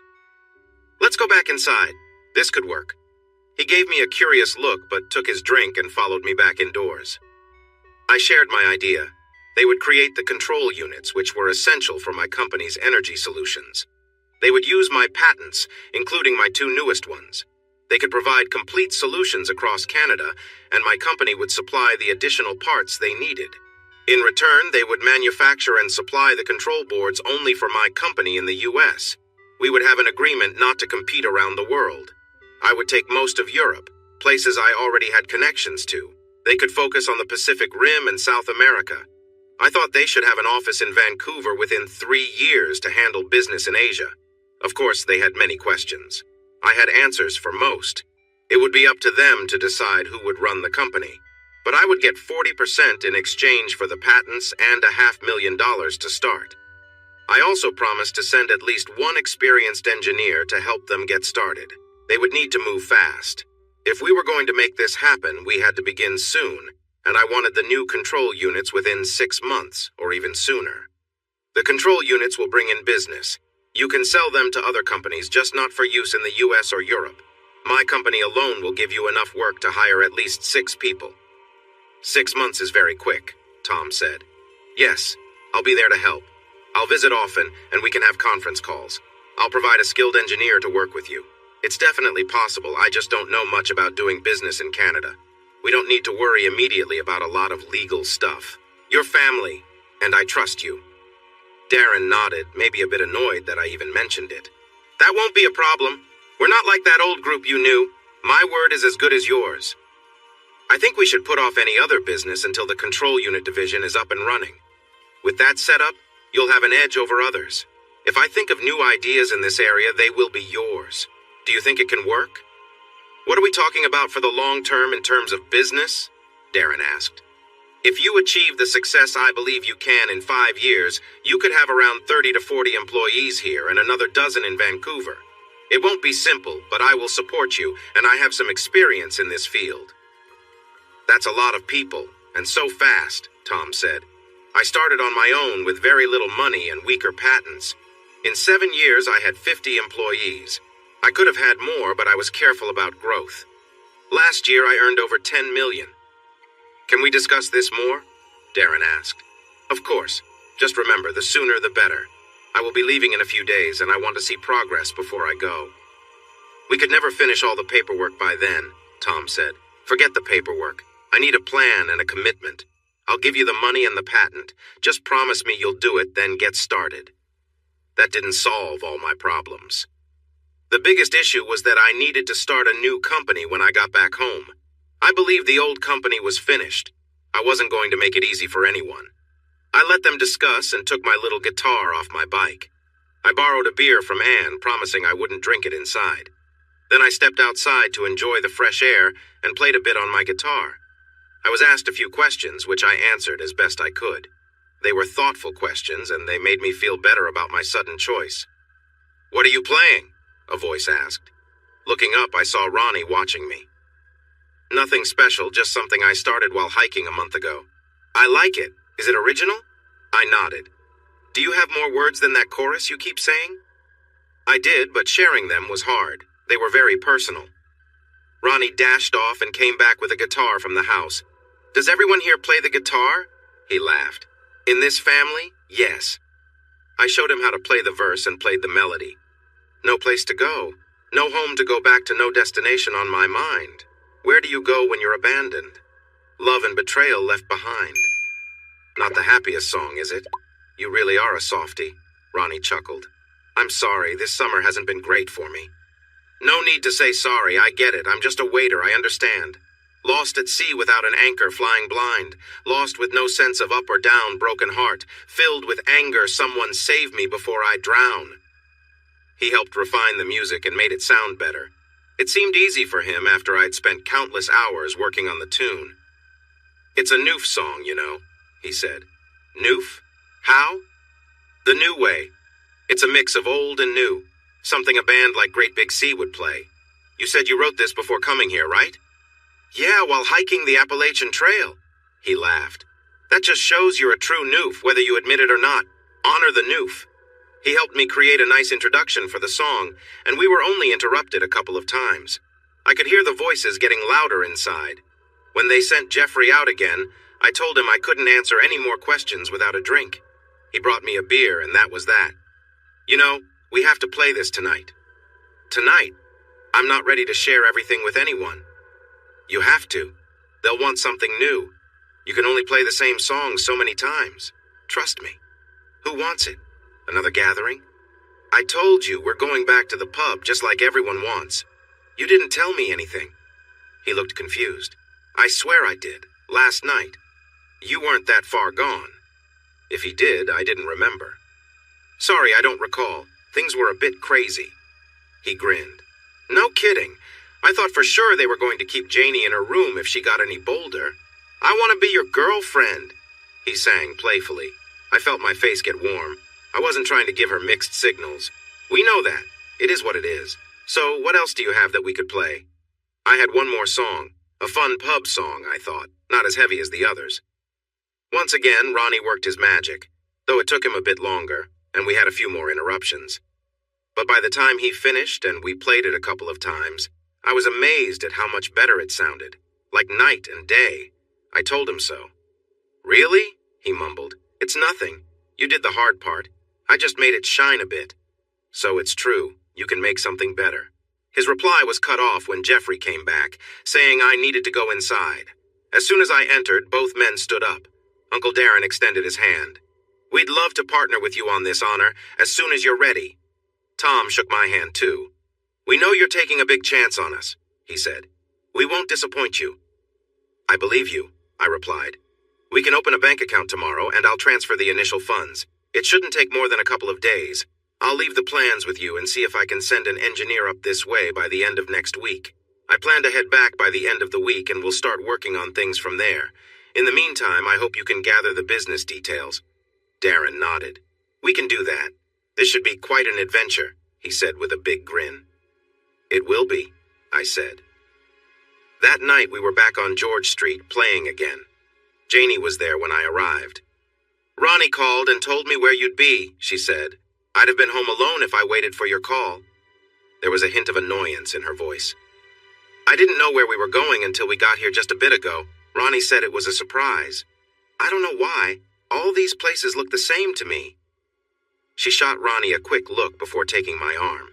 "Let's go back inside. This could work." He gave me a curious look but took his drink and followed me back indoors. I shared my idea. They would create the control units, which were essential for my company's energy solutions. They would use my patents, including my 2 newest ones. They could provide complete solutions across Canada, and my company would supply the additional parts they needed. In return, they would manufacture and supply the control boards only for my company in the US. We would have an agreement not to compete around the world. I would take most of Europe, places I already had connections to. They could focus on the Pacific Rim and South America. I thought they should have an office in Vancouver within 3 years to handle business in Asia. Of course, they had many questions. I had answers for most. It would be up to them to decide who would run the company. But I would get 40% in exchange for the patents and $500,000 to start. I also promised to send at least 1 experienced engineer to help them get started. They would need to move fast. If we were going to make this happen, we had to begin soon, and I wanted the new control units within 6 months, or even sooner. The control units will bring in business. You can sell them to other companies, just not for use in the US or Europe. My company alone will give you enough work to hire at least 6 people. 6 months is very quick, Tom said. Yes, I'll be there to help. I'll visit often, and we can have conference calls. I'll provide a skilled engineer to work with you. It's definitely possible, I just don't know much about doing business in Canada. We don't need to worry immediately about a lot of legal stuff. You're family, and I trust you. Darren nodded, maybe a bit annoyed that I even mentioned it. That won't be a problem. We're not like that old group you knew. My word is as good as yours. I think we should put off any other business until the control unit division is up and running. With that set up, you'll have an edge over others. If I think of new ideas in this area, they will be yours. Do you think it can work? What are we talking about for the long term in terms of business? Darren asked. If you achieve the success I believe you can in 5 years, you could have around 30 to 40 employees here and another dozen in Vancouver. It won't be simple, but I will support you, and I have some experience in this field. That's a lot of people, and so fast, Tom said. I started on my own with very little money and weaker patents. In 7 years, I had 50 employees. I could have had more, but I was careful about growth. Last year, I earned over 10 million. Can we discuss this more? Darren asked. Of course. Just remember, the sooner the better. I will be leaving in a few days, and I want to see progress before I go. We could never finish all the paperwork by then, Tom said. Forget the paperwork. I need a plan and a commitment. I'll give you the money and the patent. Just promise me you'll do it, then get started. That didn't solve all my problems. The biggest issue was that I needed to start a new company when I got back home. I believed the old company was finished. I wasn't going to make it easy for anyone. I let them discuss and took my little guitar off my bike. I borrowed a beer from Anne, promising I wouldn't drink it inside. Then I stepped outside to enjoy the fresh air and played a bit on my guitar. I was asked a few questions, which I answered as best I could. They were thoughtful questions, and they made me feel better about my sudden choice. What are you playing? A voice asked. Looking up, I saw Ronnie watching me. Nothing special, just something I started while hiking a month ago. I like it. Is it original? I nodded. Do you have more words than that chorus you keep saying? I did, but sharing them was hard. They were very personal. Ronnie dashed off and came back with a guitar from the house. Does everyone here play the guitar? He laughed. In this family, yes. I showed him how to play the verse and played the melody. No place to go. No home to go back to, no destination on my mind. Where do you go when you're abandoned? Love and betrayal left behind. Not the happiest song, is it? You really are a softie, Ronnie chuckled. I'm sorry, this summer hasn't been great for me. No need to say sorry, I get it. I'm just a waiter, I understand. Lost at sea without an anchor, flying blind. Lost with no sense of up or down, broken heart. Filled with anger, someone save me before I drown. He helped refine the music and made it sound better. It seemed easy for him after I'd spent countless hours working on the tune. It's a Noof song, you know, he said. Noof? How? The new way. It's a mix of old and new. Something a band like Great Big Sea would play. You said you wrote this before coming here, right? Yeah, while hiking the Appalachian Trail. He laughed. That just shows you're a true Noof, whether you admit it or not. Honor the Noof. He helped me create a nice introduction for the song, and we were only interrupted a couple of times. I could hear the voices getting louder inside. When they sent Jeffrey out again, I told him I couldn't answer any more questions without a drink. He brought me a beer, and that was that. You know, we have to play this tonight. Tonight? I'm not ready to share everything with anyone. You have to. They'll want something new. You can only play the same song so many times. Trust me. Who wants it? Another gathering? I told you we're going back to the pub just like everyone wants. You didn't tell me anything. He looked confused. I swear I did. Last night. You weren't that far gone. If he did, I didn't remember. Sorry, I don't recall. Things were a bit crazy. He grinned. No kidding. I thought for sure they were going to keep Janie in her room if she got any bolder. I want to be your girlfriend, he sang playfully. I felt my face get warm. I wasn't trying to give her mixed signals. We know that. It is what it is. So what else do you have that we could play? I had one more song. A fun pub song, I thought. Not as heavy as the others. Once again, Ronnie worked his magic, though it took him a bit longer, and we had a few more interruptions. But by the time he finished and we played it a couple of times, I was amazed at how much better it sounded. Like night and day. I told him so. Really? He mumbled. It's nothing. You did the hard part. I just made it shine a bit. So it's true. You can make something better. His reply was cut off when Jeffrey came back, saying I needed to go inside. As soon as I entered, both men stood up. Uncle Darren extended his hand. We'd love to partner with you on this, Honor, as soon as you're ready. Tom shook my hand, too. We know you're taking a big chance on us, he said. We won't disappoint you. I believe you, I replied. We can open a bank account tomorrow, and I'll transfer the initial funds. It shouldn't take more than a couple of days. I'll leave the plans with you and see if I can send an engineer up this way by the end of next week. I plan to head back by the end of the week, and we'll start working on things from there. In the meantime, I hope you can gather the business details. Darren nodded. We can do that. This should be quite an adventure, he said with a big grin. It will be, I said. That night we were back on George Street playing again. Janie was there when I arrived. Ronnie called and told me where you'd be, she said. I'd have been home alone if I waited for your call. There was a hint of annoyance in her voice. I didn't know where we were going until we got here just a bit ago. Ronnie said it was a surprise. I don't know why. All these places look the same to me. She shot Ronnie a quick look before taking my arm.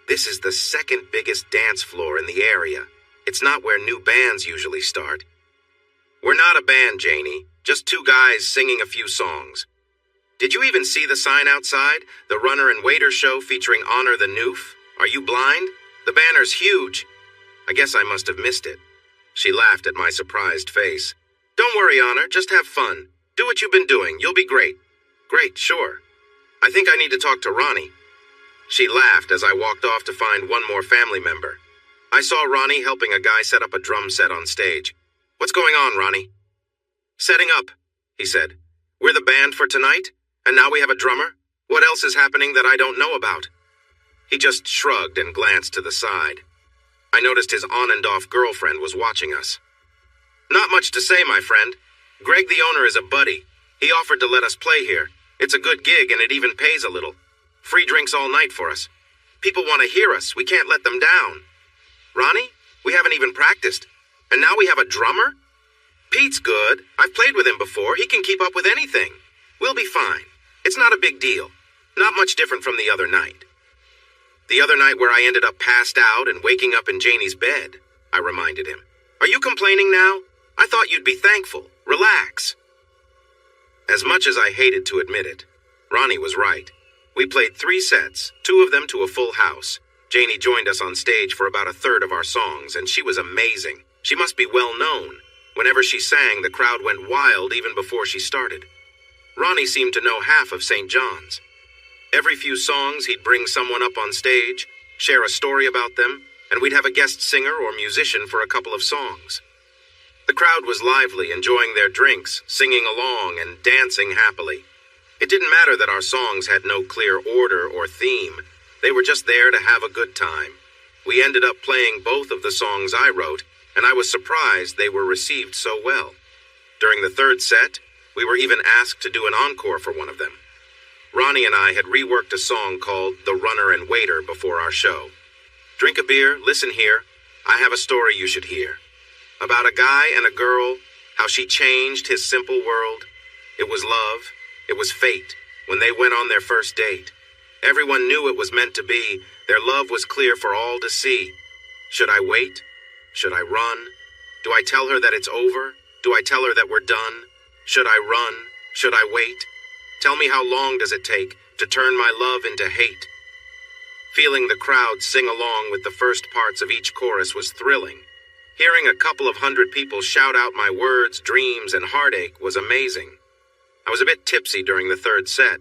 This is the second biggest dance floor in the area. It's not where new bands usually start. We're not a band, Janie. Just two guys singing a few songs. Did you even see the sign outside? The Runner and Waiter show featuring Honor the Noof? Are you blind? The banner's huge. I guess I must have missed it. She laughed at my surprised face. Don't worry, Honor. Just have fun. Do what you've been doing. You'll be great. Great, sure. I think I need to talk to Ronnie. She laughed as I walked off to find one more family member. I saw Ronnie helping a guy set up a drum set on stage. What's going on, Ronnie? Setting up, he said. We're the band for tonight, and now we have a drummer? What else is happening that I don't know about? He just shrugged and glanced to the side. I noticed his on-and-off girlfriend was watching us. Not much to say, my friend. Greg, the owner, is a buddy. He offered to let us play here. It's a good gig, and it even pays a little. Free drinks all night for us. People want to hear us. We can't let them down. Ronnie, we haven't even practiced. And now we have a drummer? Pete's good. I've played with him before. He can keep up with anything. We'll be fine. It's not a big deal. Not much different from the other night. The other night where I ended up passed out and waking up in Janie's bed, I reminded him. Are you complaining now? I thought you'd be thankful. Relax. As much as I hated to admit it, Ronnie was right. We played 3 sets, 2 of them to a full house. Janie joined us on stage for about a third of our songs, and she was amazing. She must be well known. Whenever she sang, the crowd went wild even before she started. Ronnie seemed to know half of St. John's. Every few songs, he'd bring someone up on stage, share a story about them, and we'd have a guest singer or musician for a couple of songs. The crowd was lively, enjoying their drinks, singing along, and dancing happily. It didn't matter that our songs had no clear order or theme. They were just there to have a good time. We ended up playing both of the songs I wrote, and I was surprised they were received so well. During the 3rd set, we were even asked to do an encore for one of them. Ronnie and I had reworked a song called The Runner and Waiter before our show. Drink a beer, listen here. I have a story you should hear. About a guy and a girl, how she changed his simple world. It was love, it was fate, when they went on their first date. Everyone knew it was meant to be. Their love was clear for all to see. Should I wait? Should I run? Do I tell her that it's over? Do I tell her that we're done? Should I run? Should I wait? Tell me, how long does it take to turn my love into hate? Feeling the crowd sing along with the first parts of each chorus was thrilling. Hearing a couple of hundred people shout out my words, dreams, and heartache was amazing. I was a bit tipsy during the 3rd set.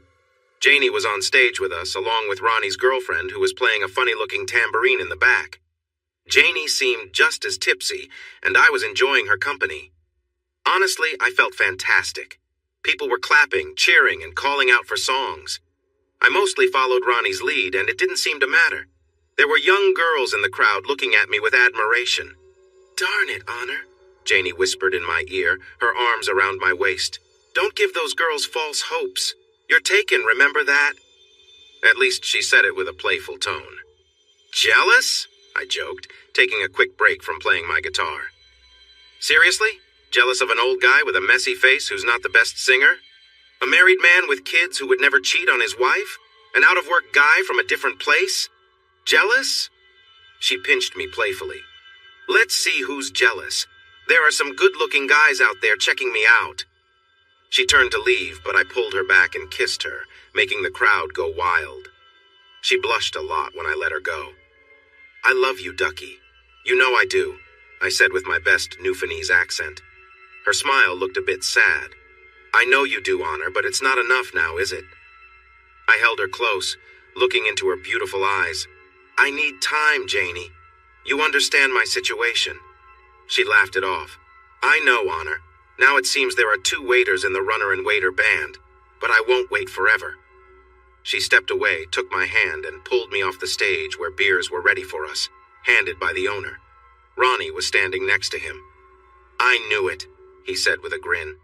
Janie was on stage with us, along with Ronnie's girlfriend, who was playing a funny-looking tambourine in the back. Janie seemed just as tipsy, and I was enjoying her company. Honestly, I felt fantastic. People were clapping, cheering, and calling out for songs. I mostly followed Ronnie's lead, and it didn't seem to matter. There were young girls in the crowd looking at me with admiration. "Darn it, Honor," Janie whispered in my ear, her arms around my waist. "Don't give those girls false hopes. You're taken, remember that?" At least she said it with a playful tone. "Jealous?" I joked, taking a quick break from playing my guitar. "Seriously? Jealous of an old guy with a messy face who's not the best singer? A married man with kids who would never cheat on his wife? An out-of-work guy from a different place? Jealous?" She pinched me playfully. "Let's see who's jealous. There are some good-looking guys out there checking me out." She turned to leave, but I pulled her back and kissed her, making the crowd go wild. She blushed a lot when I let her go. "I love you, Ducky. You know I do," I said with my best Newfoundlandese accent. Her smile looked a bit sad. "I know you do, Honor, but it's not enough now, is it?" I held her close, looking into her beautiful eyes. "I need time, Janie. You understand my situation." She laughed it off. "I know, Honor. Now it seems there are 2 waiters in the Runner and Waiter band, but I won't wait forever." She stepped away, took my hand, and pulled me off the stage where beers were ready for us, handed by the owner. Ronnie was standing next to him. "I knew it," he said with a grin.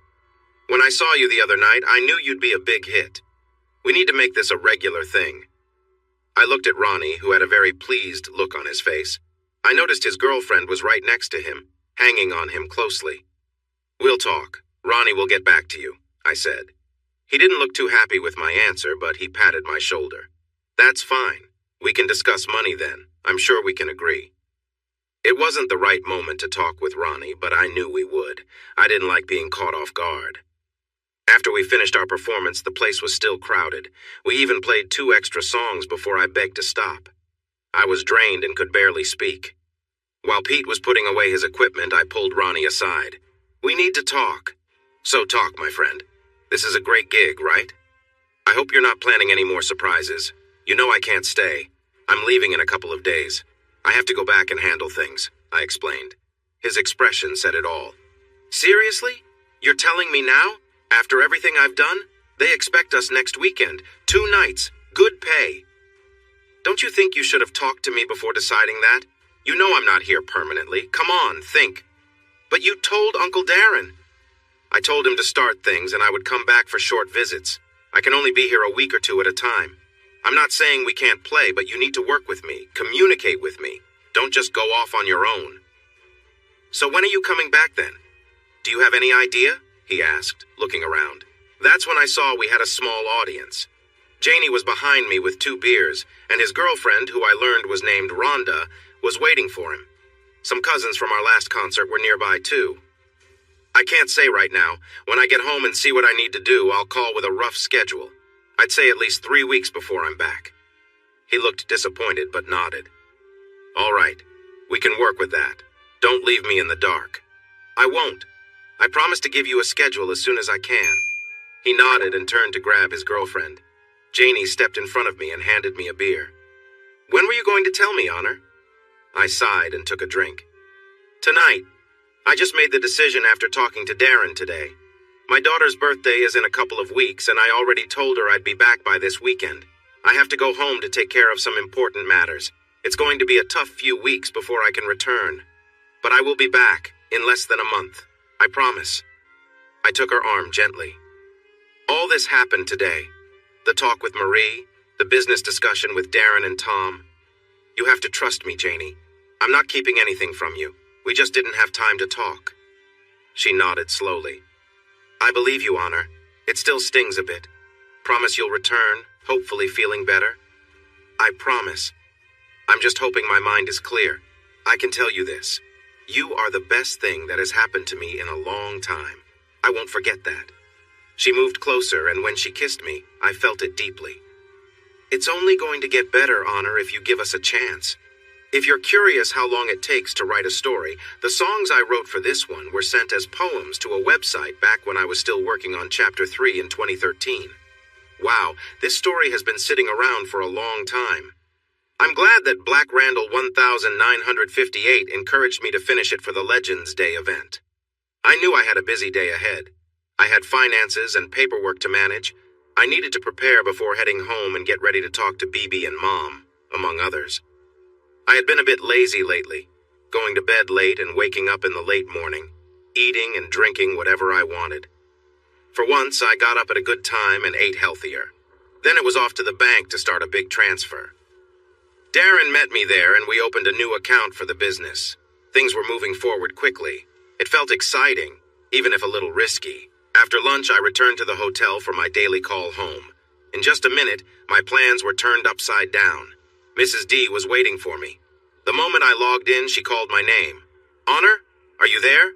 "When I saw you the other night, I knew you'd be a big hit. We need to make this a regular thing." I looked at Ronnie, who had a very pleased look on his face. I noticed his girlfriend was right next to him, hanging on him closely. "We'll talk. Ronnie will get back to you," I said. He didn't look too happy with my answer, but he patted my shoulder. "That's fine. We can discuss money then. I'm sure we can agree." It wasn't the right moment to talk with Ronnie, but I knew we would. I didn't like being caught off guard. After we finished our performance, the place was still crowded. We even played 2 extra songs before I begged to stop. I was drained and could barely speak. While Pete was putting away his equipment, I pulled Ronnie aside. "We need to talk." "So talk, my friend. This is a great gig, right? I hope you're not planning any more surprises. You know I can't stay. I'm leaving in a couple of days. I have to go back and handle things," I explained. His expression said it all. "Seriously? You're telling me now? After everything I've done? They expect us next weekend. 2 nights. Good pay. Don't you think you should have talked to me before deciding that? You know I'm not here permanently. Come on, think." "But you told Uncle Darren." "I told him to start things and I would come back for short visits. I can only be here a week or 2 at a time. I'm not saying we can't play, but you need to work with me, communicate with me. Don't just go off on your own." "So when are you coming back then? Do you have any idea?" he asked, looking around. That's when I saw we had a small audience. Janie was behind me with 2 beers, and his girlfriend, who I learned was named Rhonda, was waiting for him. Some cousins from our last concert were nearby too. "I can't say right now. When I get home and see what I need to do, I'll call with a rough schedule. I'd say at least 3 weeks before I'm back. He looked disappointed but nodded. All right, we can work with that. Don't leave me in the dark. I won't. I promise to give you a schedule as soon as I can. He nodded and turned to grab his girlfriend. Janie stepped in front of me and handed me a beer. When were you going to tell me, Honor? I sighed and took a drink. Tonight. I just made the decision after talking to Darren today. My daughter's birthday is in a couple of weeks, and I already told her I'd be back by this weekend. I have to go home to take care of some important matters. It's going to be a tough few weeks before I can return. But I will be back in less than a month. I promise. I took her arm gently. All this happened today. The talk with Marie, the business discussion with Darren and Tom. You have to trust me, Janie. I'm not keeping anything from you. We just didn't have time to talk. She nodded slowly. I believe you, Honor. It still stings a bit. Promise you'll return, hopefully feeling better? I promise. I'm just hoping my mind is clear. I can tell you this. You are the best thing that has happened to me in a long time. I won't forget that. She moved closer, and when she kissed me, I felt it deeply. It's only going to get better, Honor, if you give us a chance. If you're curious how long it takes to write a story, the songs I wrote for this one were sent as poems to a website back when I was still working on Chapter 3 in 2013. Wow, this story has been sitting around for a long time. I'm glad that Black Randall 1958 encouraged me to finish it for the Legends Day event. I knew I had a busy day ahead. I had finances and paperwork to manage. I needed to prepare before heading home and get ready to talk to BB and Mom, among others. I had been a bit lazy lately, going to bed late and waking up in the late morning, eating and drinking whatever I wanted. For once, I got up at a good time and ate healthier. Then it was off to the bank to start a big transfer. Darren met me there and we opened a new account for the business. Things were moving forward quickly. It felt exciting, even if a little risky. After lunch, I returned to the hotel for my daily call home. In just a minute, my plans were turned upside down. Mrs. D was waiting for me. The moment I logged in, she called my name. Honor? Are you there?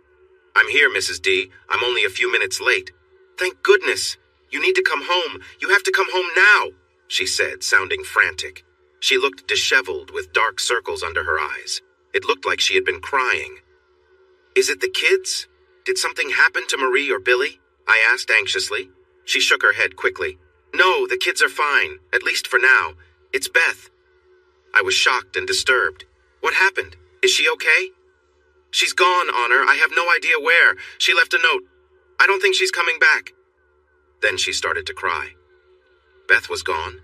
I'm here, Mrs. D. I'm only a few minutes late. Thank goodness. You need to come home. You have to come home now, she said, sounding frantic. She looked disheveled with dark circles under her eyes. It looked like she had been crying. Is it the kids? Did something happen to Marie or Billy? I asked anxiously. She shook her head quickly. No, the kids are fine, at least for now. It's Beth. I was shocked and disturbed. What happened? Is she okay? She's gone, Honor. I have no idea where. She left a note. I don't think she's coming back. Then she started to cry. Beth was gone,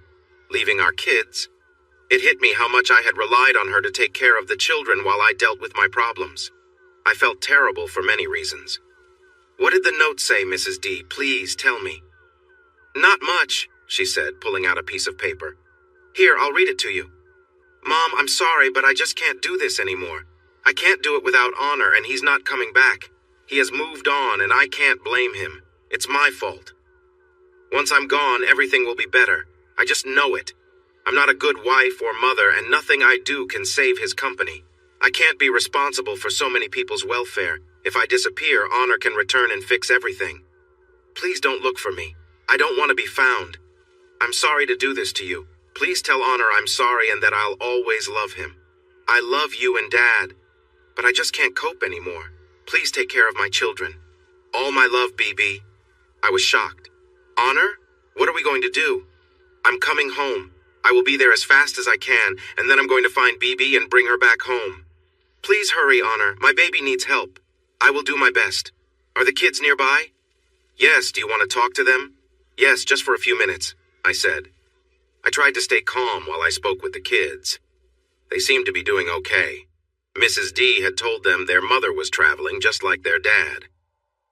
leaving our kids. It hit me how much I had relied on her to take care of the children while I dealt with my problems. I felt terrible for many reasons. What did the note say, Mrs. D? Please tell me. Not much, she said, pulling out a piece of paper. Here, I'll read it to you. Mom, I'm sorry, but I just can't do this anymore. I can't do it without Honor, and he's not coming back. He has moved on, and I can't blame him. It's my fault. Once I'm gone, everything will be better. I just know it. I'm not a good wife or mother, and nothing I do can save his company. I can't be responsible for so many people's welfare. If I disappear, Honor can return and fix everything. Please don't look for me. I don't want to be found. I'm sorry to do this to you. Please tell Honor I'm sorry and that I'll always love him. I love you and Dad, but I just can't cope anymore. Please take care of my children. All my love, BB. I was shocked. Honor? What are we going to do? I'm coming home. I will be there as fast as I can, and then I'm going to find BB and bring her back home. Please hurry, Honor. My baby needs help. I will do my best. Are the kids nearby? Yes, do you want to talk to them? Yes, just for a few minutes, I said. I tried to stay calm while I spoke with the kids. They seemed to be doing okay. Mrs. D had told them their mother was traveling just like their dad.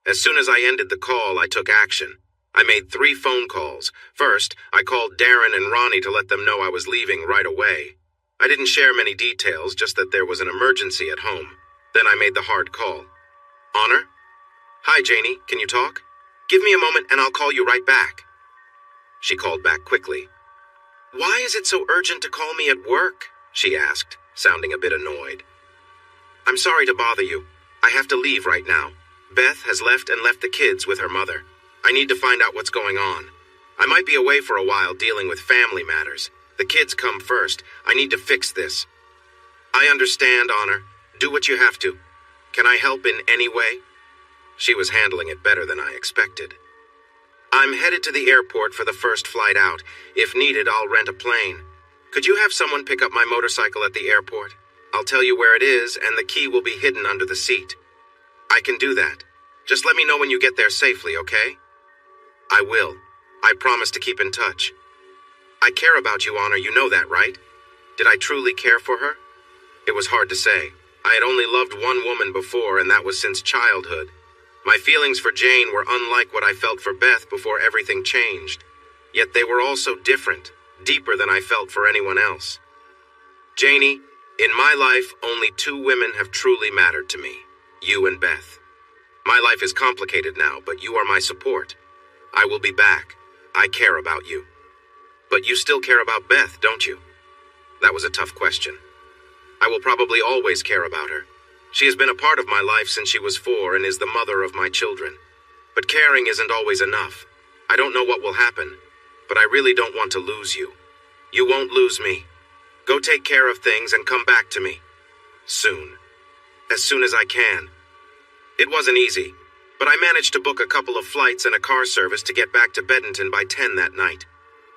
As soon as I ended the call, I took action. I made 3 phone calls. First, I called Darren and Ronnie to let them know I was leaving right away. I didn't share many details, just that there was an emergency at home. Then I made the hard call. Honor? Hi, Janie. Can you talk? Give me a moment and I'll call you right back. She called back quickly. Why is it so urgent to call me at work? She asked, sounding a bit annoyed. I'm sorry to bother you. I have to leave right now. Beth has left the kids with her mother. I need to find out what's going on. I might be away for a while dealing with family matters. The kids come first. I need to fix this. I understand, Honor. Do what you have to. Can I help in any way? She was handling it better than I expected. I'm headed to the airport for the first flight out. If needed, I'll rent a plane. Could you have someone pick up my motorcycle at the airport? I'll tell you where it is, and the key will be hidden under the seat. I can do that. Just let me know when you get there safely, okay? I will. I promise to keep in touch. I care about you, Honor. You know that, right? Did I truly care for her? It was hard to say. I had only loved one woman before, and that was since childhood. My feelings for Jane were unlike what I felt for Beth before everything changed. Yet they were also different, deeper than I felt for anyone else. Janie, in my life, only two women have truly mattered to me, you and Beth. My life is complicated now, but you are my support. I will be back. I care about you. But you still care about Beth, don't you? That was a tough question. I will probably always care about her. She has been a part of my life since she was 4 and is the mother of my children. But caring isn't always enough. I don't know what will happen, but I really don't want to lose you. You won't lose me. Go take care of things and come back to me. Soon. As soon as I can. It wasn't easy, but I managed to book a couple of flights and a car service to get back to Beddenton by 10 that night.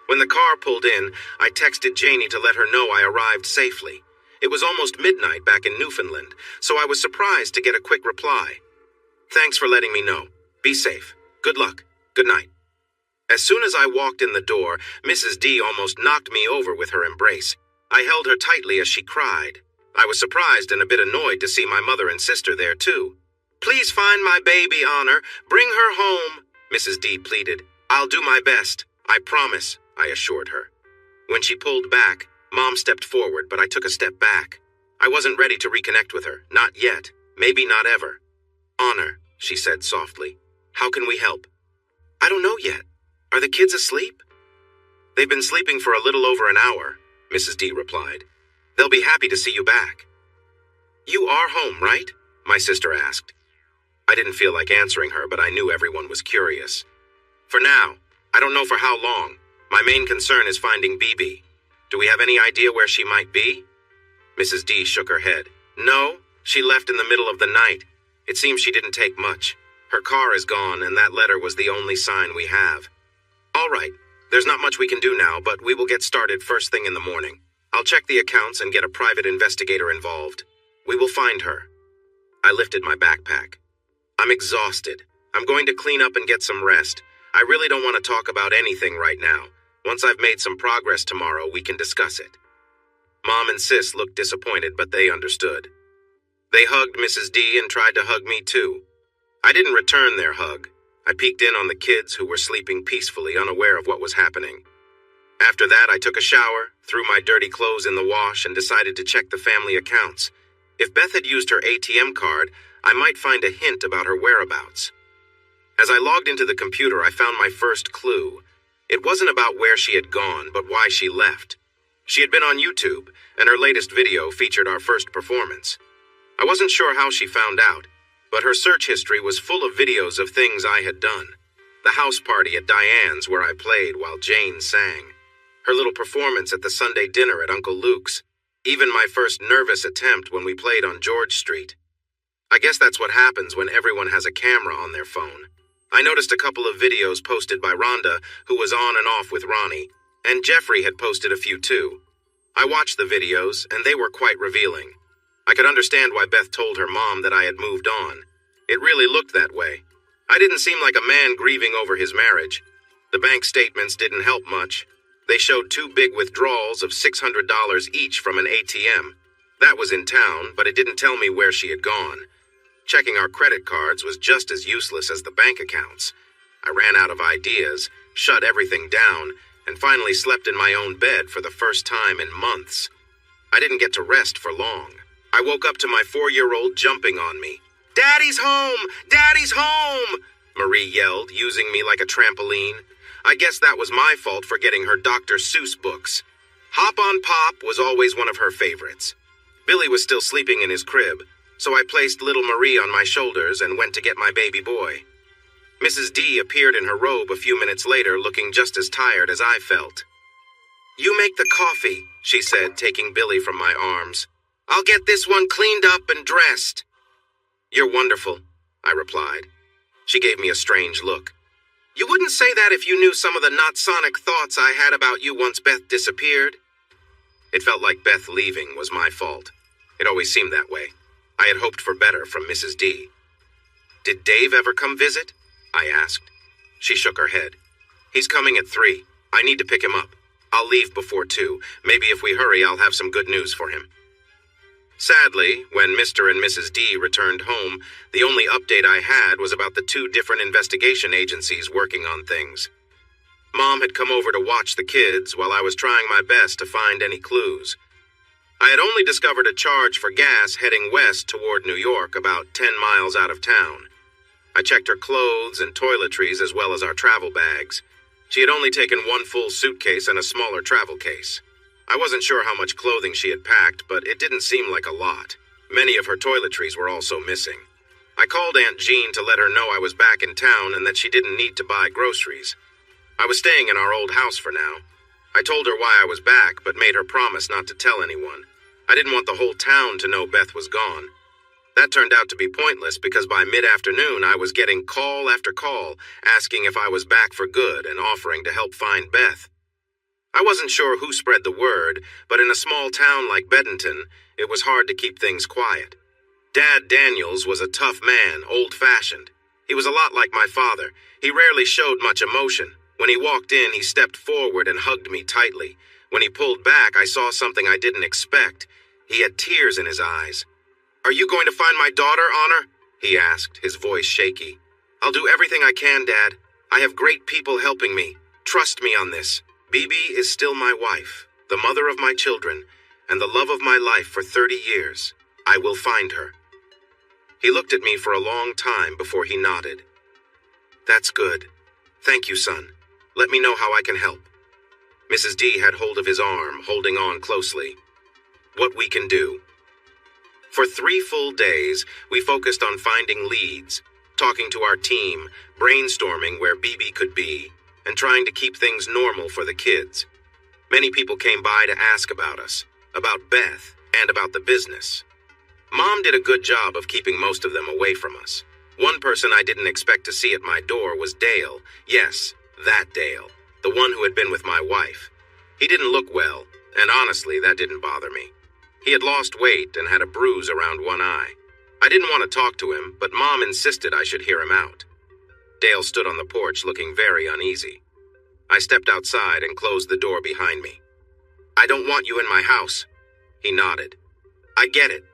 When the car pulled in, I texted Janie to let her know I arrived safely. It was almost midnight back in Newfoundland, so I was surprised to get a quick reply. Thanks for letting me know. Be safe. Good luck. Good night. As soon as I walked in the door, Mrs. D almost knocked me over with her embrace. I held her tightly as she cried. I was surprised and a bit annoyed to see my mother and sister there too. Please find my baby, Honor. Bring her home, Mrs. D pleaded. I'll do my best. I promise, I assured her. When she pulled back, Mom stepped forward, but I took a step back. I wasn't ready to reconnect with her. Not yet. Maybe not ever. Honor, she said softly. How can we help? I don't know yet. Are the kids asleep? They've been sleeping for a little over an hour, Mrs. D replied. They'll be happy to see you back. You are home, right? My sister asked. I didn't feel like answering her, but I knew everyone was curious. For now. I don't know for how long. My main concern is finding BB. Do we have any idea where she might be? Mrs. D shook her head. No, she left in the middle of the night. It seems she didn't take much. Her car is gone, and that letter was the only sign we have. All right, there's not much we can do now, but we will get started first thing in the morning. I'll check the accounts and get a private investigator involved. We will find her. I lifted my backpack. I'm exhausted. I'm going to clean up and get some rest. I really don't want to talk about anything right now. Once I've made some progress tomorrow, we can discuss it. Mom and Sis looked disappointed, but they understood. They hugged Mrs. D and tried to hug me too. I didn't return their hug. I peeked in on the kids who were sleeping peacefully, unaware of what was happening. After that, I took a shower, threw my dirty clothes in the wash, and decided to check the family accounts. If Beth had used her ATM card, I might find a hint about her whereabouts. As I logged into the computer, I found my first clue. It wasn't about where she had gone, but why she left. She had been on YouTube, and her latest video featured our first performance. I wasn't sure how she found out, but her search history was full of videos of things I had done. The house party at Diane's where I played while Jane sang. Her little performance at the Sunday dinner at Uncle Luke's. Even my first nervous attempt when we played on George Street. I guess that's what happens when everyone has a camera on their phone. I noticed a couple of videos posted by Rhonda, who was on and off with Ronnie, and Jeffrey had posted a few too. I watched the videos, and they were quite revealing. I could understand why Beth told her mom that I had moved on. It really looked that way. I didn't seem like a man grieving over his marriage. The bank statements didn't help much. They showed 2 big withdrawals of $600 each from an ATM. That was in town, but it didn't tell me where she had gone. Checking our credit cards was just as useless as the bank accounts. I ran out of ideas, shut everything down, and finally slept in my own bed for the first time in months. I didn't get to rest for long. I woke up to my 4-year-old jumping on me. "Daddy's home! Daddy's home!" Marie yelled, using me like a trampoline. I guess that was my fault for getting her Dr. Seuss books. Hop on Pop was always one of her favorites. Billy was still sleeping in his crib, so I placed little Marie on my shoulders and went to get my baby boy. Mrs. D appeared in her robe a few minutes later, looking just as tired as I felt. "You make the coffee," she said, taking Billy from my arms. "I'll get this one cleaned up and dressed." "You're wonderful," I replied. She gave me a strange look. "You wouldn't say that if you knew some of the not-sonic thoughts I had about you once Beth disappeared." It felt like Beth leaving was my fault. It always seemed that way. I had hoped for better from Mrs. D. "Did Dave ever come visit?" I asked. She shook her head. "He's coming at 3. I need to pick him up. I'll leave before 2. Maybe if we hurry, I'll have some good news for him." Sadly, when Mr. and Mrs. D returned home, the only update I had was about the 2 different investigation agencies working on things. Mom had come over to watch the kids while I was trying my best to find any clues. I had only discovered a charge for gas heading west toward New York, about 10 miles out of town. I checked her clothes and toiletries as well as our travel bags. She had only taken 1 full suitcase and a smaller travel case. I wasn't sure how much clothing she had packed, but it didn't seem like a lot. Many of her toiletries were also missing. I called Aunt Jean to let her know I was back in town and that she didn't need to buy groceries. I was staying in our old house for now. I told her why I was back, but made her promise not to tell anyone. I didn't want the whole town to know Beth was gone. That turned out to be pointless because by mid-afternoon I was getting call after call asking if I was back for good and offering to help find Beth. I wasn't sure who spread the word, but in a small town like Bedenton, it was hard to keep things quiet. Dad Daniels was a tough man, old-fashioned. He was a lot like my father. He rarely showed much emotion. When he walked in, he stepped forward and hugged me tightly. When he pulled back, I saw something I didn't expect. He had tears in his eyes. "Are you going to find my daughter, Honor?" he asked, his voice shaky. "I'll do everything I can, Dad. I have great people helping me. Trust me on this. Bibi is still my wife, the mother of my children, and the love of my life for 30 years. I will find her." He looked at me for a long time before he nodded. "That's good. Thank you, son. Let me know how I can help." Mrs. D had hold of his arm, holding on closely. "What we can do." For 3 full days, we focused on finding leads, talking to our team, brainstorming where Bibi could be, and trying to keep things normal for the kids. Many people came by to ask about us, about Beth, and about the business. Mom did a good job of keeping most of them away from us. One person I didn't expect to see at my door was Dale. Yes, that Dale, the one who had been with my wife. He didn't look well, and honestly, that didn't bother me. He had lost weight and had a bruise around one eye. I didn't want to talk to him, but Mom insisted I should hear him out. Dale stood on the porch looking very uneasy. I stepped outside and closed the door behind me. "I don't want you in my house." He nodded. "I get it.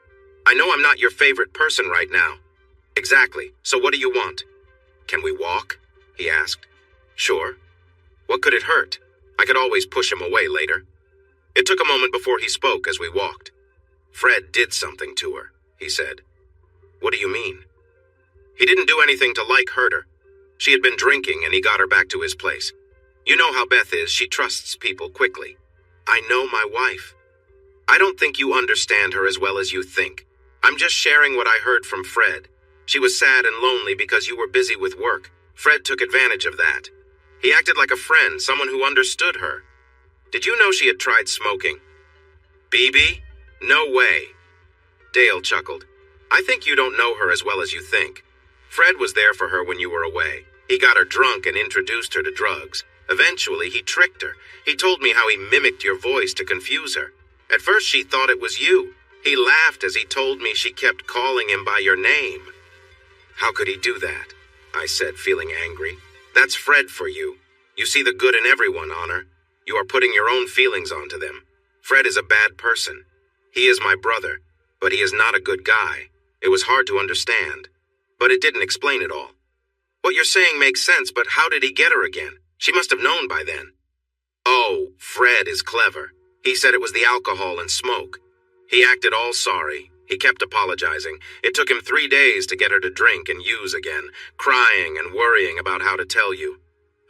I know I'm not your favorite person right now." "Exactly. So what do you want?" "Can we walk?" he asked. "Sure. What could it hurt? I could always push him away later." It took a moment before he spoke as we walked. "Fred did something to her," he said. "What do you mean?" "He didn't do anything to hurt her. She had been drinking and he got her back to his place. You know how Beth is, she trusts people quickly. I know my wife. I don't think you understand her as well as you think. I'm just sharing what I heard from Fred. She was sad and lonely because you were busy with work. Fred took advantage of that. He acted like a friend, someone who understood her. Did you know she had tried smoking?" "Bibi? No way." Dale chuckled. "I think you don't know her as well as you think. Fred was there for her when you were away. He got her drunk and introduced her to drugs. Eventually, he tricked her. He told me how he mimicked your voice to confuse her. At first, she thought it was you. He laughed as he told me she kept calling him by your name." "How could he do that?" I said, feeling angry. "That's Fred for you. You see the good in everyone, Honor. You are putting your own feelings onto them. Fred is a bad person. He is my brother, but he is not a good guy. It was hard to understand. But it didn't explain it all. What you're saying makes sense, but how did he get her again? She must have known by then." "Oh, Fred is clever. He said it was the alcohol and smoke. He acted all sorry. He kept apologizing. It took him 3 days to get her to drink and use again, crying and worrying about how to tell you.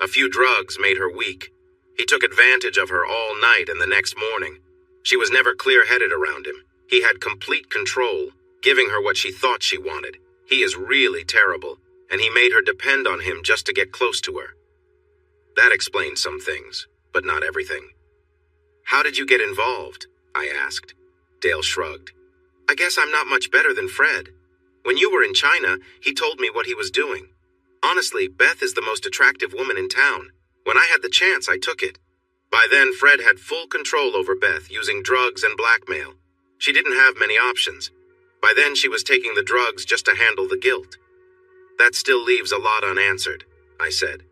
A few drugs made her weak. He took advantage of her all night and the next morning. She was never clear-headed around him. He had complete control, giving her what she thought she wanted. He is really terrible. and he made her depend on him just to get close to her. That explains some things, but not everything. How did you get involved? I asked. Dale shrugged. I guess I'm not much better than Fred. When you were in China, he told me what he was doing. Honestly, Beth is the most attractive woman in town. When I had the chance, I took it. By then, Fred had full control over Beth, using drugs and blackmail. She didn't have many options. By then, she was taking the drugs just to handle the guilt. That still leaves a lot unanswered, I said.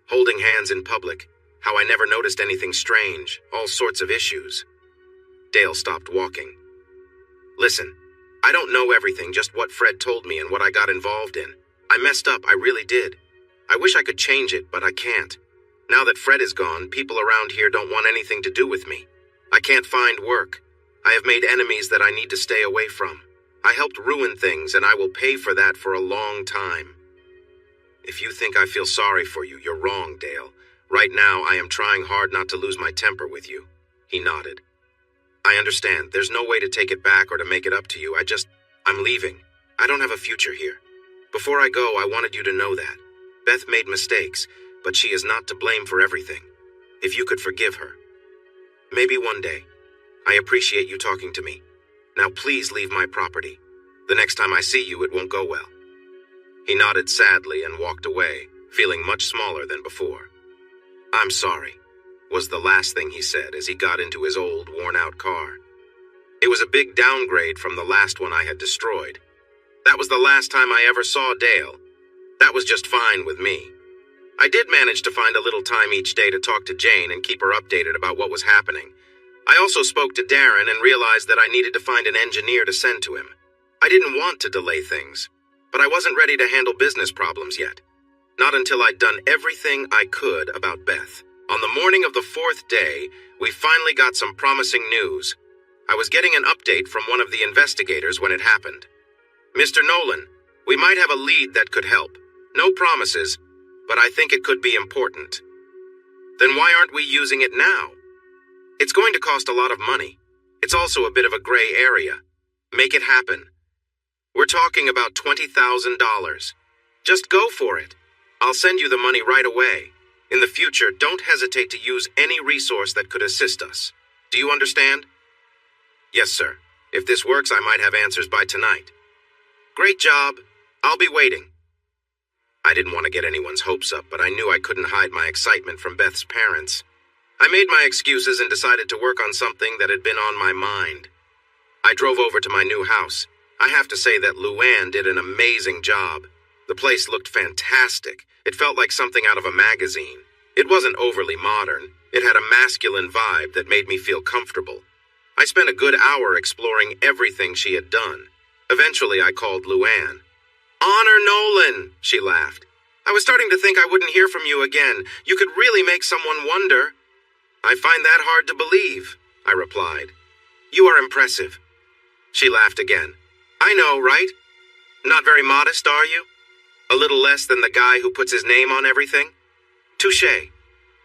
Holding hands in public, how I never noticed anything strange, all sorts of issues. Dale stopped walking. Listen, I don't know everything, just what Fred told me and what I got involved in. I messed up, I really did. I wish I could change it, but I can't. Now that Fred is gone, people around here don't want anything to do with me. I can't find work. I have made enemies that I need to stay away from. I helped ruin things, and I will pay for that for a long time. If you think I feel sorry for you, you're wrong, Dale. Right now, I am trying hard not to lose my temper with you. He nodded. I understand. There's no way to take it back or to make it up to you. I'm leaving. I don't have a future here. Before I go, I wanted you to know that. Beth made mistakes, but she is not to blame for everything. If you could forgive her. Maybe one day. I appreciate you talking to me. Now please leave my property. The next time I see you, it won't go well. He nodded sadly and walked away, feeling much smaller than before. I'm sorry, was the last thing he said as he got into his old, worn-out car. It was a big downgrade from the last one I had destroyed. That was the last time I ever saw Dale. That was just fine with me. I did manage to find a little time each day to talk to Jane and keep her updated about what was happening. I also spoke to Darren and realized that I needed to find an engineer to send to him. I didn't want to delay things, but I wasn't ready to handle business problems yet. Not until I'd done everything I could about Beth. On the morning of the 4th day, we finally got some promising news. I was getting an update from one of the investigators when it happened. Mr. Nolan, we might have a lead that could help. No promises, but I think it could be important. Then why aren't we using it now? It's going to cost a lot of money. It's also a bit of a gray area. Make it happen. We're talking about $20,000. Just go for it. I'll send you the money right away. In the future, don't hesitate to use any resource that could assist us. Do you understand? Yes, sir. If this works, I might have answers by tonight. Great job. I'll be waiting. I didn't want to get anyone's hopes up, but I knew I couldn't hide my excitement from Beth's parents. I made my excuses and decided to work on something that had been on my mind. I drove over to my new house. I have to say that Luann did an amazing job. The place looked fantastic. It felt like something out of a magazine. It wasn't overly modern. It had a masculine vibe that made me feel comfortable. I spent a good hour exploring everything she had done. Eventually, I called Luann. Honor Nolan, she laughed. I was starting to think I wouldn't hear from you again. You could really make someone wonder. I find that hard to believe, I replied. You are impressive. She laughed again. I know, right? Not very modest, are you? A little less than the guy who puts his name on everything? Touché.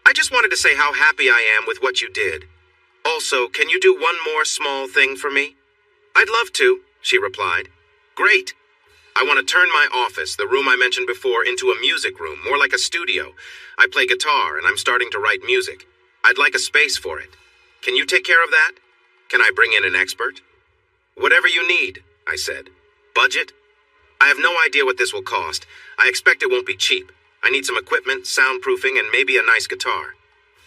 I just wanted to say how happy I am with what you did. Also, can you do one more small thing for me? I'd love to, she replied. Great. I want to turn my office, the room I mentioned before, into a music room, more like a studio. I play guitar and I'm starting to write music. I'd like a space for it. Can you take care of that? Can I bring in an expert? Whatever you need, I said. Budget? I have no idea what this will cost. I expect it won't be cheap. I need some equipment, soundproofing, and maybe a nice guitar.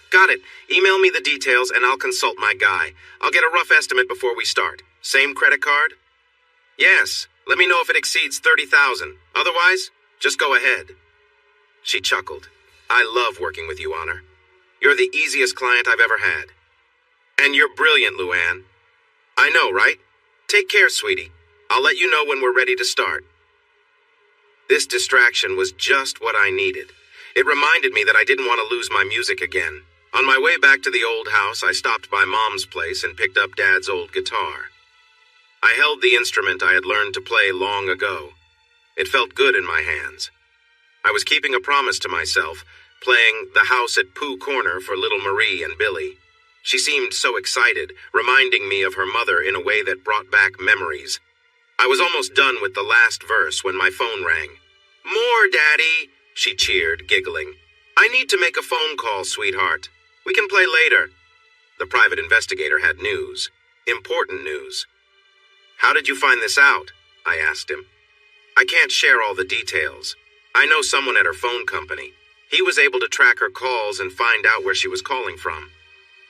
Got it. Email me the details and I'll consult my guy. I'll get a rough estimate before we start. Same credit card? Yes. Let me know if it exceeds $30,000. Otherwise, just go ahead. She chuckled. I love working with you, Honor. You're the easiest client I've ever had. And you're brilliant, Luann. I know, right? Take care, sweetie. I'll let you know when we're ready to start. This distraction was just what I needed. It reminded me that I didn't want to lose my music again. On my way back to the old house, I stopped by Mom's place and picked up Dad's old guitar. I held the instrument I had learned to play long ago. It felt good in my hands. I was keeping a promise to myself, playing The House at Pooh Corner for little Marie and Billy. She seemed so excited, reminding me of her mother in a way that brought back memories. I was almost done with the last verse when my phone rang. More, Daddy, she cheered, giggling. I need to make a phone call, sweetheart. We can play later. The private investigator had news. Important news. How did you find this out? I asked him. I can't share all the details. I know someone at her phone company. He was able to track her calls and find out where she was calling from.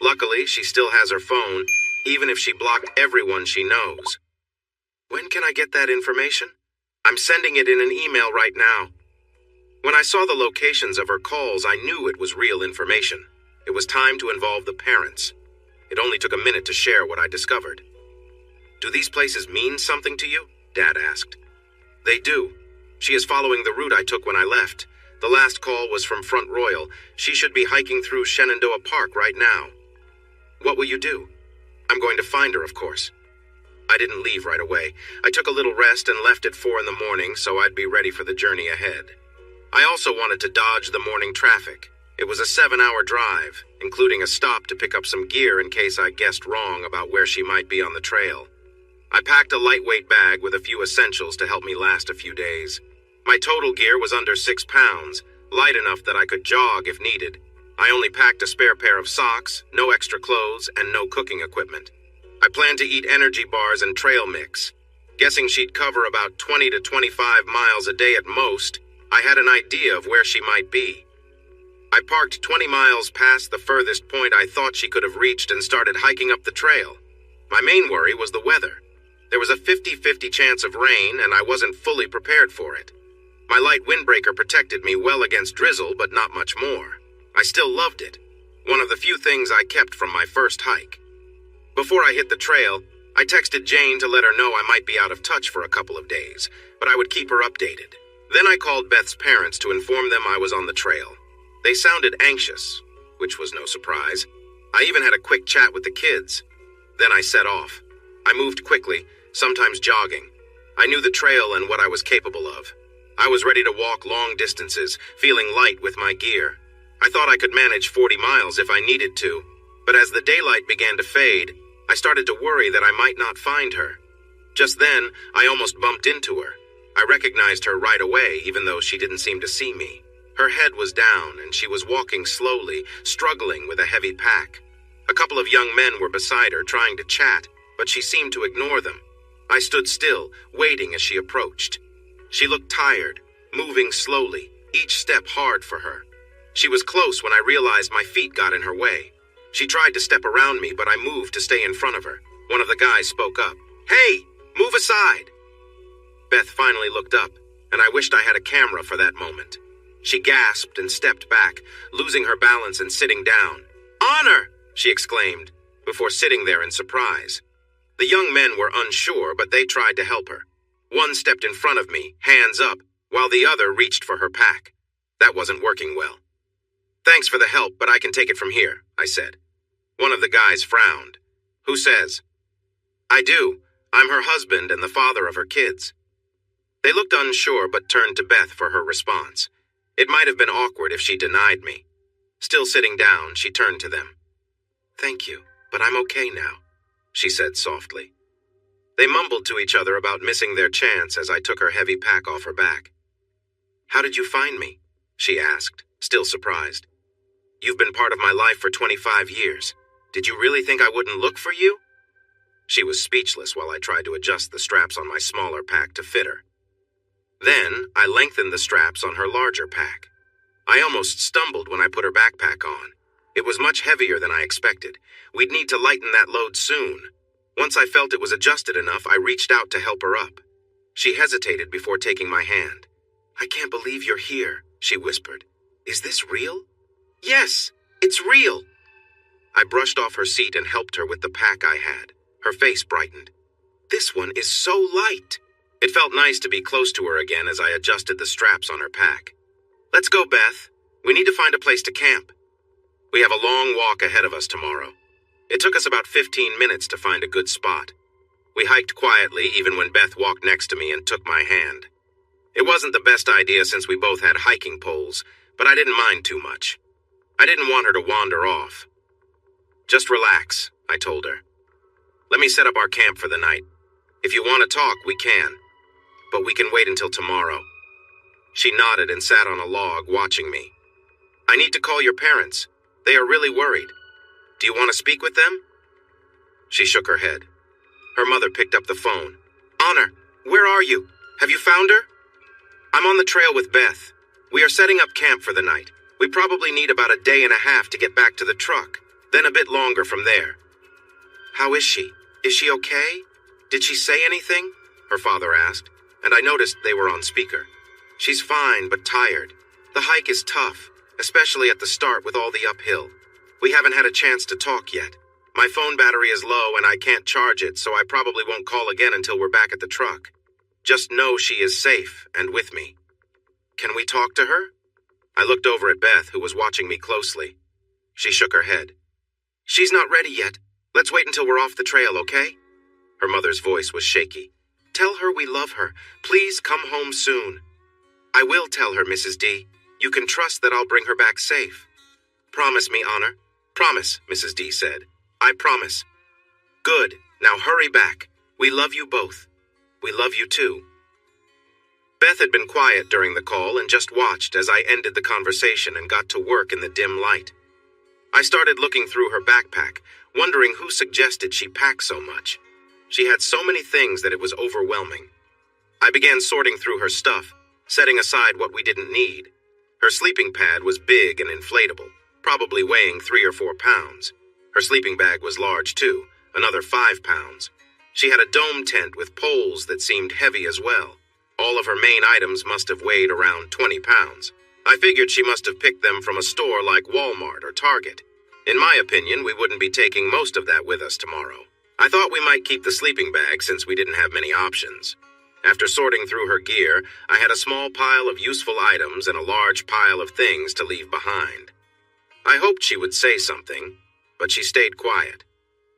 Luckily, she still has her phone, even if she blocked everyone she knows. When can I get that information? I'm sending it in an email right now. When I saw the locations of her calls, I knew it was real information. It was time to involve the parents. It only took a minute to share what I discovered. Do these places mean something to you? Dad asked. They do. She is following the route I took when I left. The last call was from Front Royal. She should be hiking through Shenandoah Park right now. What will you do? I'm going to find her, of course. I didn't leave right away. I took a little rest and left at 4 in the morning so I'd be ready for the journey ahead. I also wanted to dodge the morning traffic. It was a 7-hour drive, including a stop to pick up some gear in case I guessed wrong about where she might be on the trail. I packed a lightweight bag with a few essentials to help me last a few days. My total gear was under 6 pounds, light enough that I could jog if needed. I only packed a spare pair of socks, no extra clothes, and no cooking equipment. I planned to eat energy bars and trail mix. Guessing she'd cover about 20 to 25 miles a day at most, I had an idea of where she might be. I parked 20 miles past the furthest point I thought she could have reached and started hiking up the trail. My main worry was the weather. There was a 50-50 chance of rain, and I wasn't fully prepared for it. My light windbreaker protected me well against drizzle, but not much more. I still loved it. One of the few things I kept from my first hike. Before I hit the trail, I texted Jane to let her know I might be out of touch for a couple of days, but I would keep her updated. Then I called Beth's parents to inform them I was on the trail. They sounded anxious, which was no surprise. I even had a quick chat with the kids. Then I set off. I moved quickly, sometimes jogging. I knew the trail and what I was capable of. I was ready to walk long distances, feeling light with my gear. I thought I could manage 40 miles if I needed to, but as the daylight began to fade, I started to worry that I might not find her. Just then, I almost bumped into her. I recognized her right away, even though she didn't seem to see me. Her head was down, and she was walking slowly, struggling with a heavy pack. A couple of young men were beside her, trying to chat, but she seemed to ignore them. I stood still, waiting as she approached. She looked tired, moving slowly, each step hard for her. She was close when I realized my feet got in her way. She tried to step around me, but I moved to stay in front of her. One of the guys spoke up. "Hey, move aside!" Beth finally looked up, and I wished I had a camera for that moment. She gasped and stepped back, losing her balance and sitting down. "Honor!" she exclaimed, before sitting there in surprise. The young men were unsure, but they tried to help her. One stepped in front of me, hands up, while the other reached for her pack. That wasn't working well. "Thanks for the help, but I can take it from here," I said. One of the guys frowned. "Who says?" "I do. I'm her husband and the father of her kids." They looked unsure, but turned to Beth for her response. It might have been awkward if she denied me. Still sitting down, she turned to them. "Thank you, but I'm okay now," she said softly. They mumbled to each other about missing their chance as I took her heavy pack off her back. "How did you find me?" she asked, still surprised. "You've been part of my life for 25 years. Did you really think I wouldn't look for you?" She was speechless while I tried to adjust the straps on my smaller pack to fit her. Then, I lengthened the straps on her larger pack. I almost stumbled when I put her backpack on. It was much heavier than I expected. We'd need to lighten that load soon. Once I felt it was adjusted enough, I reached out to help her up. She hesitated before taking my hand. "I can't believe you're here," she whispered. "Is this real?" "Yes, it's real." I brushed off her seat and helped her with the pack I had. Her face brightened. "This one is so light." It felt nice to be close to her again as I adjusted the straps on her pack. "Let's go, Beth. We need to find a place to camp. We have a long walk ahead of us tomorrow." It took us about 15 minutes to find a good spot. We hiked quietly even when Beth walked next to me and took my hand. It wasn't the best idea since we both had hiking poles, but I didn't mind too much. I didn't want her to wander off. "Just relax," I told her. "Let me set up our camp for the night. If you want to talk, we can. But we can wait until tomorrow." She nodded and sat on a log, watching me. I need to call your parents. They are really worried. Do you want to speak with them? She shook her head. Her mother picked up the phone. Honor, where are you? Have you found her? I'm on the trail with Beth. We are setting up camp for the night. We probably need about a day and a half to get back to the truck, then a bit longer from there. How is she? Is she okay? Did she say anything? Her father asked, and I noticed they were on speaker. She's fine, but tired. The hike is tough, especially at the start with all the uphill. We haven't had a chance to talk yet. My phone battery is low and I can't charge it, so I probably won't call again until we're back at the truck. Just know she is safe and with me. Can we talk to her? I looked over at Beth, who was watching me closely. She shook her head. She's not ready yet. Let's wait until we're off the trail, okay? Her mother's voice was shaky. Tell her we love her. Please come home soon. I will tell her, Mrs. D. You can trust that I'll bring her back safe. Promise me, Honor. Promise, Mrs. D said. I promise. Good. Now hurry back. We love you both. We love you too. Beth had been quiet during the call and just watched as I ended the conversation and got to work in the dim light. I started looking through her backpack, wondering who suggested she pack so much. She had so many things that it was overwhelming. I began sorting through her stuff, setting aside what we didn't need. Her sleeping pad was big and inflatable, probably weighing 3 or 4 pounds. Her sleeping bag was large too, another 5 pounds. She had a dome tent with poles that seemed heavy as well. All of her main items must have weighed around 20 pounds. I figured she must have picked them from a store like Walmart or Target. In my opinion, we wouldn't be taking most of that with us tomorrow. I thought we might keep the sleeping bag since we didn't have many options. After sorting through her gear, I had a small pile of useful items and a large pile of things to leave behind. I hoped she would say something, but she stayed quiet.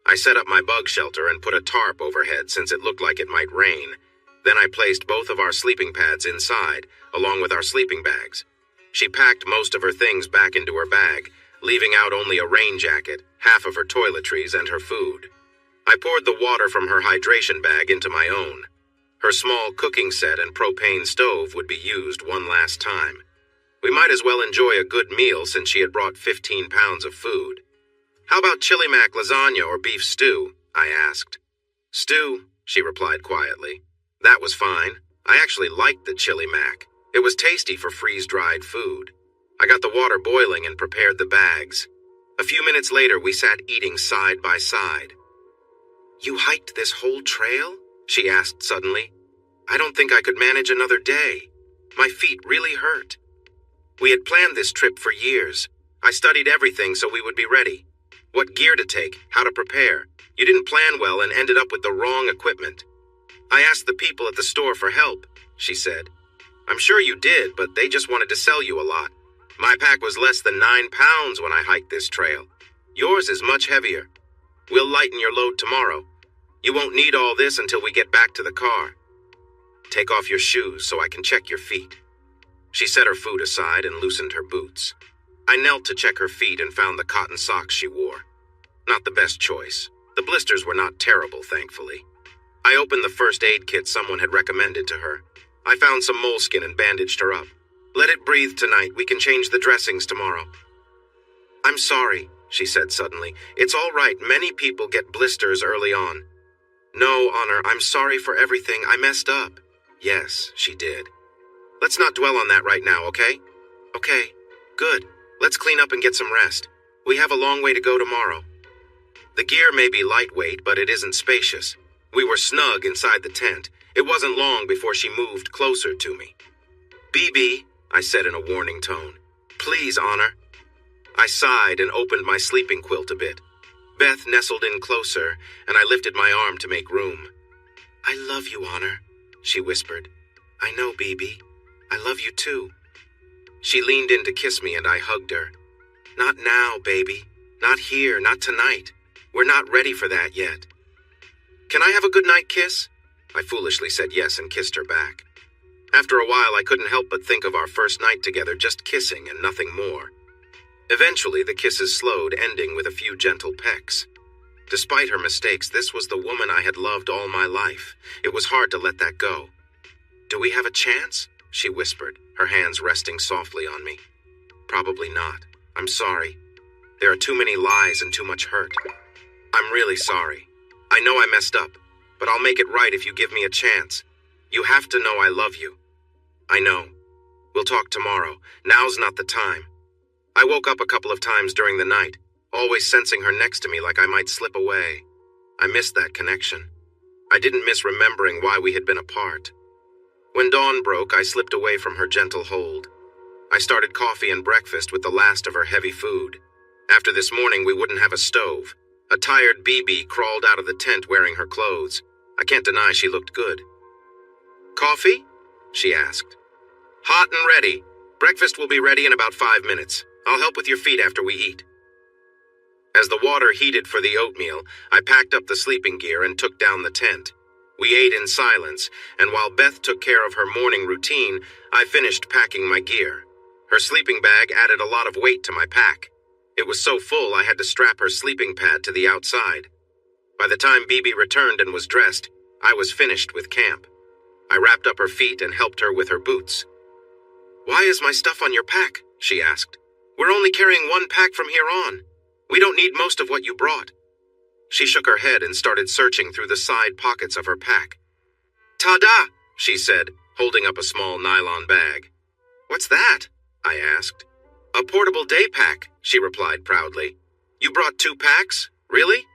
I set up my bug shelter and put a tarp overhead since it looked like it might rain. Then I placed both of our sleeping pads inside, along with our sleeping bags. She packed most of her things back into her bag, leaving out only a rain jacket, half of her toiletries, and her food. I poured the water from her hydration bag into my own. Her small cooking set and propane stove would be used one last time. We might as well enjoy a good meal since she had brought 15 pounds of food. How about chili mac lasagna or beef stew? I asked. Stew, she replied quietly. That was fine. I actually liked the chili mac. It was tasty for freeze-dried food. I got the water boiling and prepared the bags. A few minutes later, we sat eating side by side. You hiked this whole trail? She asked suddenly. I don't think I could manage another day. My feet really hurt. We had planned this trip for years. I studied everything so we would be ready. What gear to take, how to prepare. You didn't plan well and ended up with the wrong equipment. I asked the people at the store for help, she said. I'm sure you did, but they just wanted to sell you a lot. My pack was less than 9 pounds when I hiked this trail. Yours is much heavier. We'll lighten your load tomorrow. You won't need all this until we get back to the car. Take off your shoes so I can check your feet. She set her food aside and loosened her boots. I knelt to check her feet and found the cotton socks she wore. Not the best choice. The blisters were not terrible, thankfully. I opened the first aid kit someone had recommended to her. I found some moleskin and bandaged her up. Let it breathe tonight. We can change the dressings tomorrow. I'm sorry, she said suddenly. It's all right. Many people get blisters early on. No, Honor, I'm sorry for everything. I messed up. Yes, she did. Let's not dwell on that right now, okay? Okay, good. Let's clean up and get some rest. We have a long way to go tomorrow. The gear may be lightweight, but it isn't spacious. We were snug inside the tent. It wasn't long before she moved closer to me. BB, I said in a warning tone. Please, Honor. I sighed and opened my sleeping quilt a bit. Beth nestled in closer, and I lifted my arm to make room. I love you, Honor, she whispered. I know, BB. I love you too. She leaned in to kiss me and I hugged her. Not now, baby. Not here, not tonight. We're not ready for that yet. Can I have a goodnight kiss? I foolishly said yes and kissed her back. After a while, I couldn't help but think of our first night together, just kissing and nothing more. Eventually, the kisses slowed, ending with a few gentle pecks. Despite her mistakes, this was the woman I had loved all my life. It was hard to let that go. Do we have a chance? she whispered, her hands resting softly on me. Probably not. I'm sorry. There are too many lies and too much hurt. I'm really sorry. I know I messed up, but I'll make it right if you give me a chance. You have to know I love you. I know. We'll talk tomorrow. Now's not the time. I woke up a couple of times during the night, always sensing her next to me like I might slip away. I missed that connection. I didn't miss remembering why we had been apart. When dawn broke, I slipped away from her gentle hold. I started coffee and breakfast with the last of her heavy food. After this morning, we wouldn't have a stove. A tired BB crawled out of the tent wearing her clothes. I can't deny she looked good. Coffee? She asked. Hot and ready. Breakfast will be ready in about 5 minutes. I'll help with your feet after we eat. As the water heated for the oatmeal, I packed up the sleeping gear and took down the tent. We ate in silence, and while Beth took care of her morning routine, I finished packing my gear. Her sleeping bag added a lot of weight to my pack. It was so full I had to strap her sleeping pad to the outside. By the time BB returned and was dressed, I was finished with camp. I wrapped up her feet and helped her with her boots. Why is my stuff on your pack? She asked. We're only carrying 1 pack from here on. We don't need most of what you brought. She shook her head and started searching through the side pockets of her pack. Ta-da! She said, holding up a small nylon bag. What's that? I asked. A portable day pack, she replied proudly. You brought 2 packs? Really?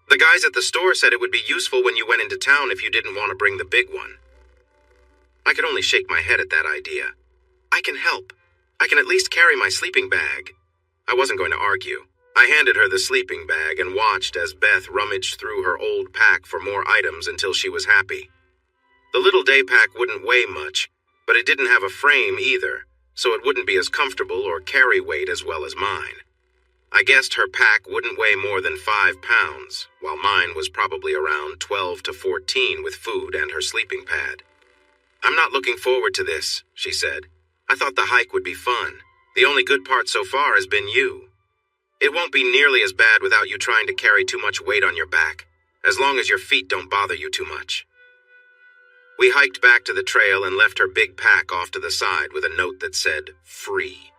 The guys at the store said it would be useful when you went into town if you didn't want to bring the big one. I could only shake my head at that idea. I can help. I can at least carry my sleeping bag. I wasn't going to argue. I handed her the sleeping bag and watched as Beth rummaged through her old pack for more items until she was happy. The little day pack wouldn't weigh much, but it didn't have a frame either, so it wouldn't be as comfortable or carry weight as well as mine. I guessed her pack wouldn't weigh more than 5 pounds, while mine was probably around 12 to 14 with food and her sleeping pad. I'm not looking forward to this, she said. I thought the hike would be fun. The only good part so far has been you. It won't be nearly as bad without you trying to carry too much weight on your back, as long as your feet don't bother you too much. We hiked back to the trail and left her big pack off to the side with a note that said, free.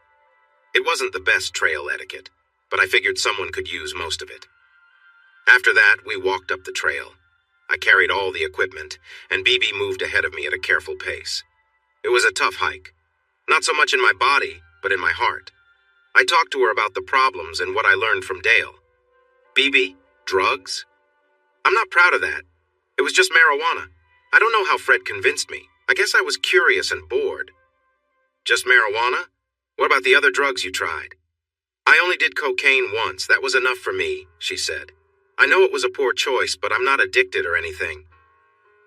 It wasn't the best trail etiquette, but I figured someone could use most of it. After that, we walked up the trail. I carried all the equipment, and BB moved ahead of me at a careful pace. It was a tough hike. Not so much in my body, but in my heart. I talked to her about the problems and what I learned from Dale. BB, drugs? I'm not proud of that. It was just marijuana. I don't know how Fred convinced me. I guess I was curious and bored. Just marijuana? What about the other drugs you tried? I only did cocaine once. That was enough for me, she said. I know it was a poor choice, but I'm not addicted or anything.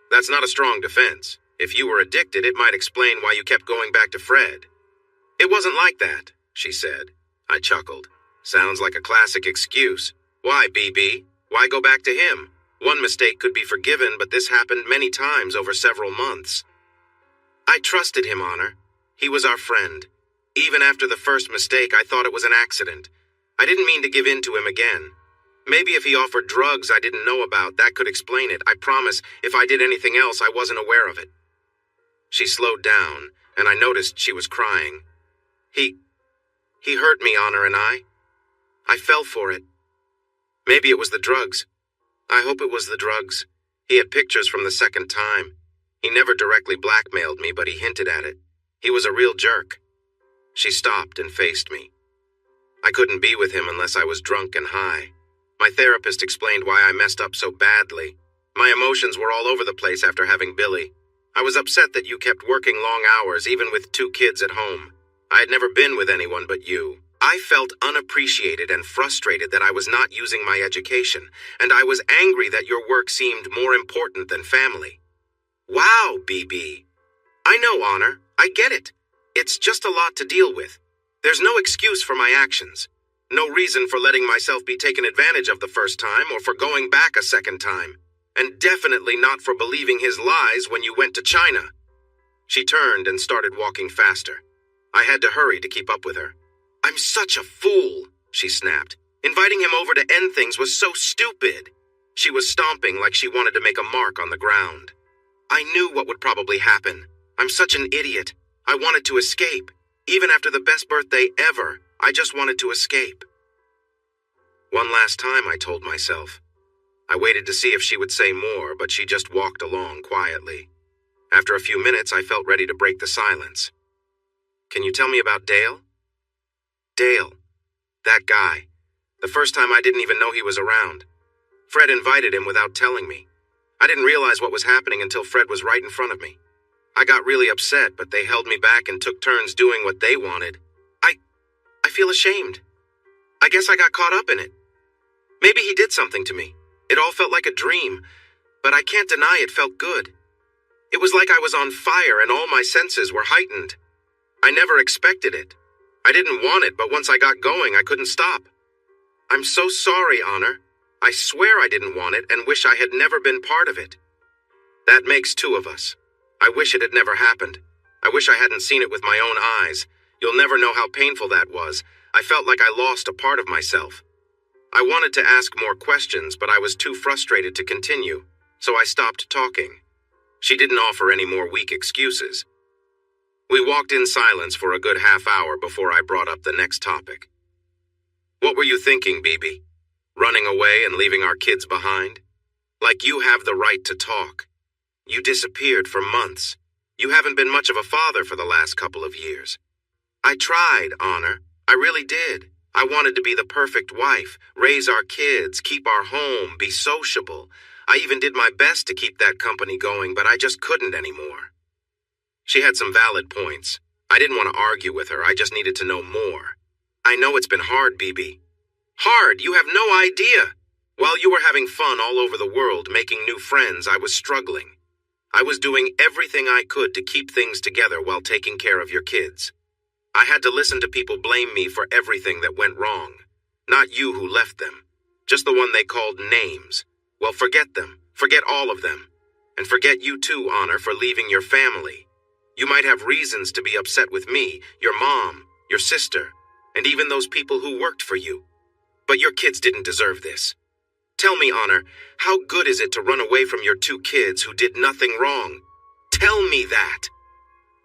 That's not a strong defense. If you were addicted, it might explain why you kept going back to Fred. It wasn't like that, she said. I chuckled. Sounds like a classic excuse. Why, BB? Why go back to him? One mistake could be forgiven, but this happened many times over several months. I trusted him, Honor. He was our friend. Even after the first mistake, I thought it was an accident. I didn't mean to give in to him again. Maybe if he offered drugs I didn't know about, that could explain it. I promise, if I did anything else, I wasn't aware of it. She slowed down, and I noticed she was crying. He hurt me, Honor, and I fell for it. Maybe it was the drugs. I hope it was the drugs. He had pictures from the second time. He never directly blackmailed me, but he hinted at it. He was a real jerk. She stopped and faced me. I couldn't be with him unless I was drunk and high. My therapist explained why I messed up so badly. My emotions were all over the place after having Billy. I was upset that you kept working long hours, even with 2 kids at home. I had never been with anyone but you. I felt unappreciated and frustrated that I was not using my education, and I was angry that your work seemed more important than family. Wow, BB. I know, Honor. I get it. It's just a lot to deal with. There's no excuse for my actions. No reason for letting myself be taken advantage of the first time or for going back a second time. And definitely not for believing his lies when you went to China. She turned and started walking faster. I had to hurry to keep up with her. I'm such a fool, she snapped. Inviting him over to end things was so stupid. She was stomping like she wanted to make a mark on the ground. I knew what would probably happen. I'm such an idiot. I wanted to escape. Even after the best birthday ever, I just wanted to escape. One last time, I told myself. I waited to see if she would say more, but she just walked along quietly. After a few minutes, I felt ready to break the silence. Can you tell me about Dale? Dale. That guy. The first time I didn't even know he was around. Fred invited him without telling me. I didn't realize what was happening until Fred was right in front of me. I got really upset, but they held me back and took turns doing what they wanted. I feel ashamed. I guess I got caught up in it. Maybe he did something to me. It all felt like a dream, but I can't deny it felt good. It was like I was on fire and all my senses were heightened. I never expected it. I didn't want it, but once I got going, I couldn't stop. I'm so sorry, Honor. I swear I didn't want it and wish I had never been part of it. That makes two of us. I wish it had never happened. I wish I hadn't seen it with my own eyes. You'll never know how painful that was. I felt like I lost a part of myself. I wanted to ask more questions, but I was too frustrated to continue, so I stopped talking. She didn't offer any more weak excuses. We walked in silence for a good half hour before I brought up the next topic. What were you thinking, Bibi? Running away and leaving our kids behind? Like you have the right to talk. You disappeared for months. You haven't been much of a father for the last couple of years. I tried, Honor. I really did. I wanted to be the perfect wife, raise our kids, keep our home, be sociable. I even did my best to keep that company going, but I just couldn't anymore. She had some valid points. I didn't want to argue with her. I just needed to know more. I know it's been hard, Bibi. Hard? You have no idea. While you were having fun all over the world, making new friends, I was struggling. I was doing everything I could to keep things together while taking care of your kids. I had to listen to people blame me for everything that went wrong. Not you who left them. Just the one they called names. Well, forget them. Forget all of them. And forget you too, Honor, for leaving your family. You might have reasons to be upset with me, your mom, your sister, and even those people who worked for you. But your kids didn't deserve this. Tell me, Honor, how good is it to run away from your two kids who did nothing wrong? Tell me that.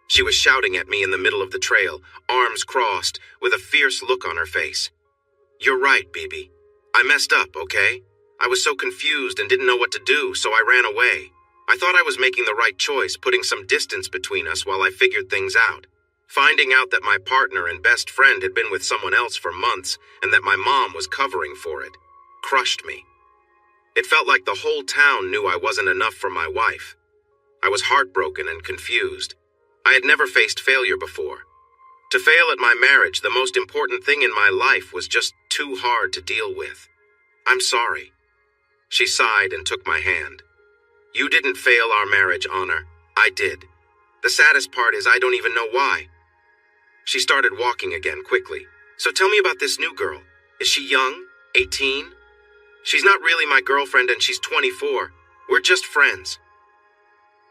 She was shouting at me in the middle of the trail, arms crossed, with a fierce look on her face. You're right, Bibi. I messed up, okay? I was so confused and didn't know what to do, so I ran away. I thought I was making the right choice, putting some distance between us while I figured things out. Finding out that my partner and best friend had been with someone else for months and that my mom was covering for it crushed me. It felt like the whole town knew I wasn't enough for my wife. I was heartbroken and confused. I had never faced failure before. To fail at my marriage, the most important thing in my life, was just too hard to deal with. I'm sorry. She sighed and took my hand. You didn't fail our marriage, Honor. I did. The saddest part is I don't even know why. She started walking again quickly. So tell me about this new girl. Is she young? 18? She's not really my girlfriend and she's 24. We're just friends.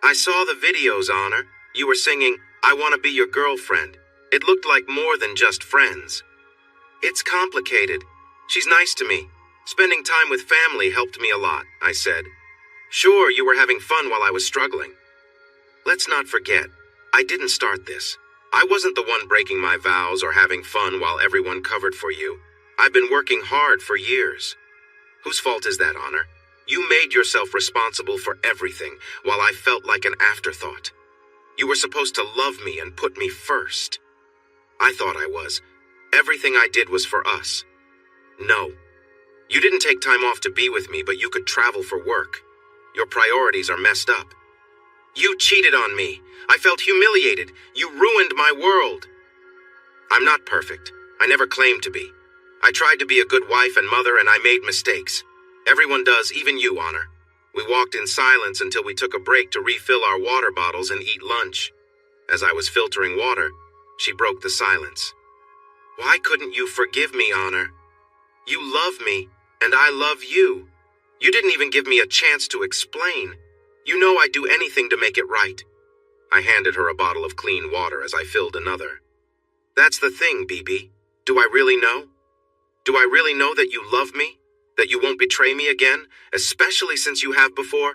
I saw the videos, Honor. You were singing, I Want to Be Your Girlfriend. It looked like more than just friends. It's complicated. She's nice to me. Spending time with family helped me a lot, I said. Sure, you were having fun while I was struggling. Let's not forget, I didn't start this. I wasn't the one breaking my vows or having fun while everyone covered for you. I've been working hard for years. Whose fault is that, Honor? You made yourself responsible for everything, while I felt like an afterthought. You were supposed to love me and put me first. I thought I was. Everything I did was for us. No. You didn't take time off to be with me, but you could travel for work. Your priorities are messed up. You cheated on me. I felt humiliated. You ruined my world. I'm not perfect. I never claimed to be. I tried to be a good wife and mother, and I made mistakes. Everyone does, even you, Honor. We walked in silence until we took a break to refill our water bottles and eat lunch. As I was filtering water, she broke the silence. Why couldn't you forgive me, Honor? You love me, and I love you. You didn't even give me a chance to explain. You know I'd do anything to make it right. I handed her a bottle of clean water as I filled another. That's the thing, Bibi. Do I really know? Do I really know that you love me? That you won't betray me again, especially since you have before?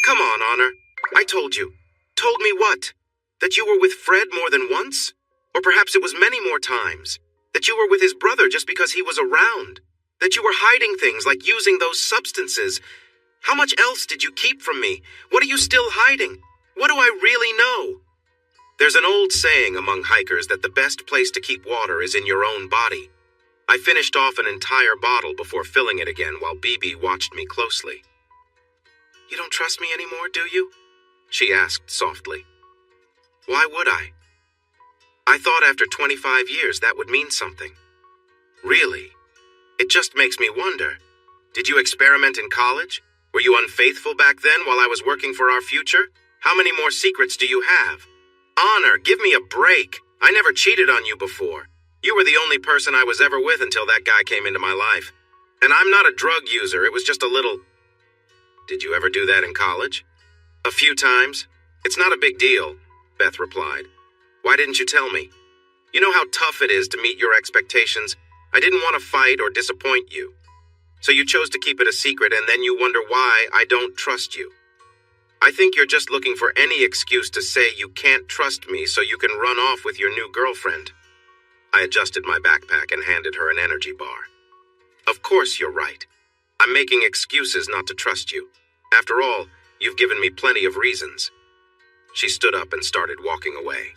Come on, Honor. I told you. Told me what? That you were with Fred more than once? Or perhaps it was many more times. That you were with his brother just because he was around. That you were hiding things like using those substances. How much else did you keep from me? What are you still hiding? What do I really know? There's an old saying among hikers that the best place to keep water is in your own body. I finished off an entire bottle before filling it again while Bibi watched me closely. You don't trust me anymore, do you? She asked softly. Why would I? I thought after 25 years that would mean something. Really? It just makes me wonder. Did you experiment in college? Were you unfaithful back then while I was working for our future? How many more secrets do you have? Honor, give me a break. I never cheated on you before. You were the only person I was ever with until that guy came into my life. And I'm not a drug user, it was just a little... Did you ever do that in college? A few times. It's not a big deal, Beth replied. Why didn't you tell me? You know how tough it is to meet your expectations. I didn't want to fight or disappoint you. So you chose to keep it a secret and then you wonder why I don't trust you. I think you're just looking for any excuse to say you can't trust me so you can run off with your new girlfriend. I adjusted my backpack and handed her an energy bar. Of course you're right. I'm making excuses not to trust you. After all, you've given me plenty of reasons. She stood up and started walking away.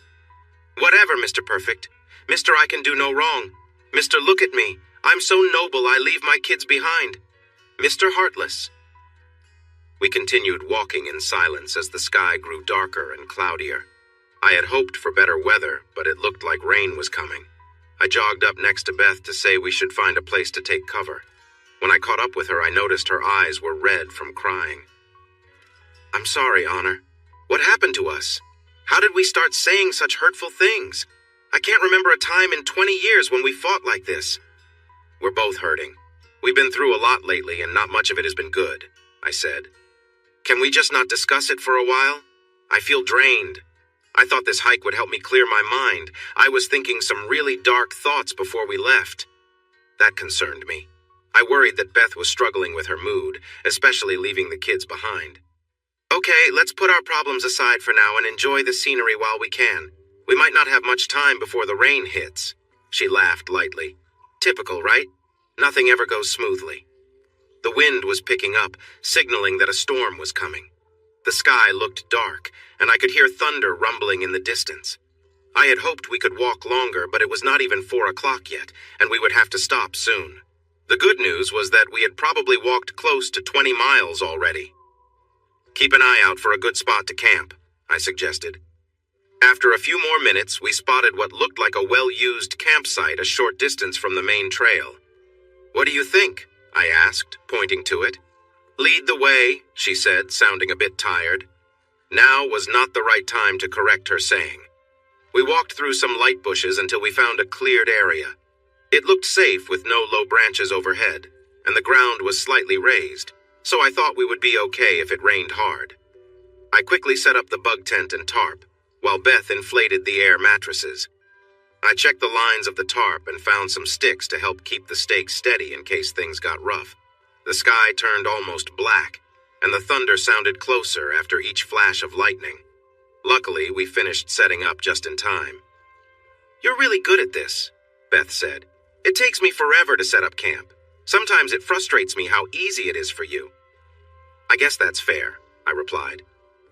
Whatever, Mr. Perfect. Mr. I can do no wrong. Mr. Look at me. I'm so noble I leave my kids behind. Mr. Heartless. We continued walking in silence as the sky grew darker and cloudier. I had hoped for better weather, but it looked like rain was coming. I jogged up next to Beth to say we should find a place to take cover. When I caught up with her, I noticed her eyes were red from crying. I'm sorry, Honor. What happened to us? How did we start saying such hurtful things? I can't remember a time in 20 years when we fought like this. We're both hurting. We've been through a lot lately and not much of it has been good, I said. Can we just not discuss it for a while? I feel drained. I thought this hike would help me clear my mind. I was thinking some really dark thoughts before we left. That concerned me. I worried that Beth was struggling with her mood, especially leaving the kids behind. Okay, let's put our problems aside for now and enjoy the scenery while we can. We might not have much time before the rain hits. She laughed lightly. Typical, right? Nothing ever goes smoothly. The wind was picking up, signaling that a storm was coming. The sky looked dark, and I could hear thunder rumbling in the distance. I had hoped we could walk longer, but it was not even 4 o'clock yet, and we would have to stop soon. The good news was that we had probably walked close to 20 miles already. Keep an eye out for a good spot to camp, I suggested. After a few more minutes, we spotted what looked like a well-used campsite a short distance from the main trail. What do you think? I asked, pointing to it. Lead the way, she said, sounding a bit tired. Now was not the right time to correct her saying. We walked through some light bushes until we found a cleared area. It looked safe with no low branches overhead, and the ground was slightly raised, so I thought we would be okay if it rained hard. I quickly set up the bug tent and tarp, while Beth inflated the air mattresses. I checked the lines of the tarp and found some sticks to help keep the stakes steady in case things got rough. The sky turned almost black, and the thunder sounded closer after each flash of lightning. Luckily, we finished setting up just in time. You're really good at this, Beth said. It takes me forever to set up camp. Sometimes it frustrates me how easy it is for you. I guess that's fair, I replied.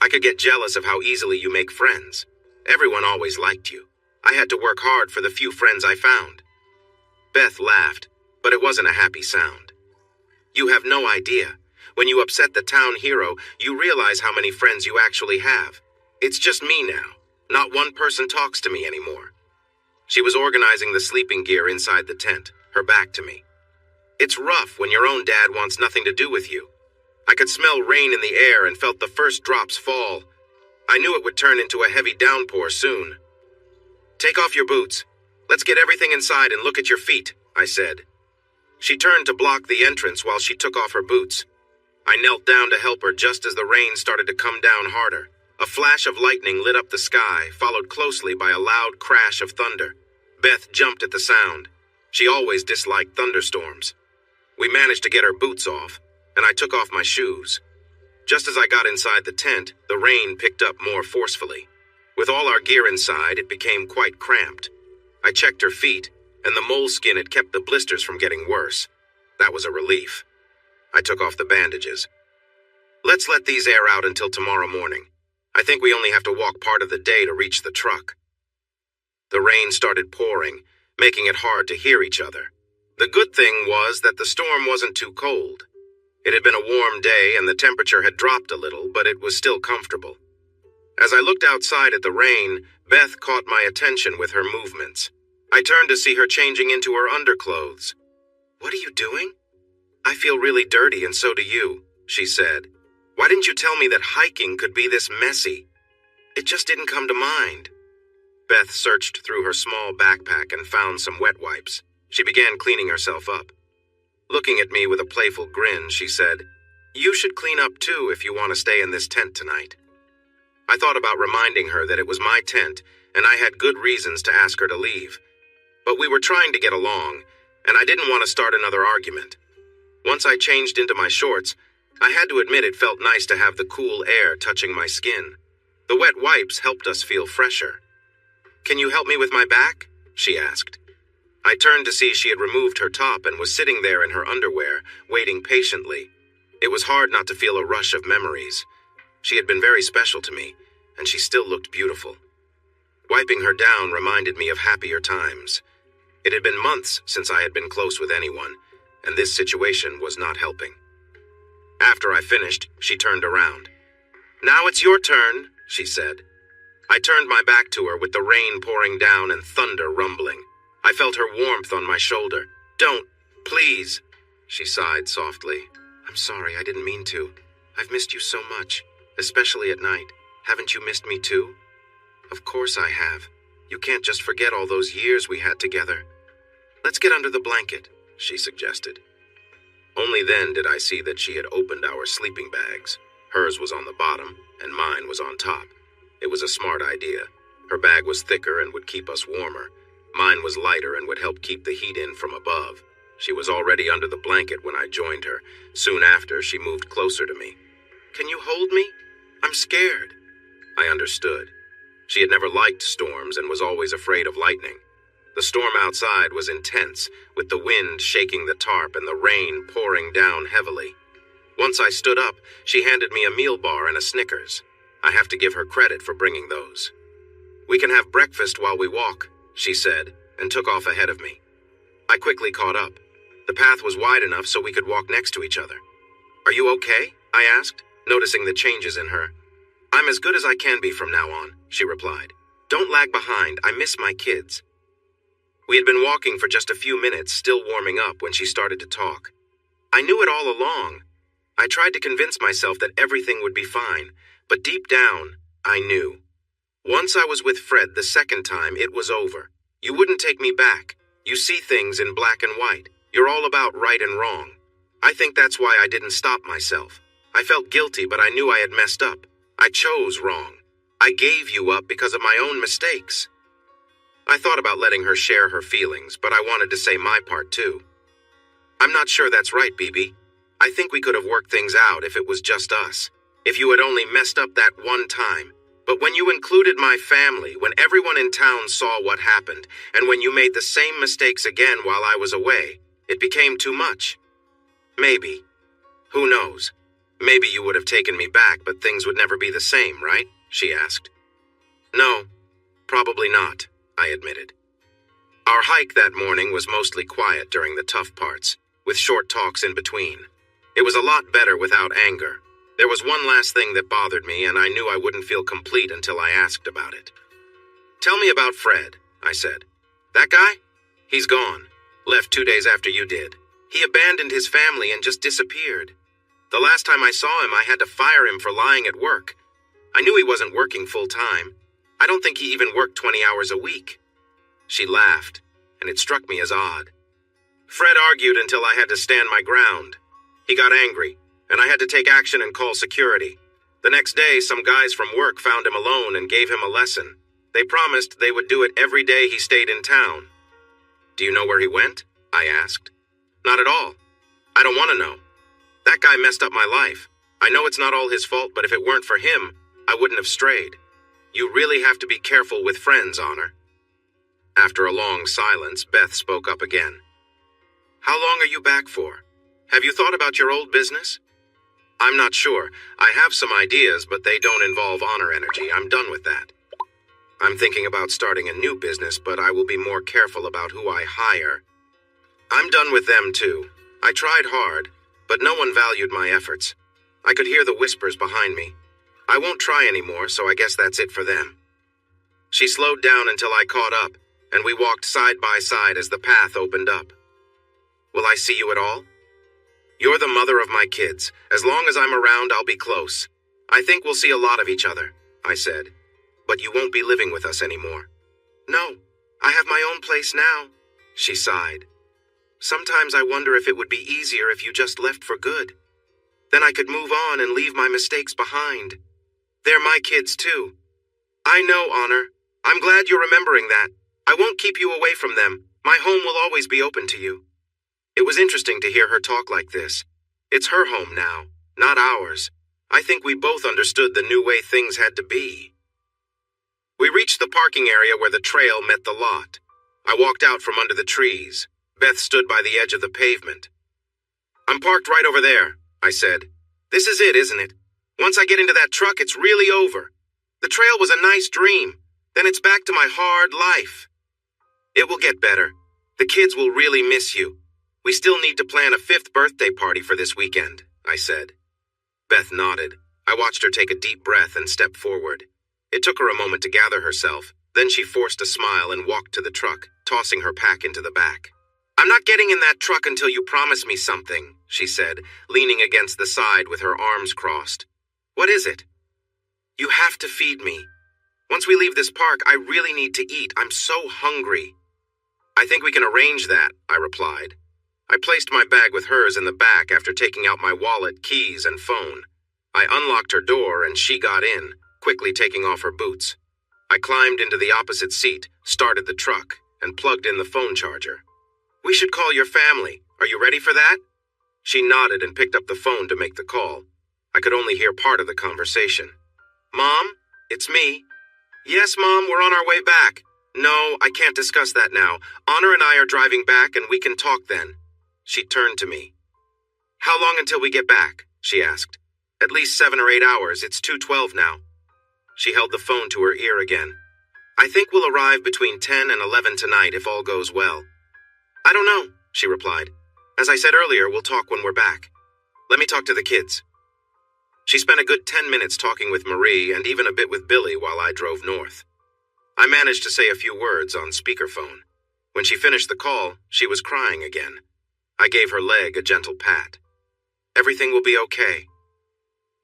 I could get jealous of how easily you make friends. Everyone always liked you. I had to work hard for the few friends I found. Beth laughed, but it wasn't a happy sound. You have no idea. When you upset the town hero, you realize how many friends you actually have. It's just me now. Not one person talks to me anymore. She was organizing the sleeping gear inside the tent, her back to me. It's rough when your own dad wants nothing to do with you. I could smell rain in the air and felt the first drops fall. I knew it would turn into a heavy downpour soon. Take off your boots. Let's get everything inside and look at your feet, I said. She turned to block the entrance while she took off her boots. I knelt down to help her just as the rain started to come down harder. A flash of lightning lit up the sky, followed closely by a loud crash of thunder. Beth jumped at the sound. She always disliked thunderstorms. We managed to get her boots off, and I took off my shoes. Just as I got inside the tent, the rain picked up more forcefully. With all our gear inside, it became quite cramped. I checked her feet, and the moleskin had kept the blisters from getting worse. That was a relief. I took off the bandages. Let's let these air out until tomorrow morning. I think we only have to walk part of the day to reach the truck. The rain started pouring, making it hard to hear each other. The good thing was that the storm wasn't too cold. It had been a warm day and the temperature had dropped a little, but it was still comfortable. As I looked outside at the rain, Beth caught my attention with her movements. I turned to see her changing into her underclothes. "What are you doing?" "I feel really dirty and so do you," she said. "Why didn't you tell me that hiking could be this messy? It just didn't come to mind." Beth searched through her small backpack and found some wet wipes. She began cleaning herself up. Looking at me with a playful grin, she said, "You should clean up too if you want to stay in this tent tonight." I thought about reminding her that it was my tent and I had good reasons to ask her to leave. But we were trying to get along, and I didn't want to start another argument. Once I changed into my shorts, I had to admit it felt nice to have the cool air touching my skin. The wet wipes helped us feel fresher. "Can you help me with my back?" she asked. I turned to see she had removed her top and was sitting there in her underwear, waiting patiently. It was hard not to feel a rush of memories. She had been very special to me, and she still looked beautiful. Wiping her down reminded me of happier times. It had been months since I had been close with anyone, and this situation was not helping. After I finished, she turned around. "Now it's your turn," she said. I turned my back to her with the rain pouring down and thunder rumbling. I felt her warmth on my shoulder. "Don't, please," she sighed softly. "I'm sorry, I didn't mean to. I've missed you so much, especially at night. Haven't you missed me too?" "Of course I have. You can't just forget all those years we had together." "Let's get under the blanket," she suggested. Only then did I see that she had opened our sleeping bags. Hers was on the bottom, and mine was on top. It was a smart idea. Her bag was thicker and would keep us warmer. Mine was lighter and would help keep the heat in from above. She was already under the blanket when I joined her. Soon after, she moved closer to me. "Can you hold me? I'm scared." I understood. She had never liked storms and was always afraid of lightning. The storm outside was intense, with the wind shaking the tarp and the rain pouring down heavily. Once I stood up, she handed me a meal bar and a Snickers. I have to give her credit for bringing those. "We can have breakfast while we walk," she said, and took off ahead of me. I quickly caught up. The path was wide enough so we could walk next to each other. "Are you okay?" I asked, noticing the changes in her. "I'm as good as I can be from now on," she replied. "Don't lag behind. I miss my kids." We had been walking for just a few minutes, still warming up, when she started to talk. I knew it all along. I tried to convince myself that everything would be fine, but deep down, I knew. Once I was with Fred the second time, it was over. You wouldn't take me back. You see things in black and white. You're all about right and wrong. I think that's why I didn't stop myself. I felt guilty, but I knew I had messed up. I chose wrong. I gave you up because of my own mistakes. I thought about letting her share her feelings, but I wanted to say my part too. "I'm not sure that's right, BB. I think we could have worked things out if it was just us. If you had only messed up that one time. But when you included my family, when everyone in town saw what happened, and when you made the same mistakes again while I was away, it became too much. Maybe. Who knows? Maybe you would have taken me back, but things would never be the same, right?" she asked. "No, probably not," I admitted. Our hike that morning was mostly quiet during the tough parts, with short talks in between. It was a lot better without anger. There was one last thing that bothered me, and I knew I wouldn't feel complete until I asked about it. "Tell me about Fred," I said. "That guy? He's gone. Left 2 days after you did. He abandoned his family and just disappeared. The last time I saw him, I had to fire him for lying at work. I knew he wasn't working full-time. I don't think he even worked 20 hours a week." She laughed, and it struck me as odd. "Fred argued until I had to stand my ground. He got angry, and I had to take action and call security. The next day, some guys from work found him alone and gave him a lesson. They promised they would do it every day he stayed in town." "Do you know where he went?" I asked. "Not at all. I don't want to know. That guy messed up my life. I know it's not all his fault, but if it weren't for him, I wouldn't have strayed." You really have to be careful with friends, Honor. After a long silence, Beth spoke up again. How long are you back for? Have you thought about your old business? I'm not sure. I have some ideas, but they don't involve Honor Energy. I'm done with that. I'm thinking about starting a new business, but I will be more careful about who I hire. I'm done with them too. I tried hard, but no one valued my efforts. I could hear the whispers behind me. I won't try anymore, so I guess that's it for them. She slowed down until I caught up, and we walked side by side as the path opened up. Will I see you at all? You're the mother of my kids. As long as I'm around, I'll be close. I think we'll see a lot of each other, I said. But you won't be living with us anymore. No, I have my own place now, she sighed. Sometimes I wonder if it would be easier if you just left for good. Then I could move on and leave my mistakes behind. They're my kids too. I know, Honor. I'm glad you're remembering that. I won't keep you away from them. My home will always be open to you. It was interesting to hear her talk like this. It's her home now, not ours. I think we both understood the new way things had to be. We reached the parking area where the trail met the lot. I walked out from under the trees. Beth stood by the edge of the pavement. I'm parked right over there, I said. This is it, isn't it? Once I get into that truck, it's really over. The trail was a nice dream. Then it's back to my hard life. It will get better. The kids will really miss you. We still need to plan a 5th birthday party for this weekend, I said. Beth nodded. I watched her take a deep breath and step forward. It took her a moment to gather herself. Then she forced a smile and walked to the truck, tossing her pack into the back. I'm not getting in that truck until you promise me something, she said, leaning against the side with her arms crossed. What is it? You have to feed me. Once we leave this park, I really need to eat. I'm so hungry. I think we can arrange that, I replied. I placed my bag with hers in the back after taking out my wallet, keys, and phone. I unlocked her door and she got in, quickly taking off her boots. I climbed into the opposite seat, started the truck, and plugged in the phone charger. We should call your family. Are you ready for that? She nodded and picked up the phone to make the call. I could only hear part of the conversation. Mom, it's me. Yes, Mom, we're on our way back. No, I can't discuss that now. Honor and I are driving back and we can talk then. She turned to me. How long until we get back? She asked. At least 7 or 8 hours. It's 2:12 now. She held the phone to her ear again. I think we'll arrive between 10 and 11 tonight if all goes well. I don't know, she replied. As I said earlier, we'll talk when we're back. Let me talk to the kids. She spent a good 10 minutes talking with Marie and even a bit with Billy while I drove north. I managed to say a few words on speakerphone. When she finished the call, she was crying again. I gave her leg a gentle pat. Everything will be okay.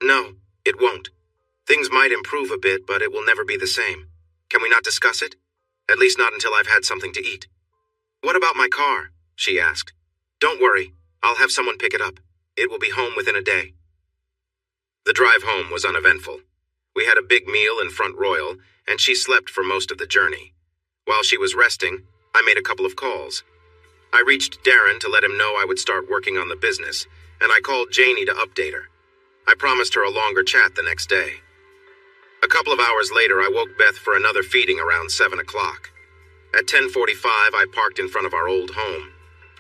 No, it won't. Things might improve a bit, but it will never be the same. Can we not discuss it? At least not until I've had something to eat. What about my car? She asked. Don't worry. I'll have someone pick it up. It will be home within a day. The drive home was uneventful. We had a big meal in Front Royal, and she slept for most of the journey. While she was resting, I made a couple of calls. I reached Darren to let him know I would start working on the business, and I called Janie to update her. I promised her a longer chat the next day. A couple of hours later, I woke Beth for another feeding around 7 o'clock. At 10:45, I parked in front of our old home.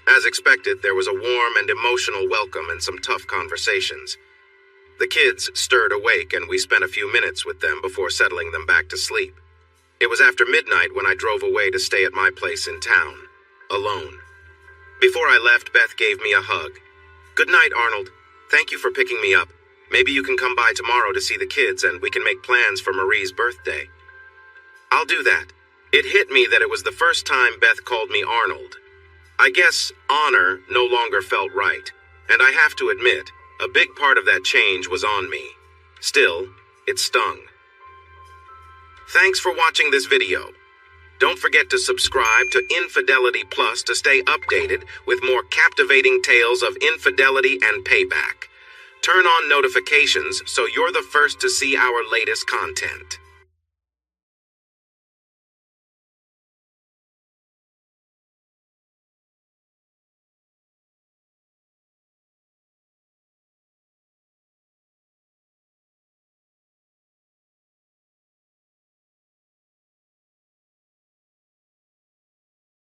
As expected, there was a warm and emotional welcome and some tough conversations. The kids stirred awake, and we spent a few minutes with them before settling them back to sleep. It was after midnight when I drove away to stay at my place in town, alone. Before I left, Beth gave me a hug. Good night, Arnold. Thank you for picking me up. Maybe you can come by tomorrow to see the kids and we can make plans for Marie's birthday. I'll do that. It hit me that it was the first time Beth called me Arnold. I guess honor no longer felt right, and I have to admit, a big part of that change was on me. Still, it stung. Thanks for watching this video. Don't forget to subscribe to Infidelity Plus to stay updated with more captivating tales of infidelity and payback. Turn on notifications so you're the first to see our latest content.